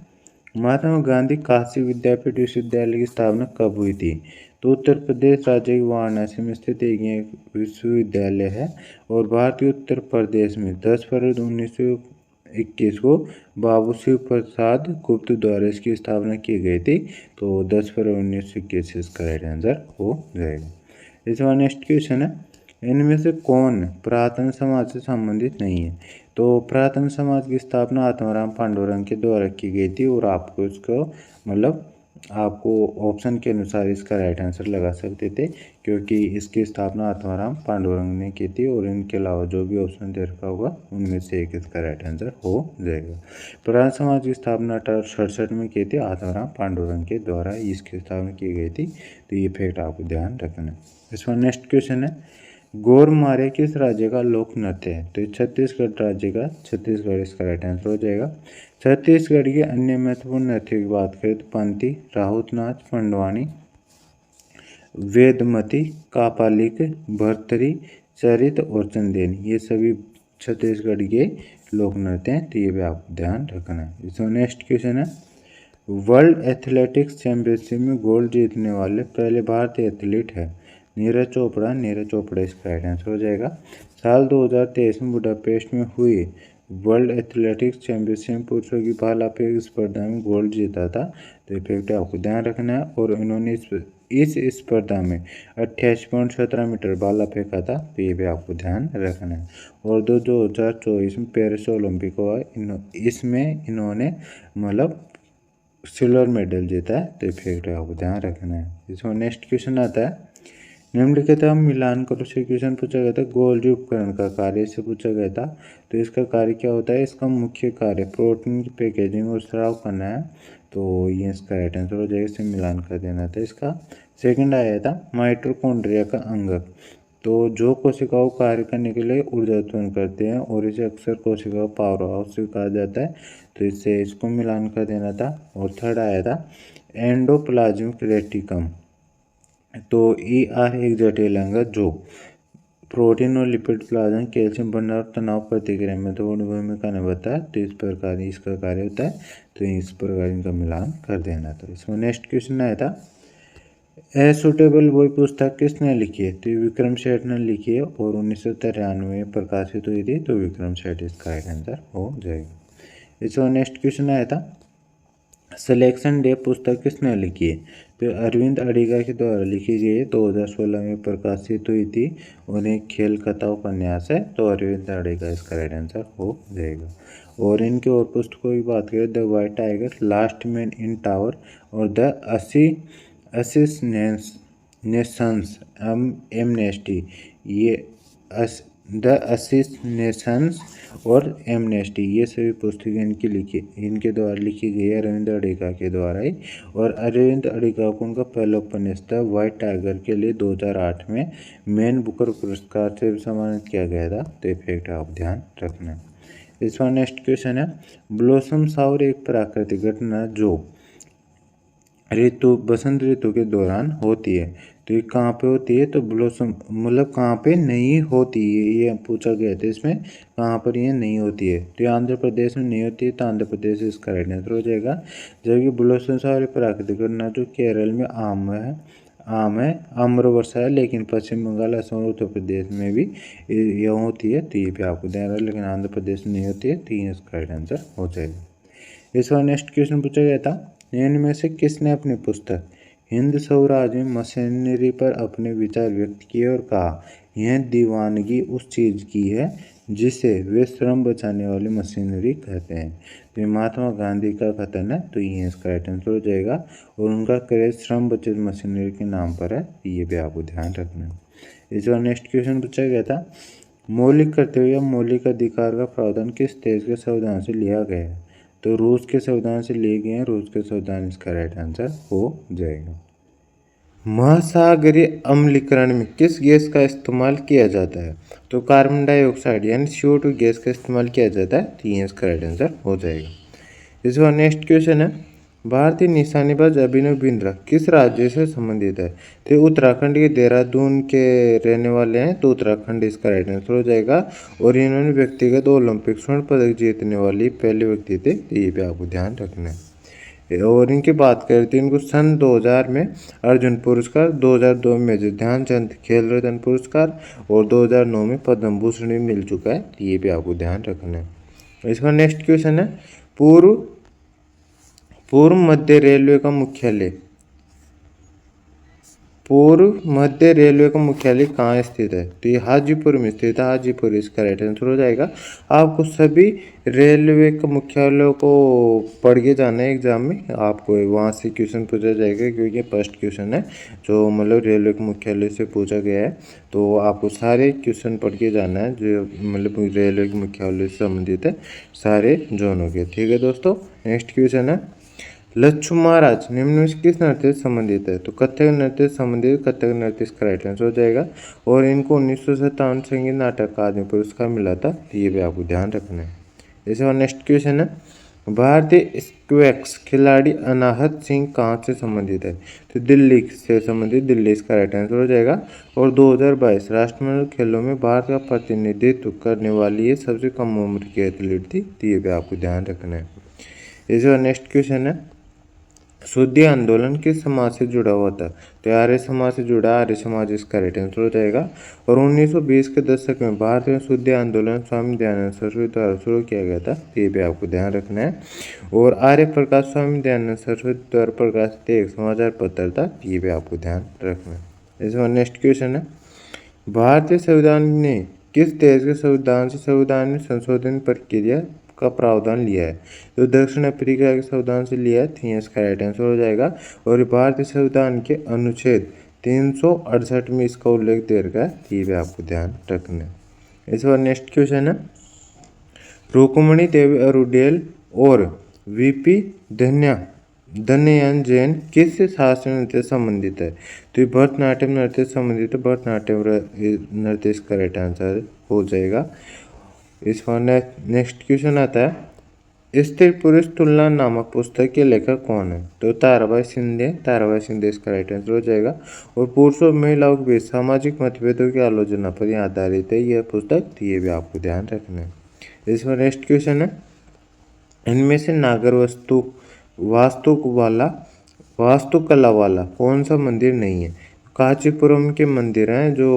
महात्मा गांधी काशी विद्यापीठ विश्वविद्यालय की स्थापना कब हुई थी? तो उत्तर प्रदेश राज्य के वाराणसी में स्थित एक विश्वविद्यालय है। और भारतीय उत्तर प्रदेश में 10 फरवरी 1921 को बाबू शिव प्रसाद गुप्त द्वारा इसकी स्थापना की गई थी। तो 10 फरवरी 1921 इसका राइट आंसर हो जाएगा। इसमें नेक्स्ट क्वेश्चन है, इनमें से कौन पुरातन समाज से संबंधित नहीं है? तो पुरातन समाज की स्थापना आत्माराम पांडुरंग के द्वारा की गई थी। और आपको इसको आपको ऑप्शन के अनुसार इसका राइट आंसर लगा सकते थे, क्योंकि इसकी स्थापना आत्माराम पांडुरंग ने की थी। और इनके अलावा जो भी ऑप्शन दे रखा होगा उनमें से एक इसका राइट आंसर हो जाएगा। पुरातन समाज की स्थापना 1867 में की थी, आत्माराम पांडुरंग के द्वारा इसकी स्थापना की गई थी। तो ये फैक्ट आपको ध्यान रखना है। इसमें नेक्स्ट क्वेश्चन है, गोरमारे किस राज्य का लोक नृत्य है? तो छत्तीसगढ़ राज्य का, छत्तीसगढ़ इसका राइट आंसर हो जाएगा। छत्तीसगढ़ के अन्य महत्वपूर्ण नृत्य की बात करें तो पंथी, राहुत नाच, पंडवानी, वेदमती, कापालिक, भरथरी, चरित और चंदेन, ये सभी छत्तीसगढ़ के लोक नृत्य हैं। तो ये भी आपको ध्यान रखना है। इसमें नेक्स्ट क्वेश्चन है, वर्ल्ड एथलेटिक्स चैंपियनशिप में गोल्ड जीतने वाले पहले भारतीय एथलीट है? नीरज चोपड़ा, नीरज चोपड़ा इसका राइट आंसर हो जाएगा। साल 2023 में बुडापेस्ट में हुई वर्ल्ड एथलेटिक्स चैंपियनशिप में पुरुषों की भाला फेंक स्पर्धा में गोल्ड जीता था। तो ये फैक्ट आपको ध्यान रखना है। और इन्होंने इस स्पर्धा में 88.17 मीटर भाला फेंका था। तो ये भी आपको ध्यान रखना है। और 2024 में पेरिस ओलंपिक हुआ, इसमें इन्होंने सिल्वर मेडल जीता है। तो फैक्ट आपको ध्यान रखना है। इसमें नेक्स्ट क्वेश्चन आता है, निम्नलिखित मिलान करो से क्वेश्चन पूछा गया था, गोल्जी उपकरण का कार्य से पूछा गया था। तो इसका कार्य क्या होता है? इसका मुख्य कार्य प्रोटीन की पैकेजिंग और स्राव करना है। तो ये इसका राइट आंसर हो जाएगा, इसे मिलान कर देना था इसका। सेकंड आया था माइटोकॉन्ड्रिया का अंगक, तो जो कोशिकाओं कार्य करने के लिए ऊर्जा उत्पन्न करते हैं और इसे अक्सर कोशिकाओं पावर हाउस से कहा जाता है। तो इससे इसको मिलान कर देना था। और थर्ड आया था एंडोप्लाज्मिक रेटिकम, तो ER एक जटिल अंग जो प्रोटीन और लिपिड प्लाज्मा, कैल्शियम भंडार और तनाव प्रतिक्रिया में तो भूमिका निभाता है। तो इस प्रकार इसका कार्य होता है। तो इस प्रकार इनका मिलान कर देना था। इसमें नेक्स्ट क्वेश्चन आया था, ए सुटेबल बॉय पुस्तक किसने लिखी है? तो विक्रम सेठ ने लिखी है और 1993 में प्रकाशित हुई थी। तो विक्रम सेठ इसका राइट आंसर हो जाएगा। इसमें नेक्स्ट क्वेश्चन आया था, सिलेक्शन डे पुस्तक किसने लिखी है? तो अरविंद अडिगा के द्वारा लिखी गई है, 2016 में प्रकाशित हुई थी और एक खेल कथा उपन्यास है। तो अरविंद अडिगा इसका राइट आंसर हो जाएगा। और इनके और पुस्तकों की बात करें, the white tiger, last man in tower और द असिस्नेशंस एमनेस्टी, ये द असिस्नेशंस और एमनेस्टी, ये सभी पुस्तकें इनके द्वारा लिखी गई है, अरविंद अडिगा के द्वारा ही। और अरविंद अडिगा को उनका पहला उपन्यास द वाइट टाइगर के लिए 2008 में मैन बुकर पुरस्कार से भी सम्मानित किया गया था। तो फैक्ट आप ध्यान रखना। इसका नेक्स्ट क्वेश्चन है, ब्लॉसम शावर एक प्राकृतिक घटना जो बसंत ऋतु के दौरान होती है। तो ये कहाँ पे होती है? तो ब्लॉसम कहाँ पे नहीं होती है, ये पूछा गया था इसमें, कहाँ पर ये नहीं होती है। तो ये आंध्र प्रदेश में नहीं होती है। तो आंध्र प्रदेश इसका राइट आंसर हो जाएगा। जबकि ब्लॉसम शावर प्राकृतिक घटना जो केरल में आम है आम्र वर्षा है, लेकिन पश्चिम बंगाल, असम और उत्तर प्रदेश में भी यह होती है। तो ये भी आपको ध्यान रखना, लेकिन आंध्र प्रदेश में नहीं होती है। तो ये इसका राइट आंसर हो जाएगा। इस बार नेक्स्ट क्वेश्चन पूछा गया था, इनमें से किसने अपनी पुस्तक हिंद स्वराज में मशीनरी पर अपने विचार व्यक्त किए और कहा यह दीवानगी उस चीज़ की है जिसे वे श्रम बचाने वाली मशीनरी कहते हैं? तो ये महात्मा गांधी का कथन है। तो ये इसका राइट आंसर हो जाएगा। और उनका क्रेज श्रम बचत मशीनरी के नाम पर है। ये भी आपको ध्यान रखना है। इस बार नेक्स्ट क्वेश्चन पूछा गया था, मौलिक कर्तव्य या मौलिक अधिकार का प्रावधान किस देश के संविधान से लिया गया है? तो रूस के संविधान से लिए गए हैं। रूस के संविधान इसका राइट आंसर हो जाएगा। महासागरीय अम्लीकरण में किस गैस का इस्तेमाल किया जाता है? तो कार्बन डाइऑक्साइड यानी CO2 गैस का इस्तेमाल किया जाता है। तो ये इसका राइट आंसर हो जाएगा। इस बार नेक्स्ट क्वेश्चन है, भारतीय निशानेबाज अभिनव बिंद्रा किस राज्य से संबंधित है? तो उत्तराखंड के देहरादून के रहने वाले हैं, तो उत्तराखंड इसका राइट आंसर हो जाएगा। और इन्होंने व्यक्तिगत ओलंपिक स्वर्ण पदक जीतने वाली पहले व्यक्ति थे, तो ये भी आपको ध्यान रखना है। और इनकी बात करें तो इनको सन 2000 में अर्जुन पुरस्कार, 2002 में मेजर ध्यानचंद खेल रत्न पुरस्कार और 2009 में पद्म भूषण भी मिल चुका है। तो ये भी आपको ध्यान रखना है। इसका नेक्स्ट क्वेश्चन है, पूर्व मध्य रेलवे का मुख्यालय कहाँ स्थित है? तो ये हाजीपुर में स्थित है। हाजीपुर इसका राइट आंसर हो जाएगा। आपको सभी रेलवे के मुख्यालयों को पढ़ के जाना है एग्जाम में, आपको वहाँ से क्वेश्चन पूछा जाएगा, क्योंकि फर्स्ट क्वेश्चन है जो मतलब रेलवे के मुख्यालय से पूछा गया है। तो आपको सारे क्वेश्चन पढ़ के जाना है जो मतलब रेलवे के मुख्यालय से संबंधित है, सारे जोनों के। ठीक है दोस्तों, नेक्स्ट क्वेश्चन है, लच्छू महाराज निम्न में से किस नृत्य से संबंधित है? तो कथक नृत्य से संबंधित कथक नृत्य इसका राइट आंसर हो जाएगा। और इनको 1957 संगीत नाटक अकादमी पुरस्कार मिला था। तो ये भी आपको ध्यान रखना है। इस बार नेक्स्ट क्वेश्चन है, भारतीय स्क्वैश खिलाड़ी अनाहत सिंह कहाँ से संबंधित है? तो दिल्ली से संबंधित, दिल्ली इसका राइट आंसर हो जाएगा। और 2022 राष्ट्रमंडल खेलों में भारत का प्रतिनिधित्व करने वाली ये सबसे कम उम्र की एथलीट थी। तो ये भी आपको ध्यान रखना है। इस बार नेक्स्ट क्वेश्चन है, शुद्धि आंदोलन किस समाज से जुड़ा हुआ था? तो आर्य समाज से जुड़ा, आर्य समाज इसका राइट आंसर हो जाएगा। और 1920 के दशक में भारत में शुद्धि आंदोलन स्वामी दयानंद सरस्वती द्वारा शुरू किया गया था। ये भी आपको ध्यान रखना है। और आर्य प्रकाश स्वामी दयानंद सरस्वती द्वारा प्रकाशित एक समाचार पत्र था। ये भी आपको ध्यान रखना है। इसमें नेक्स्ट क्वेश्चन है, भारतीय संविधान ने किस देश के संविधान से संविधान में संशोधन प्रक्रिया का प्रावधान लिया है? तो दक्षिण अफ्रीका के संविधान से लिया है। तो इसका राइट आंसर हो जाएगा। और भारतीय संविधान के अनुच्छेद 368 में इसका उल्लेख दे रखा है। ये भी आपको ध्यान रखना है। इस बार नेक्स्ट क्वेश्चन है, रुक्मणी देवी अरुडेल और वीपी धन्ययान जैन किस शास्त्रीय नृत्य से संबंधित है? तो ये भरतनाट्यम नृत्य से संबंधित है। भरतनाट्यम नृत्य इसका राइट आंसर हो जाएगा। इस पर नेक्स्ट क्वेश्चन आता है, स्त्री पुरुष तुलना नामक पुस्तक के लेखक कौन है? तो ताराबाई शिंदे इसका राइट आंसर हो जाएगा। और पुरुषों और महिलाओं के बीच सामाजिक मतभेदों की आलोचना पर आधारित है यह पुस्तक। तो ये भी आपको ध्यान रखना है। इस पर नेक्स्ट क्वेश्चन है, इनमें से नागर वास्तुकला वाला कौन सा मंदिर नहीं है? कांचीपुरम के मंदिर हैं जो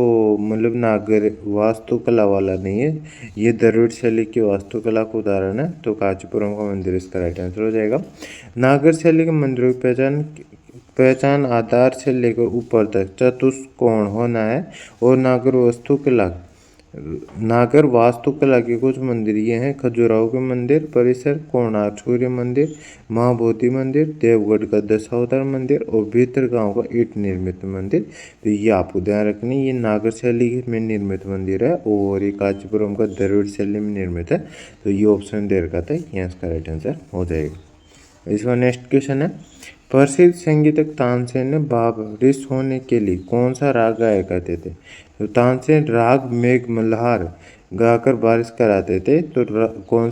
मतलब नागर वास्तुकला वाला नहीं है, ये द्रविड़ शैली की वास्तुकला का उदाहरण है। तो कांचीपुरम का मंदिर इसका राइट आंसर हो जाएगा। नागर शैली के मंदिरों की पहचान आधार से लेकर ऊपर तक चतुष्कोण होना है। और नागर वास्तुकला के कुछ मंदिर ये हैं, खजुराहो के मंदिर परिसर, कोणार्क सूर्य मंदिर, महाबोधि मंदिर, देवगढ़ का दशावतार मंदिर और भीतर गांव का ईंट निर्मित मंदिर। तो ये आपको ध्यान रखनी, ये नागर शैली में निर्मित मंदिर है और ये कांचीपुरम का द्रविड़ शैली में निर्मित है। तो ये ऑप्शन दे रखा था, यहाँ इसका राइट आंसर हो जाएगा। इसका नेक्स्ट क्वेश्चन है, प्रसिद्ध संगीतक तानसेन ने बारिश होने के लिए कौन सा राग गाया करते थे? तो तानसेन राग मेघ मल्हार गाकर बारिश कराते थे। तो कौन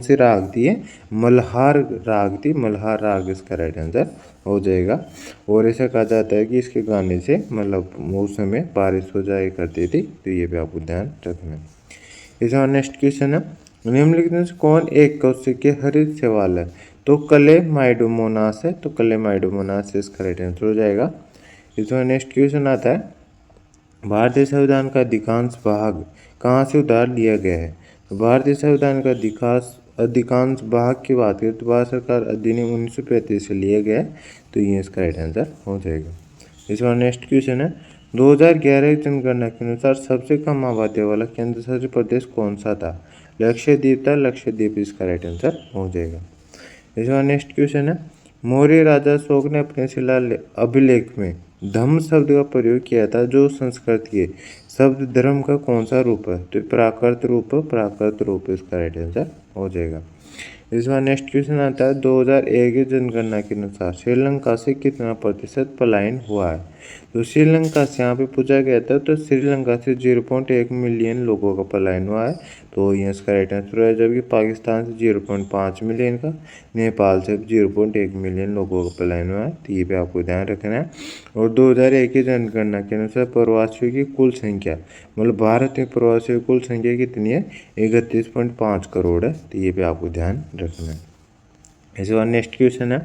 सी राग थी? मल्हार राग थी। मल्हार राग इसका राइट आंसर हो जाएगा। और ऐसा कहा जाता है कि इसके गाने से मतलब उस समय बारिश हो जाया करती थी। तो ये भी आपको ध्यान रखना है। इसका नेक्स्ट क्वेश्चन है, निम्नलिखित में से कौन एक कौशिक के हरित सवाल है? तो क्लेमाइडोमोनास है। तो क्लेमाइडोमोनास इसका राइट आंसर हो जाएगा। इसका नेक्स्ट क्वेश्चन आता है, भारतीय संविधान का अधिकांश भाग कहाँ से उधार लिया गया है? तो भारतीय संविधान का अधिकांश भाग की बात करें तो भारत सरकार अधिनियम 1935 से लिया गया है। तो ये इसका राइट आंसर हो जाएगा। इसका नेक्स्ट क्वेश्चन है, 2011 की जनगणना के अनुसार सबसे कम आबादी वाला केंद्र शासित प्रदेश कौन सा था? लक्षद्वीप था। लक्षद्वीप इसका राइट आंसर हो जाएगा। इसका नेक्स्ट क्वेश्चन है, मौर्य राजा अशोक ने अपने शिला अभिलेख में धम्म शब्द का प्रयोग किया था जो संस्कृत के शब्द धर्म का कौन सा रूप है? तो प्राकृत रूप इसका राइट आंसर हो जाएगा। इस बार नेक्स्ट क्वेश्चन आता है 2001 की जनगणना के अनुसार श्रीलंका से कितना प्रतिशत पलायन हुआ है। तो श्रीलंका से यहाँ पे पूछा गया था, तो श्रीलंका से 0.1 मिलियन लोगों का पलायन हुआ है, तो ये इसका राइट आंसर है। जबकि पाकिस्तान से 0.5 मिलियन का, नेपाल से 0.1 मिलियन लोगों का पलायन हुआ है, तो ये पे आपको ध्यान रखना है। और 2001 की जनगणना के अनुसार प्रवासियों की कुल संख्या, मतलब भारत में प्रवासियों की कुल संख्या कितनी है, 31.5 करोड़ है, तो ये पे आपको ध्यान रखना है। इसके बाद नेक्स्ट क्वेश्चन है,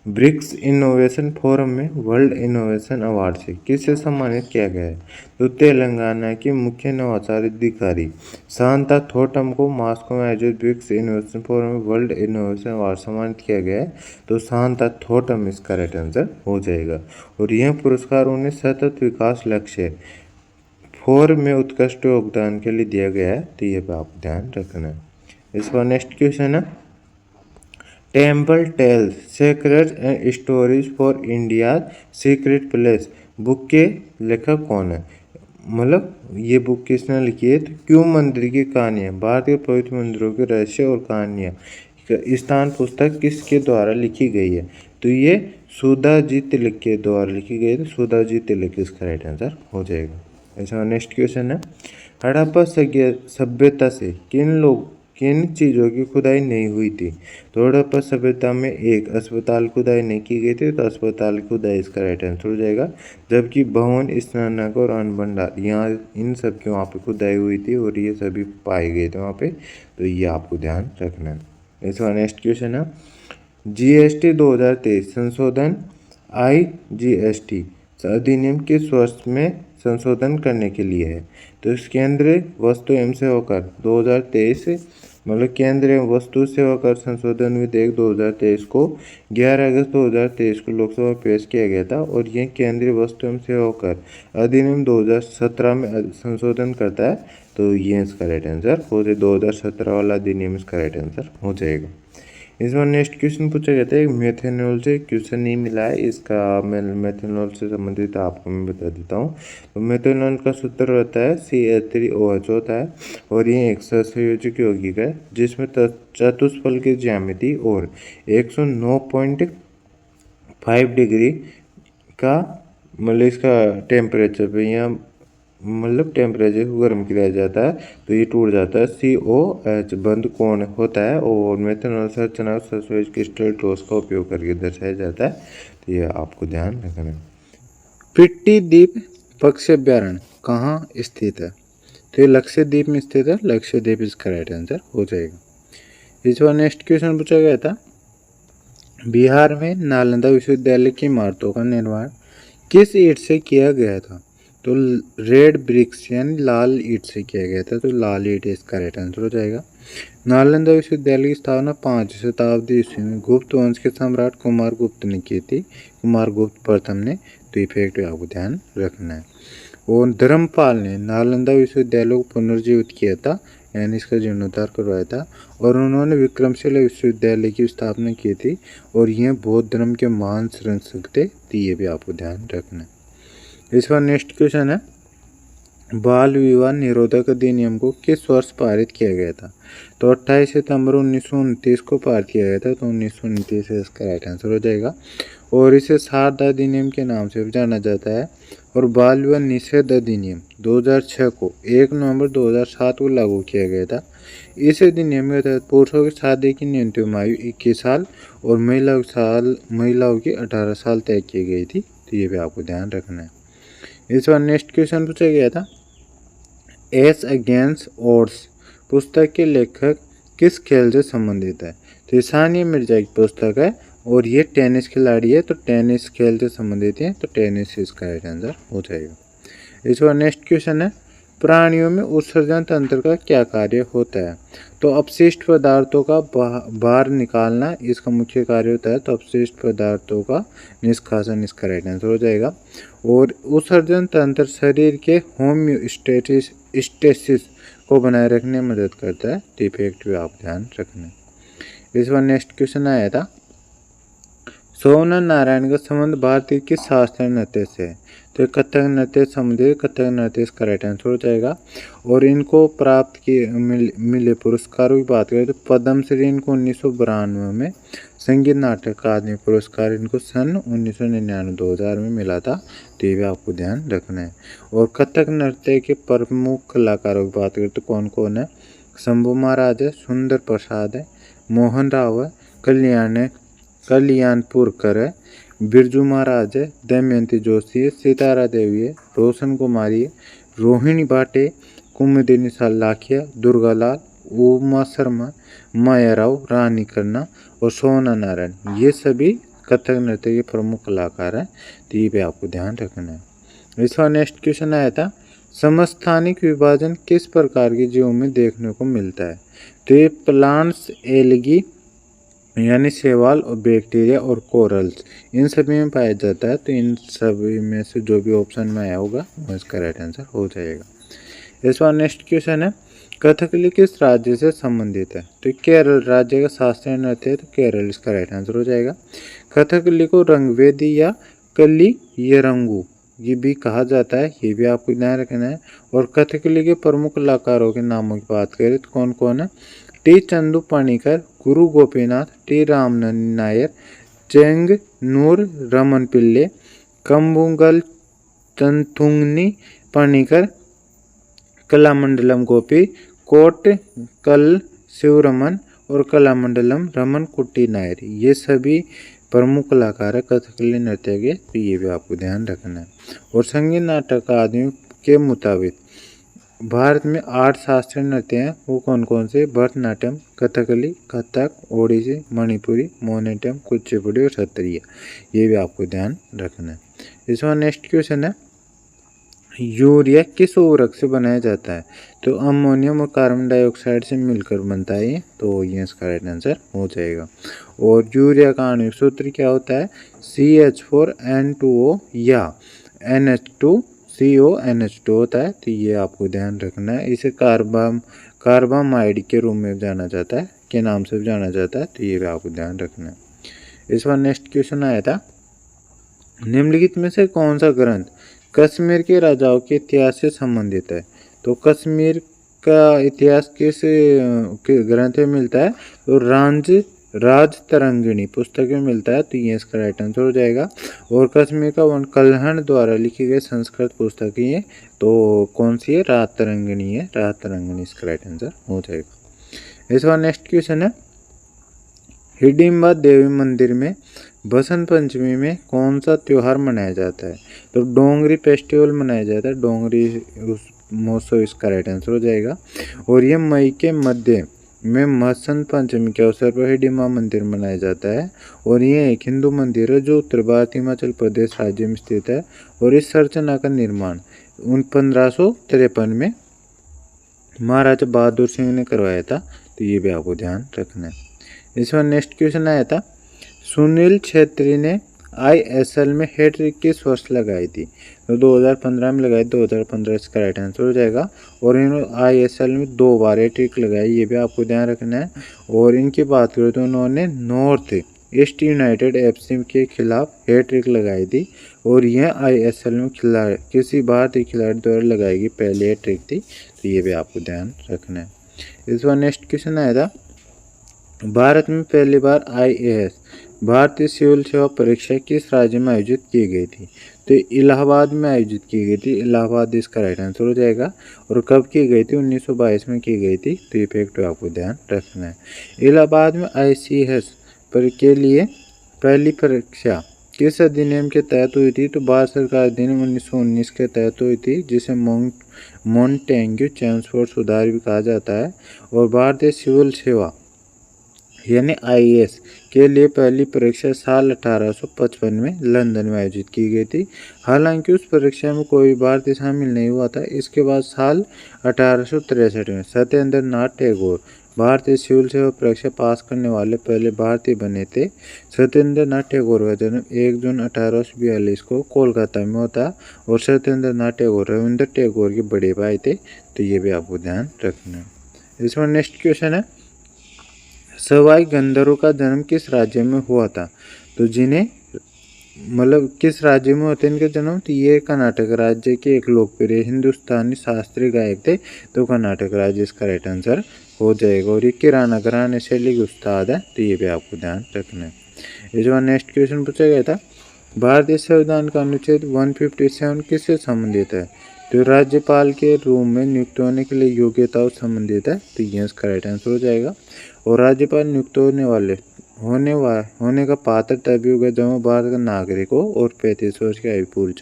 ब्रिक्स इनोवेशन फोरम में वर्ल्ड इनोवेशन अवार्ड से किसे सम्मानित किया गया है। तो तेलंगाना के मुख्य नवाचार अधिकारी शांता थोटम को मॉस्को में आयोजित ब्रिक्स इनोवेशन फोरम में वर्ल्ड इनोवेशन अवार्ड सम्मानित किया गया है, तो शांता थोटम इसका राइट आंसर हो जाएगा। और यह पुरस्कार उन्हें सतत विकास लक्ष्य 4 में उत्कृष्ट योगदान के लिए दिया गया है, तो ये पे आप ध्यान रखना है। इस बार नेक्स्ट क्वेश्चन है, temple tales secrets and stories for India secret place book के लेखक कौन है। मतलब ये बुक किसने लिखी है, तो क्यों मंदिर की कहानियाँ, भारतीय पवित्र मंदिरों के रहस्य और कहानियाँ स्थान पुस्तक किसके द्वारा लिखी गई है। तो ये सुधाजी तिलक के द्वारा लिखी गई है, तो सुधाजी तिलक इसका राइट आंसर हो जाएगा। ऐसा नेक्स्ट क्वेश्चन है, हड़प्पा सभ्यता से किन चीज़ों की खुदाई नहीं हुई थी। तो हड़प्पा सभ्यता में एक अस्पताल खुदाई नहीं की गई थी, तो अस्पताल की खुदाई इसका राइट आंसर हो जाएगा। जबकि भवन, स्नानक और अन्न भंडार, यहाँ इन सब की वहाँ पे खुदाई हुई थी और ये सभी पाए गए थे वहाँ पे, तो ये आपको ध्यान रखना है। इसका नेक्स्ट क्वेश्चन है, GST 2023 संशोधन IGST अधिनियम किस वर्ष में संशोधन करने के लिए है। तो इस केंद्रीय वस्तु एवं सेवा कर 2023, मतलब केंद्रीय वस्तु सेवा कर संशोधन विधेयक 2023 को 11 अगस्त 2023 को लोकसभा में पेश किया गया था, और यह केंद्रीय वस्तु एवं सेवा कर अधिनियम 2017 में संशोधन करता है, तो ये इसका राइट आंसर हो जाए, 2017 वाला अधिनियम इसका राइट आंसर हो जाएगा। इस बार नेक्स्ट क्वेश्चन पूछा गया था, मेथेनॉल से क्वेश्चन नहीं मिला है, इसका मैं मेथेनॉल से संबंधित आपको मैं बता देता हूँ। तो मेथेनॉल का सूत्र होता है CH3OH होता है, और ये एक सहसंयोजक यौगिक है जिसमें चतुष्फल की ज्यामिति और 109.5 डिग्री का, मतलब इसका टेम्परेचर पे यहाँ, मतलब टेम्परेचर को गर्म किया जाता है, तो ये टूट जाता है। COH बंद कोण होता है, और मेथेनॉल संरचना सहसंयोजक क्रिस्टल ठोस का उपयोग करके दर्शाया जाता है, तो ये आपको ध्यान रखना है। पिट्टी द्वीप पक्षी अभ्यारण्य कहाँ स्थित है। तो ये लक्षद्वीप में स्थित है, लक्षद्वीप इसका राइट आंसर हो जाएगा। इस बार नेक्स्ट क्वेश्चन पूछा गया था, बिहार में नालंदा विश्वविद्यालय की इमारतों का निर्माण किस ईंट से किया गया था। तो रेड ब्रिक्स यानी लाल ईंट से किया गया था, तो लाल ईंट इसका राइट आंसर हो जाएगा। नालंदा विश्वविद्यालय की स्थापना 5वीं शताब्दी ईस्वी में गुप्त वंश के सम्राट कुमार गुप्त ने की थी, कुमार गुप्त प्रथम ने, तो इफेक्ट आपको ध्यान रखना है। और धर्मपाल ने नालंदा विश्वविद्यालय को पुनर्जीवित किया था, यानी इसका जीर्णोद्धार करवाया था, और उन्होंने विक्रमशिला विश्वविद्यालय की स्थापना की थी, और यह बौद्ध धर्म के महान संरक्षक थे, तो ये भी आपको ध्यान रखना है। इस बार नेक्स्ट क्वेश्चन है, बाल विवाह निरोधक अधिनियम को किस वर्ष पारित किया गया था। तो 28 सितंबर 1929 को पारित किया गया था, तो 1929 इसका राइट आंसर हो जाएगा। और इसे शारदा अधिनियम के नाम से भी जाना जाता है। और बाल विवाह निषेध अधिनियम 2006 को 1 नवंबर 2007 को लागू किया गया था। इस अधिनियम के तहत पुरुषों की शादी की न्यूनतम आयु 21 साल और महिलाओं की 18 साल तय की गई थी, तो ये भी आपको ध्यान रखना है। इस बार नेक्स्ट क्वेश्चन पूछा गया था, एस अगेंस्ट ओड्स पुस्तक के लेखक किस खेल से संबंधित है। तो सानिया मिर्जा की पुस्तक है, और ये टेनिस खिलाड़ी है, तो टेनिस खेल से संबंधित है, तो टेनिस इसका राइट आंसर हो जाएगा। इस बार नेक्स्ट क्वेश्चन है, प्राणियों में उत्सर्जन तंत्र का क्या कार्य होता है। तो अपशिष्ट पदार्थों का बाहर निकालना इसका मुख्य कार्य होता है, तो अपशिष्ट पदार्थों का निष्कासन इसका राइट आंसर हो जाएगा। और उत्सर्जन तंत्र शरीर के होम्योस्टेसिस को बनाए रखने में मदद करता है, तो इफेक्ट भी आप ध्यान रखना। इस बार नेक्स्ट क्वेश्चन आया था, सोना नारायण का संबंध भारतीय किस शास्त्रीय नृत्य से है? तो कथक नृत्य संबंधित कथक नृत्य इसका राइट आंसर हो जाएगा। और इनको प्राप्त किए मिले पुरस्कारों की बात करें तो पद्मश्री इनको 1992 में, संगीत नाटक अकादमी पुरस्कार इनको सन 1999-2000 में मिला था। तो ये भी आपको ध्यान रखना है। और कथक नृत्य के प्रमुख कलाकारों की बात करें तो कौन कौन है? शंभू महाराज है, सुंदर प्रसाद है, मोहन राव है, कल्याणपुरकर है, बिरजू महाराज है, दमयंती जोशी है, सितारा देवी है, रोशन कुमारी है, रोहिणी भाटे, कुमुदिनी लाखिया, दुर्गालाल, उमा शर्मा, माया राव, रानी खन्ना और सोना नारायण, ये सभी कथक नृत्य के प्रमुख कलाकार हैं। तो ये भी आपको ध्यान रखना है। इसका नेक्स्ट क्वेश्चन आया था, समस्थानिक विभाजन किस प्रकार के जीवों में देखने को मिलता है? तो ये प्लांट्स, एल्गी यानी शैवाल और बैक्टीरिया और कोरल्स, इन सभी में पाया जाता है। तो इन सभी में से जो भी ऑप्शन में आया होगा वो इसका राइट आंसर हो जाएगा। इस बार नेक्स्ट क्वेश्चन है, कथकली किस राज्य से संबंधित है? तो केरल राज्य का शास्त्रीय नृत्य है, तो केरल इसका राइट आंसर हो जाएगा। कथकली को रंगवेदी या कली यरंगू ये भी कहा जाता है, ये भी आपको ध्यान रखना है। और कथकली के प्रमुख कलाकारों के नामों की बात करें तो कौन कौन है? टी चंदू पाणिकर, गुरु गोपीनाथ, टी रामनंद नायर, चेंगनूर रमन पिल्ले, कंबुगल चंथुंगनी पाणिकर, कलामंडलम गोपी, कोट कल शिवरमन और कलामंडलम रमन कुट्टी नायर, ये सभी प्रमुख कलाकार है कथकली नृत्य के। तो ये भी आपको ध्यान रखना है। और संगीत नाटक अकादमी के मुताबिक भारत में 8 शास्त्रीय नृत्य हैं, वो कौन कौन से? भरतनाट्यम, कथकली, कथक, ओडिसी, मणिपुरी, मोहिनीअट्टम, कुचिपुड़ी और सत्रिया, ये भी आपको ध्यान रखना है। इसमें नेक्स्ट क्वेश्चन है, यूरिया किस उर्वरक से बनाया जाता है? तो अमोनियम और कार्बन डाइऑक्साइड से मिलकर बनता है ये। तो ये इसका राइट आंसर हो जाएगा। और यूरिया का आणविक सूत्र क्या होता है? CH4N2O या NH2CONH2 होता है। तो ये आपको ध्यान रखना है। इसे कार्बामाइड के रूप में जाना जाता है, के नाम से भी जाना जाता है। तो ये भी आपको ध्यान रखना है। इस बार नेक्स्ट क्वेश्चन आया था, निम्नलिखित में से कौन सा ग्रंथ कश्मीर के राजाओं के इतिहास से संबंधित है? तो कश्मीर का इतिहास किस ग्रंथ में मिलता है? तो राज तरंगिणी पुस्तक में मिलता है। तो ये इसका राइट आंसर हो जाएगा। और कश्मीर का वन कल्हण द्वारा लिखी गई संस्कृत पुस्तक ही है। तो कौन सी है? राज तरंगिणी है। राज तरंगिणी इसका राइट आंसर हो जाएगा। इस बार नेक्स्ट क्वेश्चन है, हिडिंबा देवी मंदिर में बसंत पंचमी में कौन सा त्योहार मनाया जाता है? तो डोंगरी फेस्टिवल मनाया जाता है। डोंगरी महोत्सव इसका राइट आंसर हो जाएगा। और ये मई के मध्य में बसंत पंचमी के अवसर पर हिडिंबा मंदिर मनाया जाता है। और ये एक हिंदू मंदिर है जो उत्तर भारत हिमाचल प्रदेश राज्य में स्थित है। और इस संरचना का निर्माण 1553 में महाराजा बहादुर सिंह ने करवाया था। तो ये भी आपको ध्यान रखना है। इसमें नेक्स्ट क्वेश्चन आया था, सुनील छेत्री ने ISL में हैट्रिक किस वर्ष लगाई थी? तो 2015 में लगाई। 2015 इसका राइट आंसर हो जाएगा। और इन्होंने ISL में 2 बार हैट्रिक लगाई, ये भी आपको ध्यान रखना है। और इनकी बात करें तो उन्होंने नॉर्थ ईस्ट यूनाइटेड FC के खिलाफ हैट्रिक लगाई थी। और यह ISL में किसी भारतीय खिलाड़ी द्वारा लगाई गई पहली हैट्रिक थी। तो ये भी आपको ध्यान रखना है। इस बार नेक्स्ट क्वेश्चन आया था, भारत में पहली बार IAS भारतीय सिविल सेवा परीक्षा किस राज्य में आयोजित की गई थी? तो इलाहाबाद में आयोजित की गई थी। इलाहाबाद इसका राइट आंसर हो जाएगा। और कब की गई थी? 1922 में की गई थी। तो ये फैक्ट आपको ध्यान रखना है। इलाहाबाद में ICS के लिए पहली परीक्षा किस अधिनियम के तहत हुई थी? तो भारत सरकार अधिनियम 1919 के तहत हुई थी, जिसे मोंटेग्यू चेम्सफोर्ड सुधार भी कहा जाता है। और भारतीय सिविल सेवा यानी IAS के लिए पहली परीक्षा साल 1855 में लंदन में आयोजित की गई थी। हालांकि उस परीक्षा में कोई भारतीय शामिल नहीं हुआ था। इसके बाद साल 1863 में सत्येंद्र नाथ टैगोर भारतीय सिविल सेवा परीक्षा पास करने वाले पहले भारतीय बने थे। सत्येंद्र नाथ टैगोर का जन्म 1 जून 1842 को कोलकाता में होता। और सत्येंद्र नाथ टैगोर रविंद्र टैगोर के बड़े भाई थे। तो ये भी आपको ध्यान रखना है। इसमें नेक्स्ट क्वेश्चन है, सवाई गंधर्व का जन्म किस राज्य में हुआ था? तो जिन्हें मतलब किस राज्य में होते हैं इनका जन्म? तो ये कर्नाटक राज्य के एक लोकप्रिय हिंदुस्तानी शास्त्रीय गायक थे, तो कर्नाटक राज्य इसका राइट आंसर हो जाएगा। और ये किराना घराने शैली के उस्ताद है, तो ये भी आपको ध्यान रखना है। ये जो नेक्स्ट क्वेश्चन पूछा गया था, भारतीय संविधान का अनुच्छेद 157 किससे संबंधित है? तो राज्यपाल के रूप में नियुक्त होने के लिए योग्यताओं संबंधित है, तो ये इसका राइट आंसर हो जाएगा। और राज्यपाल नियुक्त होने का पात्र तभी होगा जब वो भारत का नागरिक हो और 35 वर्ष की आयु पूरी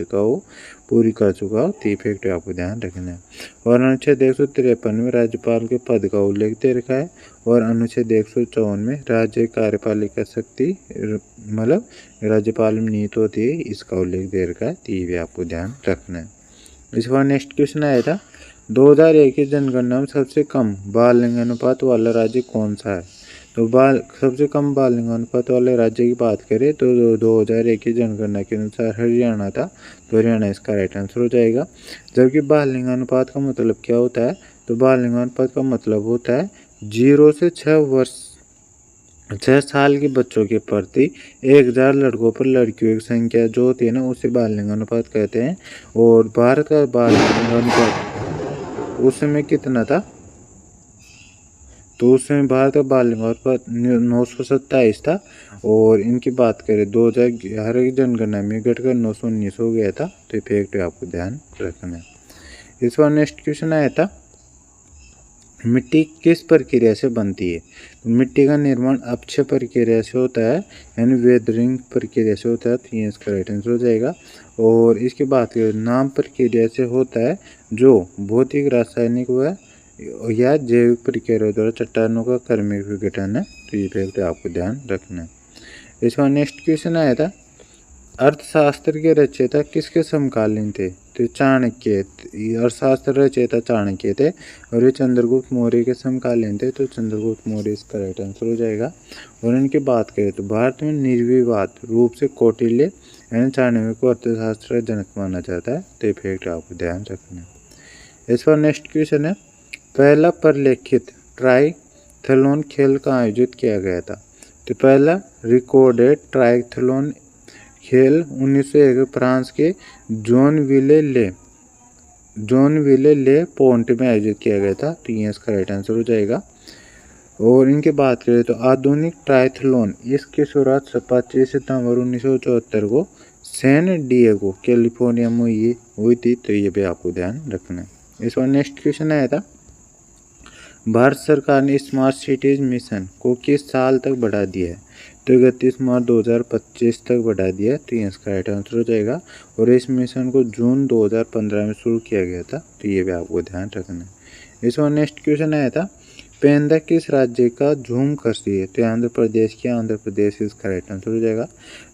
कर चुका हो। तो फैक्ट आपको ध्यान रखना है। और अनुच्छेद 153 में राज्यपाल के पद का उल्लेख दे रखा है। और अनुच्छेद 154 में राज्य कार्यपालिका शक्ति मतलब राज्यपाल में नियुक्त होती है, इसका उल्लेख दे रखा है, तो ये भी आपको ध्यान रखना है। इस बार नेक्स्ट क्वेश्चन आया था, 2001 की जनगणना में सबसे कम बाल लिंगानुपात वाला राज्य कौन सा है? तो सबसे कम बाल लिंगानुपात वाले राज्य की बात करें तो 2001 की जनगणना के अनुसार हरियाणा था, तो हरियाणा इसका राइट आंसर हो जाएगा। जबकि बाल लिंगानुपात का मतलब क्या होता है? तो बाल लिंगानुपात का मतलब होता है 0 से 6 साल के बच्चों के प्रति 1000 लड़कों पर लड़कियों की संख्या जो होती है ना, उसे बाल लिंगानुपात कहते हैं। और भारत का बाल लिंगानुपात उस समय कितना था? तो उस समय भारत का बाल लिंगानुपात 927 था। और इनकी बात करें 2011 की जनगणना में घटकर 919 हो गया था, तो फैक्ट आपको ध्यान रखना है। इस बार नेक्स्ट क्वेश्चन आया था, मिट्टी किस प्रक्रिया से बनती है? तो मिट्टी का निर्माण अपक्षय प्रक्रिया से होता है, यानी वेदरिंग प्रक्रिया से होता है, तो ये इसका राइट आंसर हो जाएगा। और इसकी बात करें नाम प्रक्रिया से होता है, जो भौतिक रासायनिक व या जैविक प्रक्रिया द्वारा चट्टानों का क्रमिक विघटन है, तो ये फैक्ट आपको ध्यान रखना है। इसका नेक्स्ट क्वेश्चन आया था, अर्थशास्त्र के रचयिता किसके समकालीन थे? तो चाणक्य, अर्थशास्त्र रचयिता चाणक्य थे और ये चंद्रगुप्त मौर्य के समकालीन थे, तो चंद्रगुप्त मौर्य इसका राइट आंसर हो जाएगा। और इनकी बात करें तो भारत में निर्विवाद रूप से कौटिल्य यानी चाणक्य को अर्थशास्त्र का जनक माना जाता है, तो ये फैक्ट आपको ध्यान रखना है। इस पर नेक्स्ट क्वेश्चन है, पहला प्रलेखित ट्राइथलॉन खेल का आयोजित किया गया था? तो पहला रिकॉर्डेड ट्राइथलॉन खेल 1901 फ्रांस के जोनविले ले पोंट में आयोजित किया गया था, तो ये इसका राइट आंसर हो जाएगा। और इनकी बात करें तो आधुनिक ट्राइथलॉन इसकी शुरुआत 25 सितंबर 1974 को सैन डिएगो कैलिफोर्निया में हुई थी, तो ये भी आपको ध्यान रखना है। इस बार नेक्स्ट क्वेश्चन आया था, भारत सरकार ने स्मार्ट सिटीज मिशन को किस साल तक बढ़ा दिया है? तो 31 मार्च 2025 तक बढ़ा दिया, तो ये इसका राइट आंसर हो जाएगा। और इस मिशन को जून 2015 में शुरू किया गया था, तो ये भी आपको ध्यान रखना है। इस बार नेक्स्ट क्वेश्चन आया था, पेंदा किस राज्य का झूम कृषि है? तो आंध्र प्रदेश की, आंध्र प्रदेश इसका राइट आंसर हो जाएगा।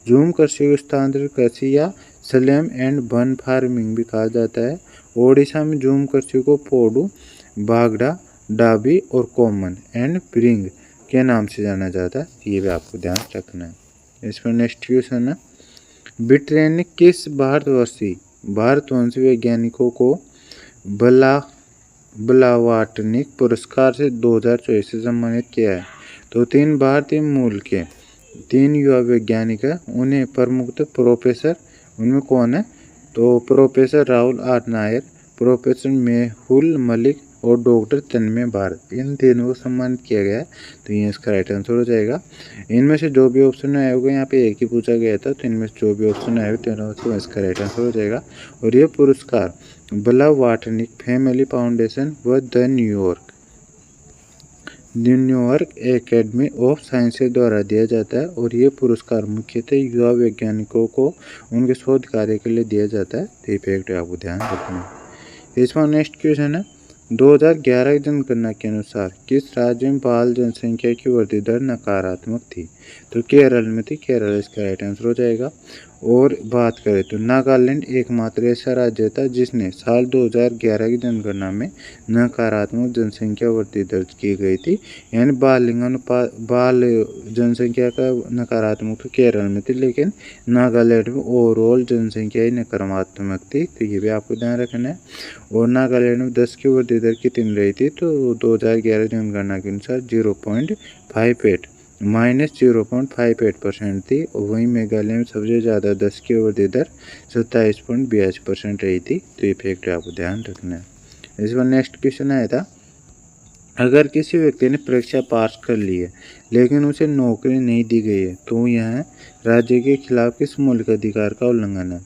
झूम कृषि को स्थानांतरित कृषि या स्लैम एंड बर्न फार्मिंग भी कहा जाता है। ओडिशा में झूम कृषि को पोडू, बागड़ा, डाबी और कॉमन एंड प्रिंग के नाम से जाना जाता है, ये भी आपको ध्यान रखना है। इस पर नेक्स्ट क्वेश्चन है, ब्रिटेन ने किस भारतवंशी वैज्ञानिकों को ब्लावाटनिक पुरस्कार से 2024 से सम्मानित किया है? तो 3 भारतीय मूल के 3 युवा वैज्ञानिक है, उन्हें प्रमुखतः प्रोफेसर, उनमें कौन है? तो professor Rahul R Nair, professor Mehul Malik और डॉक्टर तन्मय भारत, इन तीनों को सम्मानित किया गया है, तो ये इसका राइट आंसर हो जाएगा। इनमें से जो भी ऑप्शन आए होगा, यहाँ पे एक ही पूछा गया था, तो इनमें से जो भी ऑप्शन आए तीनों से इसका राइट आंसर हो जाएगा। और ये पुरस्कार ब्लावाटनिक फैमिली फाउंडेशन व the New York academy of sciences द्वारा दिया जाता है। और ये पुरस्कार मुख्यतः युवा वैज्ञानिकों को उनके शोध कार्य के लिए दिया जाता है, तो ये फैक्ट आपको ध्यान रखना है। इसमें नेक्स्ट क्वेश्चन है, 2011 की जनगणना के अनुसार किस राज्य में बाल जनसंख्या की वृद्धि दर नकारात्मक थी? तो केरल में थी, केरल इसका राइट आंसर हो जाएगा। और बात करें तो नागालैंड एकमात्र ऐसा राज्य था जिसने साल 2011 की जनगणना में नकारात्मक जनसंख्या वृद्धि दर्ज की गई थी। यानी बाल जनसंख्या का नकारात्मक तो केरल में थी, लेकिन नागालैंड में ओवरऑल जनसंख्या ही नकारात्मक थी। तो ये भी आपको ध्यान रखना है। और नागालैंड में 10 की वृद्धि दर कितनी रही थी, तो 2011 जनगणना के अनुसार 0.58 -0.58% थी। और वहीं मेघालय में सबसे ज़्यादा 10 की वृद्धि दर 27.82% रही थी। तो ये फैक्ट आपको ध्यान रखना है। इस बार नेक्स्ट क्वेश्चन आया था, अगर किसी व्यक्ति ने परीक्षा पास कर ली है लेकिन उसे नौकरी नहीं दी गई है तो यह राज्य के खिलाफ किस मौलिक अधिकार का उल्लंघन है।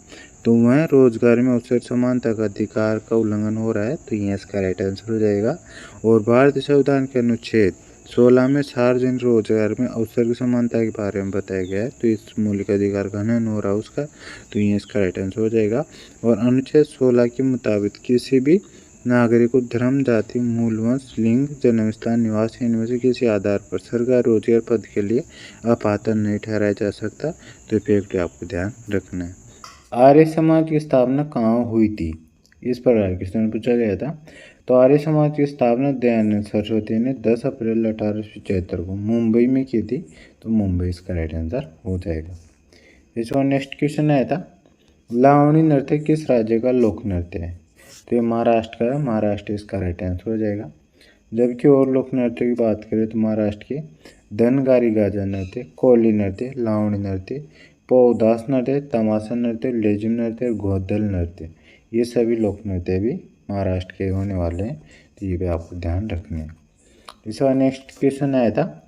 तो वह रोजगार में अवसर समानता का अधिकार का उल्लंघन हो रहा है। तो यह इसका राइट आंसर हो जाएगा। और भारतीय संविधान के अनुच्छेद 16 में सार्वजनिक रोजगार में अवसर की समानता के बारे में बताया गया है। तो इस मौलिक अधिकार का हनन हो रहा है उसका। तो ये इसका राइट आंसर हो जाएगा। और अनुच्छेद 16 के मुताबिक किसी भी नागरिक को धर्म, जाति, मूल वंश, लिंग, जन्म स्थान, निवास इनमें से किसी आधार पर सरकारी रोजगार पद के लिए अपात्र नहीं ठहराया जा सकता। तो फैक्ट आपको ध्यान रखना है। आर्य समाज की स्थापना कहाँ हुई थी, इस प्रकार क्वेश्चन पूछा गया था। तो आर्य समाज की स्थापना दयानंद सरस्वती ने 10 अप्रैल 1875 को मुंबई में की थी। तो मुंबई इसका राइट आंसर हो जाएगा। इस बार नेक्स्ट क्वेश्चन आया था, लावणी नृत्य किस राज्य का लोक नृत्य है। तो ये महाराष्ट्र का है। महाराष्ट्र इसका राइट आंसर हो जाएगा। जबकि और लोक नृत्य की बात करें तो महाराष्ट्र के धनगारी गाजा नृत्य, कोली नृत्य, लावणी नृत्य, पौदास नृत्य, तमाशा नृत्य, लेजिम नृत्य, गोदल नृत्य, ये सभी लोक नृत्य भी महाराष्ट्र के होने वाले हैं। तो ये भी आपको ध्यान रखने हैं। इस बार नेक्स्ट क्वेश्चन आया था,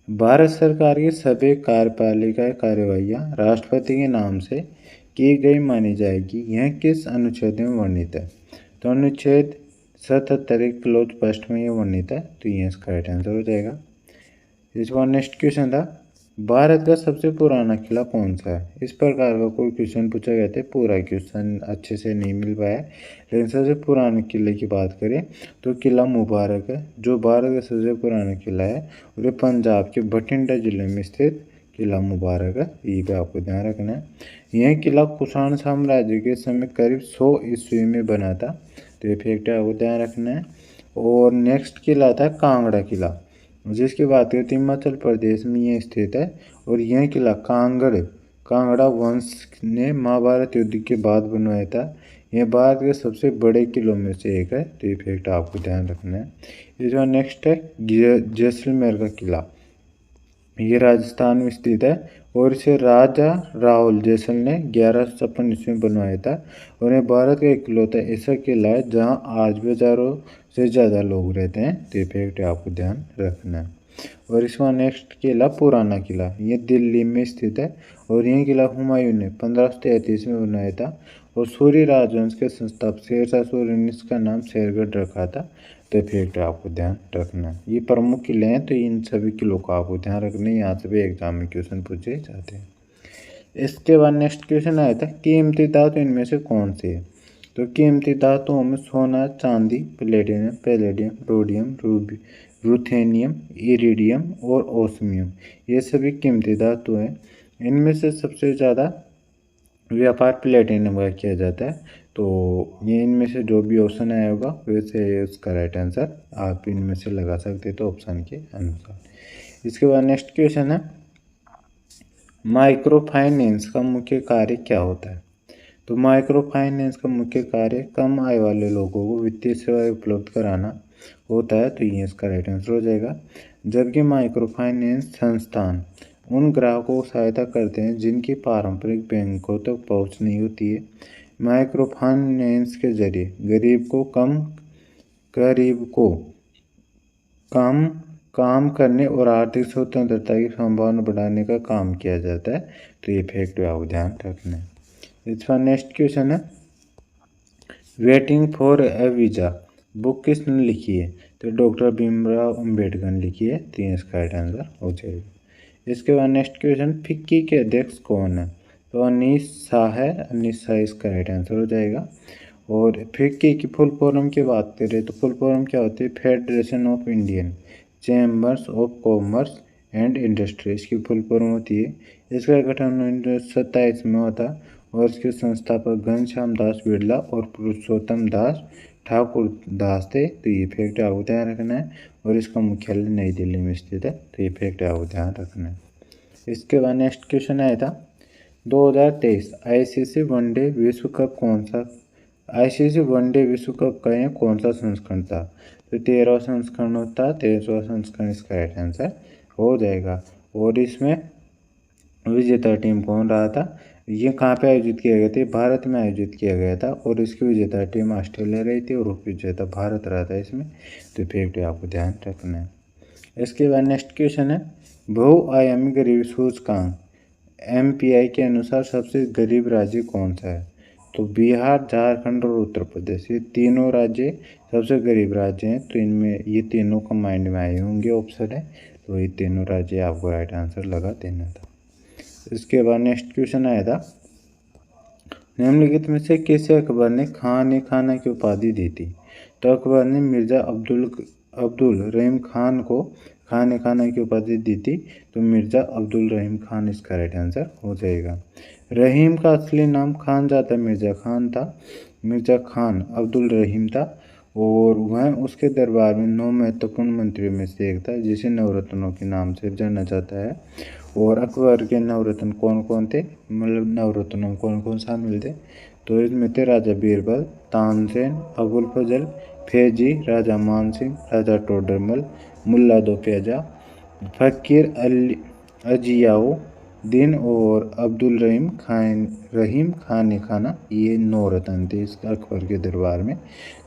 भारत सरकार की सभी कार्यपालिका कार्यवाहियाँ राष्ट्रपति के नाम से की गई मानी जाएगी, यह किस अनुच्छेद में वर्णित है। तो अनुच्छेद 77 क्लोज फर्स्ट में यह वर्णित है। तो ये इसका राइट आंसर हो जाएगा। इस बार नेक्स्ट क्वेश्चन था, भारत का सबसे पुराना किला कौन सा है। इस प्रकार का कोई क्वेश्चन पूछा गया था, पूरा क्वेश्चन अच्छे से नहीं मिल पाया, लेकिन सबसे पुराने किले की बात करें तो किला मुबारक है, जो भारत का सबसे पुराना किला है। और ये पंजाब के बठिंडा जिले में स्थित किला मुबारक है। ये भी आपको ध्यान रखना है। यह किला कुषाण साम्राज्य के समय करीब 100 ईस्वी में बना था। तो ये फैक्ट आपको ध्यान रखना है। और नेक्स्ट किला था कांगड़ा किला, जिसकी बात करें तो हिमाचल प्रदेश में ये स्थित है। और यह किला कांगड़ा वंश ने महाभारत युद्ध के बाद बनवाया था। यह भारत के सबसे बड़े किलों में से एक है। तो ये फैक्ट आपको ध्यान रखना है। इस बार नेक्स्ट है जैसलमेर का किला, ये राजस्थान में स्थित है। और इसे राजा राहुल जैसल ने 1156 ईस्वी में बनवाया था। और यह भारत का इकलौता ऐसा किला है जहां आज भी हजारों से ज़्यादा लोग रहते हैं। तो ये फैक्ट आपको ध्यान रखना है। और इसका नेक्स्ट किला पुराना किला, ये दिल्ली में स्थित है। और यह किला हुमायूं ने 1533 में बनाया था। और सूर्य राजवंश के संस्थापक शेरशाह सूरी ने इसका नाम शेरगढ़ रखा था। तो फैक्ट आपको ध्यान रखना है। ये प्रमुख किले हैं, तो इन सभी किलों का आपको ध्यान रखना है। यहाँ से भी एग्जाम में क्वेश्चन पूछे जाते हैं। इसके बाद नेक्स्ट क्वेश्चन आया था, कीमती धातु इनमें से कौन सी है। तो कीमती धातुओं में सोना, चांदी, platinum, palladium, rhodium, ruthenium, iridium और ओस्मियम, ये सभी कीमती धातु हैं। इनमें से सबसे ज़्यादा व्यापार प्लेटिनम का किया जाता है। तो ये इनमें से जो भी ऑप्शन आया होगा वैसे उसका राइट आंसर आप इनमें से लगा सकते तो ऑप्शन के अनुसार। इसके बाद नेक्स्ट क्वेश्चन है, माइक्रो फाइनेंस का मुख्य कार्य क्या होता है। तो माइक्रो फाइनेंस का मुख्य कार्य कम आय वाले लोगों को वित्तीय सेवाएं उपलब्ध कराना होता है। तो ये इसका राइट आंसर हो जाएगा। जबकि माइक्रो फाइनेंस संस्थान उन ग्राहकों को सहायता करते हैं जिनकी पारंपरिक बैंकों तक पहुंच नहीं होती है। माइक्रो फाइनेंस के जरिए गरीब को कम काम करने और आर्थिक स्वतंत्रता की संभावना बढ़ाने का काम किया जाता है। तो ये फैक्ट आपको ध्यान रखना है। इसका नेक्स्ट क्वेश्चन है, waiting for a visa book किसने लिखी है। तो डॉक्टर भीमराव अंबेडकर ने लिखी है। तो इसका राइट आंसर हो जाएगा। इसके बाद नेक्स्ट क्वेश्चन, फिक्की के अध्यक्ष कौन है। तो अनीस शाह है। अनीस शाह इसका राइट आंसर हो जाएगा। और फिक्की की फुल फॉर्म की बात करें तो फुल फॉर्म क्या होती है, federation of Indian chambers of commerce and industry, इसकी फुल फॉर्म होती है। इसका गठन 1927 में होता और इसके संस्थापक घनश्याम दास बिरला और पुरुषोत्तम दास ठाकुर दास थे। तो ये फैक्ट आपको ध्यान रखना है। और इसका मुख्यालय नई दिल्ली में स्थित है। तो ये फैक्ट आपको ध्यान रखना है। इसके बाद नेक्स्ट क्वेश्चन आया था 2023 आईसीसी वनडे विश्व कप कौन सा आईसीसी वनडे विश्व कप का यह कौन सा संस्करण था? तो 13वां संस्करण होता। 13वां संस्करण इसका राइट आंसर हो जाएगा। और इसमें विजेता टीम कौन रहा था? ये कहाँ पे आयोजित किया गया था? भारत में आयोजित किया गया था और इसकी विजेता टीम ऑस्ट्रेलिया रही थी और उपविजेता भारत रहा था इसमें। तो फैक्ट आपको ध्यान रखना है। इसके बाद नेक्स्ट क्वेश्चन है बहुआयामी गरीबी सूचकांक MPI के अनुसार सबसे गरीब राज्य कौन सा है? तो बिहार, झारखंड और उत्तर प्रदेश, ये तीनों राज्य सबसे गरीब राज्य हैं। तो इनमें ये तीनों कंबाइंड में आए होंगे ऑप्शन है। तो ये तीनों राज्य आपको राइट आंसर लगा देना था। इसके बाद नेक्स्ट क्वेश्चन आया था निम्नलिखित में से किसे अकबर ने खान खाना की उपाधि दी थी? तो अकबर ने मिर्जा अब्दुल रहीम खान को खान खाना की उपाधि दी थी। तो मिर्जा अब्दुल रहीम खान इसका राइट आंसर हो जाएगा। रहीम का असली नाम खानजादा मिर्जा खान था। मिर्जा खान अब्दुल रहीम था और वह उसके दरबार में 9 महत्वपूर्ण मंत्रियों में से एक था जिसे नवरत्नों के नाम से जाना जाता है। और अकबर के नवरत्न कौन कौन थे? मतलब नवरत्नों में कौन कौन शामिल थे? तो इसमें थे राजा बीरबल, तानसेन, अबुल फजल, फैजी, राजा मानसिंह, राजा टोडरमल, मुल्ला दो प्याजा, फकीर अजियाओ दिन और अब्दुल रहीम खान खाना। ये 9 रत्न थे इस अकबर के दरबार में।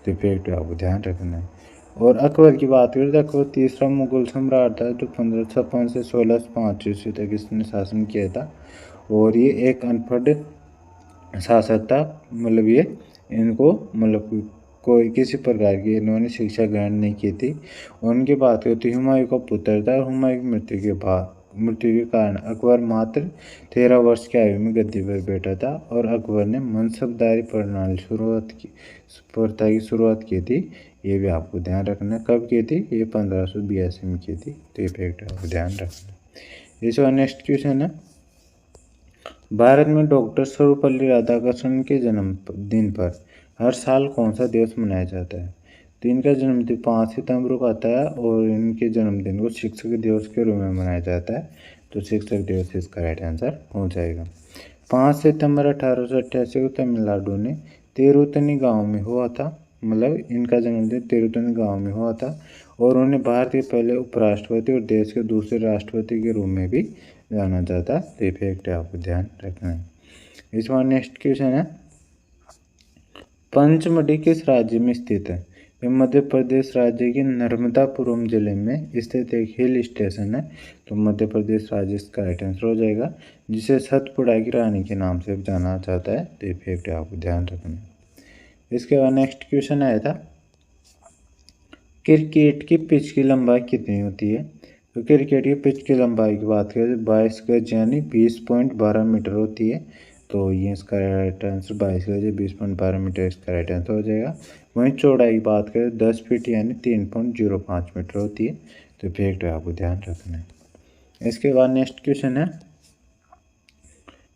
तो फैक्ट आपको ध्यान रखना है। और अकबर की बात करें तो अकबर तीसरा मुगल सम्राट था जो 1556 से 1605 ईस्वी तक इसने शासन किया था। और ये एक अनपढ़ शासक था। मतलब ये इनको मतलब कोई किसी प्रकार की इन्होंने शिक्षा ग्रहण नहीं की थी। उनकी बात करें तो हुमायूं का पुत्र था। हुमायूं की मृत्यु के कारण अकबर मात्र 13 वर्ष की आयु में गद्दी पर बैठा था और अकबर ने मनसबदारी प्रथा की शुरुआत की थी। ये भी आपको ध्यान रखना। कब की थी? ये 1582 में की थी। तो ये फैक्ट आपको ध्यान रखना। इस बार नेक्स्ट क्वेश्चन है भारत में डॉक्टर सर्वपल्ली राधाकृष्णन के जन्मदिन पर हर साल कौन सा दिवस मनाया जाता है? तो इनका जन्मदिन 5 सितंबर को आता है और इनके जन्मदिन को शिक्षक दिवस के रूप में मनाया जाता है। तो शिक्षक दिवस इसका राइट आंसर हो जाएगा। 5 सितंबर 1888 को तमिलनाडु ने तिरुतनी गांव में हुआ था। मतलब इनका जन्मदिन तिरुतनी गांव में हुआ था और उन्हें भारत के पहले उपराष्ट्रपति और देश के दूसरे राष्ट्रपति के रूप में भी जाना जाता है। तो ये फैक्ट आपको ध्यान रखना है। इस बार नेक्स्ट क्वेश्चन है पंचमढ़ी किस राज्य में स्थित है? ये मध्य प्रदेश राज्य के नर्मदापुरम जिले में स्थित एक हिल स्टेशन है। तो मध्य प्रदेश राज्य इसका राइट आंसर हो जाएगा जिसे सतपुड़ा की रानी के नाम से जाना जाता है। तो ये फैक्ट आपको ध्यान रखना है। इसके बाद नेक्स्ट क्वेश्चन आया था क्रिकेट की पिच की लंबाई कितनी होती है? तो क्रिकेट की पिच की लंबाई की बात करें तो 22 गज यानी 20.12 मीटर होती है। तो ये इसका राइट आंसर 22 गज 20.12 मीटर इसका राइट आंसर हो जाएगा। वहीं चौड़ाई की बात करें 10 फीट यानी 3.05 मीटर होती है। तो फैक्ट आपको ध्यान रखना है। इसके बाद नेक्स्ट क्वेश्चन है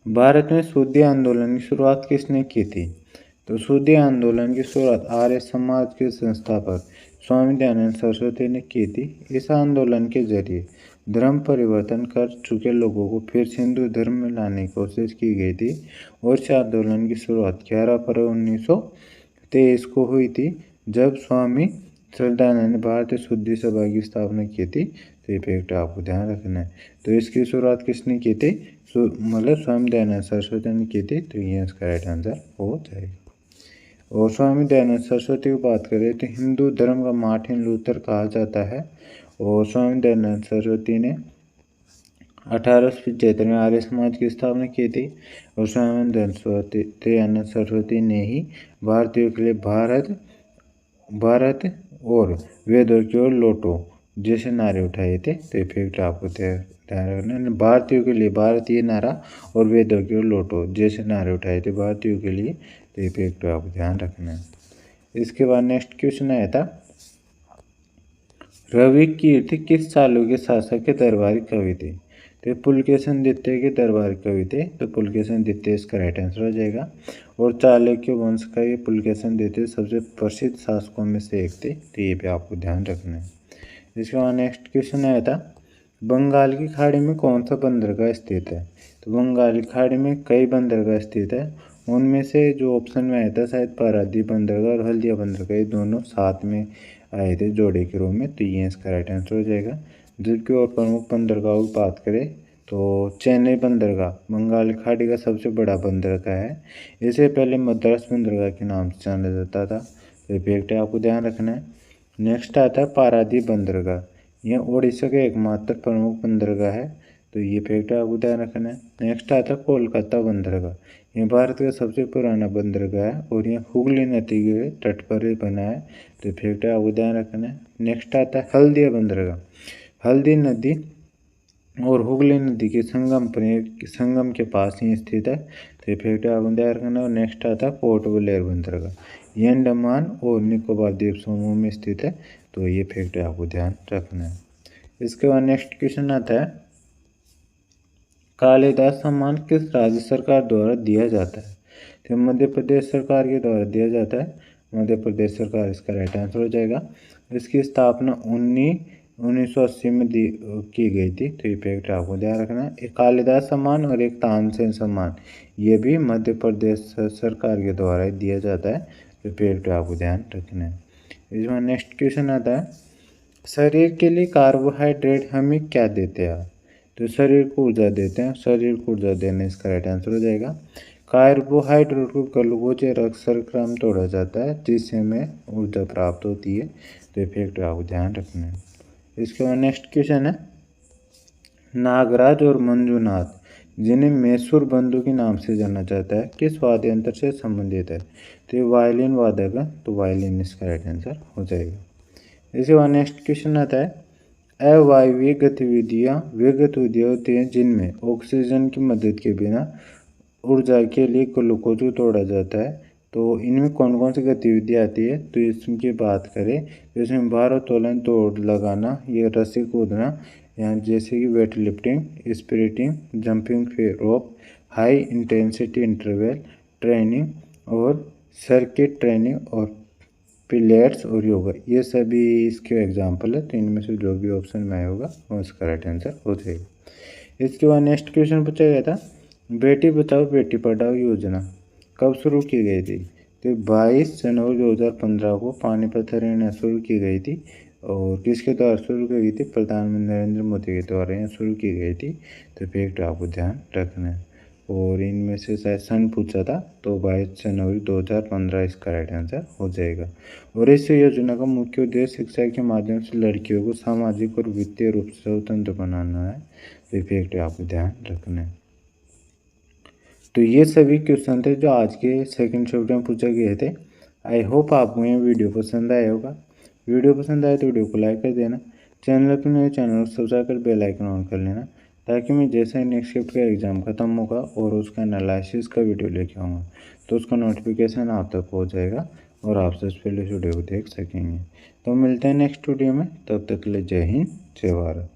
भारत में सूदी आंदोलन की शुरुआत किसने की थी? तो सूदी आंदोलन की शुरुआत आर्य समाज के संस्थापक स्वामी दयानंद सरस्वती ने की थी। इस आंदोलन के जरिए धर्म परिवर्तन कर चुके लोगों को फिर हिंदू धर्म में लाने की कोशिश की गई थी। और इस आंदोलन की शुरुआत 11 फरवरी 1923 को हुई थी जब स्वामी श्रद्धानंद ने भारतीय शुद्धि सभा की स्थापना की थी। तो ये फैक्ट आपको ध्यान रखना है। तो इसकी शुरुआत किसने की थी? मतलब स्वामी दयानंद सरस्वती ने की थी। तो ये इसका राइट आंसर हो जाएगा। और स्वामी दयानंद सरस्वती की बात करें तो हिंदू धर्म का मार्टिन लूथर कहा जाता है। और स्वामी दयानंद सरस्वती ने 1875 में आर्य समाज की स्थापना की थी। और स्वामी दयानंद सरस्वती ने ही भारतीयों के लिए भारत और वेदों की ओर लौटो जैसे नारे उठाए थे। तो ये फैक्ट आपको ध्यान रखना। भारतीयों के लिए भारतीय नारा और वेदों की ओर लौटो जैसे नारे उठाए थे भारतीयों के लिए। तो ये फैक्ट आपको ध्यान रखना है। इसके बाद नेक्स्ट क्वेश्चन आया था रवि कीर्ति किस चालुक्य शासक के दरबारी कवि थे? तो पुलकेशिन द्वितीय के दरबारी कवि थे, तो पुलकेशिन द्वितीय इसका राइट आंसर हो जाएगा। और चालुक्य वंश का ये पुलकेशिन द्वितीय सबसे प्रसिद्ध शासकों में से एक थे, तो ये भी आपको ध्यान रखना है। इसके बाद नेक्स्ट क्वेश्चन आया था, बंगाल की खाड़ी में कौन सा बंदरगाह स्थित है? तो बंगाल की खाड़ी में कई बंदरगाह स्थित है, उनमें से जो ऑप्शन में आया था शायद पारादीप बंदरगाह और हल्दिया बंदरगाह, ये दोनों साथ में आए थे जोड़े के रूप में, तो ये इसका राइट आंसर हो जाएगा। जबकि और प्रमुख बंदरगाहों की बात करें तो चेन्नई बंदरगाह बंगाल की खाड़ी का सबसे बड़ा बंदरगाह है। इसे पहले मद्रास बंदरगाह के नाम से जाना जाता था, तो फैक्ट आपको ध्यान रखना है। नेक्स्ट आता है पारादीप बंदरगाह, यह उड़ीसा का एकमात्र प्रमुख बंदरगाह है, तो ये फैक्ट आपको ध्यान रखना है। नेक्स्ट आता है कोलकाता बंदरगाह, यह भारत का सबसे पुराना बंदरगाह है और यह हुगली नदी के तट पर बना है, तो फैक्ट आपको ध्यान रखना है। नेक्स्ट आता है हल्दिया बंदरगाह, हल्दी नदी और हुगली नदी के संगम के पास ही स्थित है, तो फैक्ट आपको ध्यान रखना है। और नेक्स्ट आता है पोर्ट ब्लेयर बंदरगाह, ये अंडमान और निकोबार द्वीप समूह में स्थित है, तो ये फैक्ट आपको ध्यान रखना है। इसके बाद नेक्स्ट क्वेश्चन आता है, कालिदास सम्मान किस राज्य सरकार द्वारा दिया जाता है? तो मध्य प्रदेश सरकार के द्वारा दिया जाता है, मध्य प्रदेश सरकार इसका राइट आंसर हो जाएगा। इसकी स्थापना 1980 में की गई थी, तो ये फैक्ट आपको ध्यान रखना है। एक कालिदास सम्मान और एक तानसेन सम्मान, ये भी मध्य प्रदेश सरकार के द्वारा दिया जाता है, तो फैक्ट आपको ध्यान रखना है। इसमें नेक्स्ट क्वेश्चन आता है, शरीर के लिए कार्बोहाइड्रेट हमें क्या देते हैं? तो शरीर को ऊर्जा देते हैं, शरीर को ऊर्जा देने इसका राइट आंसर हो जाएगा। कार्बोहाइड्रेट को ग्लूकोज या रक्त शर्करा में तोड़ा जाता है, जिससे हमें ऊर्जा प्राप्त होती है, तो ये फैक्ट आपको ध्यान रखना है। इसके बाद नेक्स्ट क्वेश्चन है, नागराज और मंजूनाथ जिन्हें मैसूर बंधु के नाम से जाना जाता है, किस वाद्य यंत्र से संबंधित है? तो ये वायलिन वादक है, तो वायलिन इसका राइट आंसर हो जाएगा। इसके बाद नेक्स्ट क्वेश्चन आता है, अवायवीय गतिविधियाँ वे गतिविधियाँ होती हैं जिनमें ऑक्सीजन की मदद के बिना ऊर्जा के लिए ग्लूकोज को तोड़ा जाता है, तो इनमें कौन कौन सी गतिविधि आती है? तो इसकी बात करें तो इसमें भारोत्तोलन, दौड़ लगाना, ये रस्सी कूदना, यहाँ जैसे कि वेट लिफ्टिंग, स्प्रिंटिंग, जंपिंग रोप, हाई इंटेंसिटी इंटरवल ट्रेनिंग और सर्किट ट्रेनिंग और पिलेट्स और योगा, ये सभी इसके एग्जाम्पल है, तो इनमें से जो भी ऑप्शन में आया होगा वो इसका राइट आंसर हो जाएगा। इसके बाद नेक्स्ट क्वेश्चन पूछा गया था, बेटी बचाओ बेटी पढ़ाओ योजना कब शुरू की गई थी? तो 22 जनवरी 2015 को पानीपत हरियाणा शुरू की गई थी, और किसके द्वारा शुरू की गई थी? प्रधानमंत्री नरेंद्र मोदी के द्वारा यहाँ शुरू की गई थी, तो फैक्ट आपको ध्यान रखना है। और इनमें से शायद सन पूछा था, तो 22 जनवरी 2015 इसका राइट आंसर हो जाएगा। और इस योजना का मुख्य उद्देश्य शिक्षा के माध्यम से लड़कियों को सामाजिक और वित्तीय रूप से स्वतंत्र बनाना है, तो फैक्ट आपको ध्यान रखना है। तो ये सभी क्वेश्चन थे जो आज के सेकंड शिफ्ट में पूछे गए थे। आई होप आपको ये वीडियो पसंद आया होगा। वीडियो पसंद आए तो वीडियो को लाइक कर देना, चैनल पर नए चैनल को सब्सक्राइब कर बेल आइकन ऑन कर लेना, ताकि मैं जैसे ही नेक्स्ट शिफ्ट का एग्ज़ाम खत्म होगा और उसका एनालिसिस का वीडियो लेके आऊँगा तो उसका नोटिफिकेशन आप तक पहुँच जाएगा और आप सबसे पहले इस वीडियो को देख सकेंगे। तो मिलते हैं नेक्स्ट वीडियो में, तब तक के लिए जय हिंद जय भारत।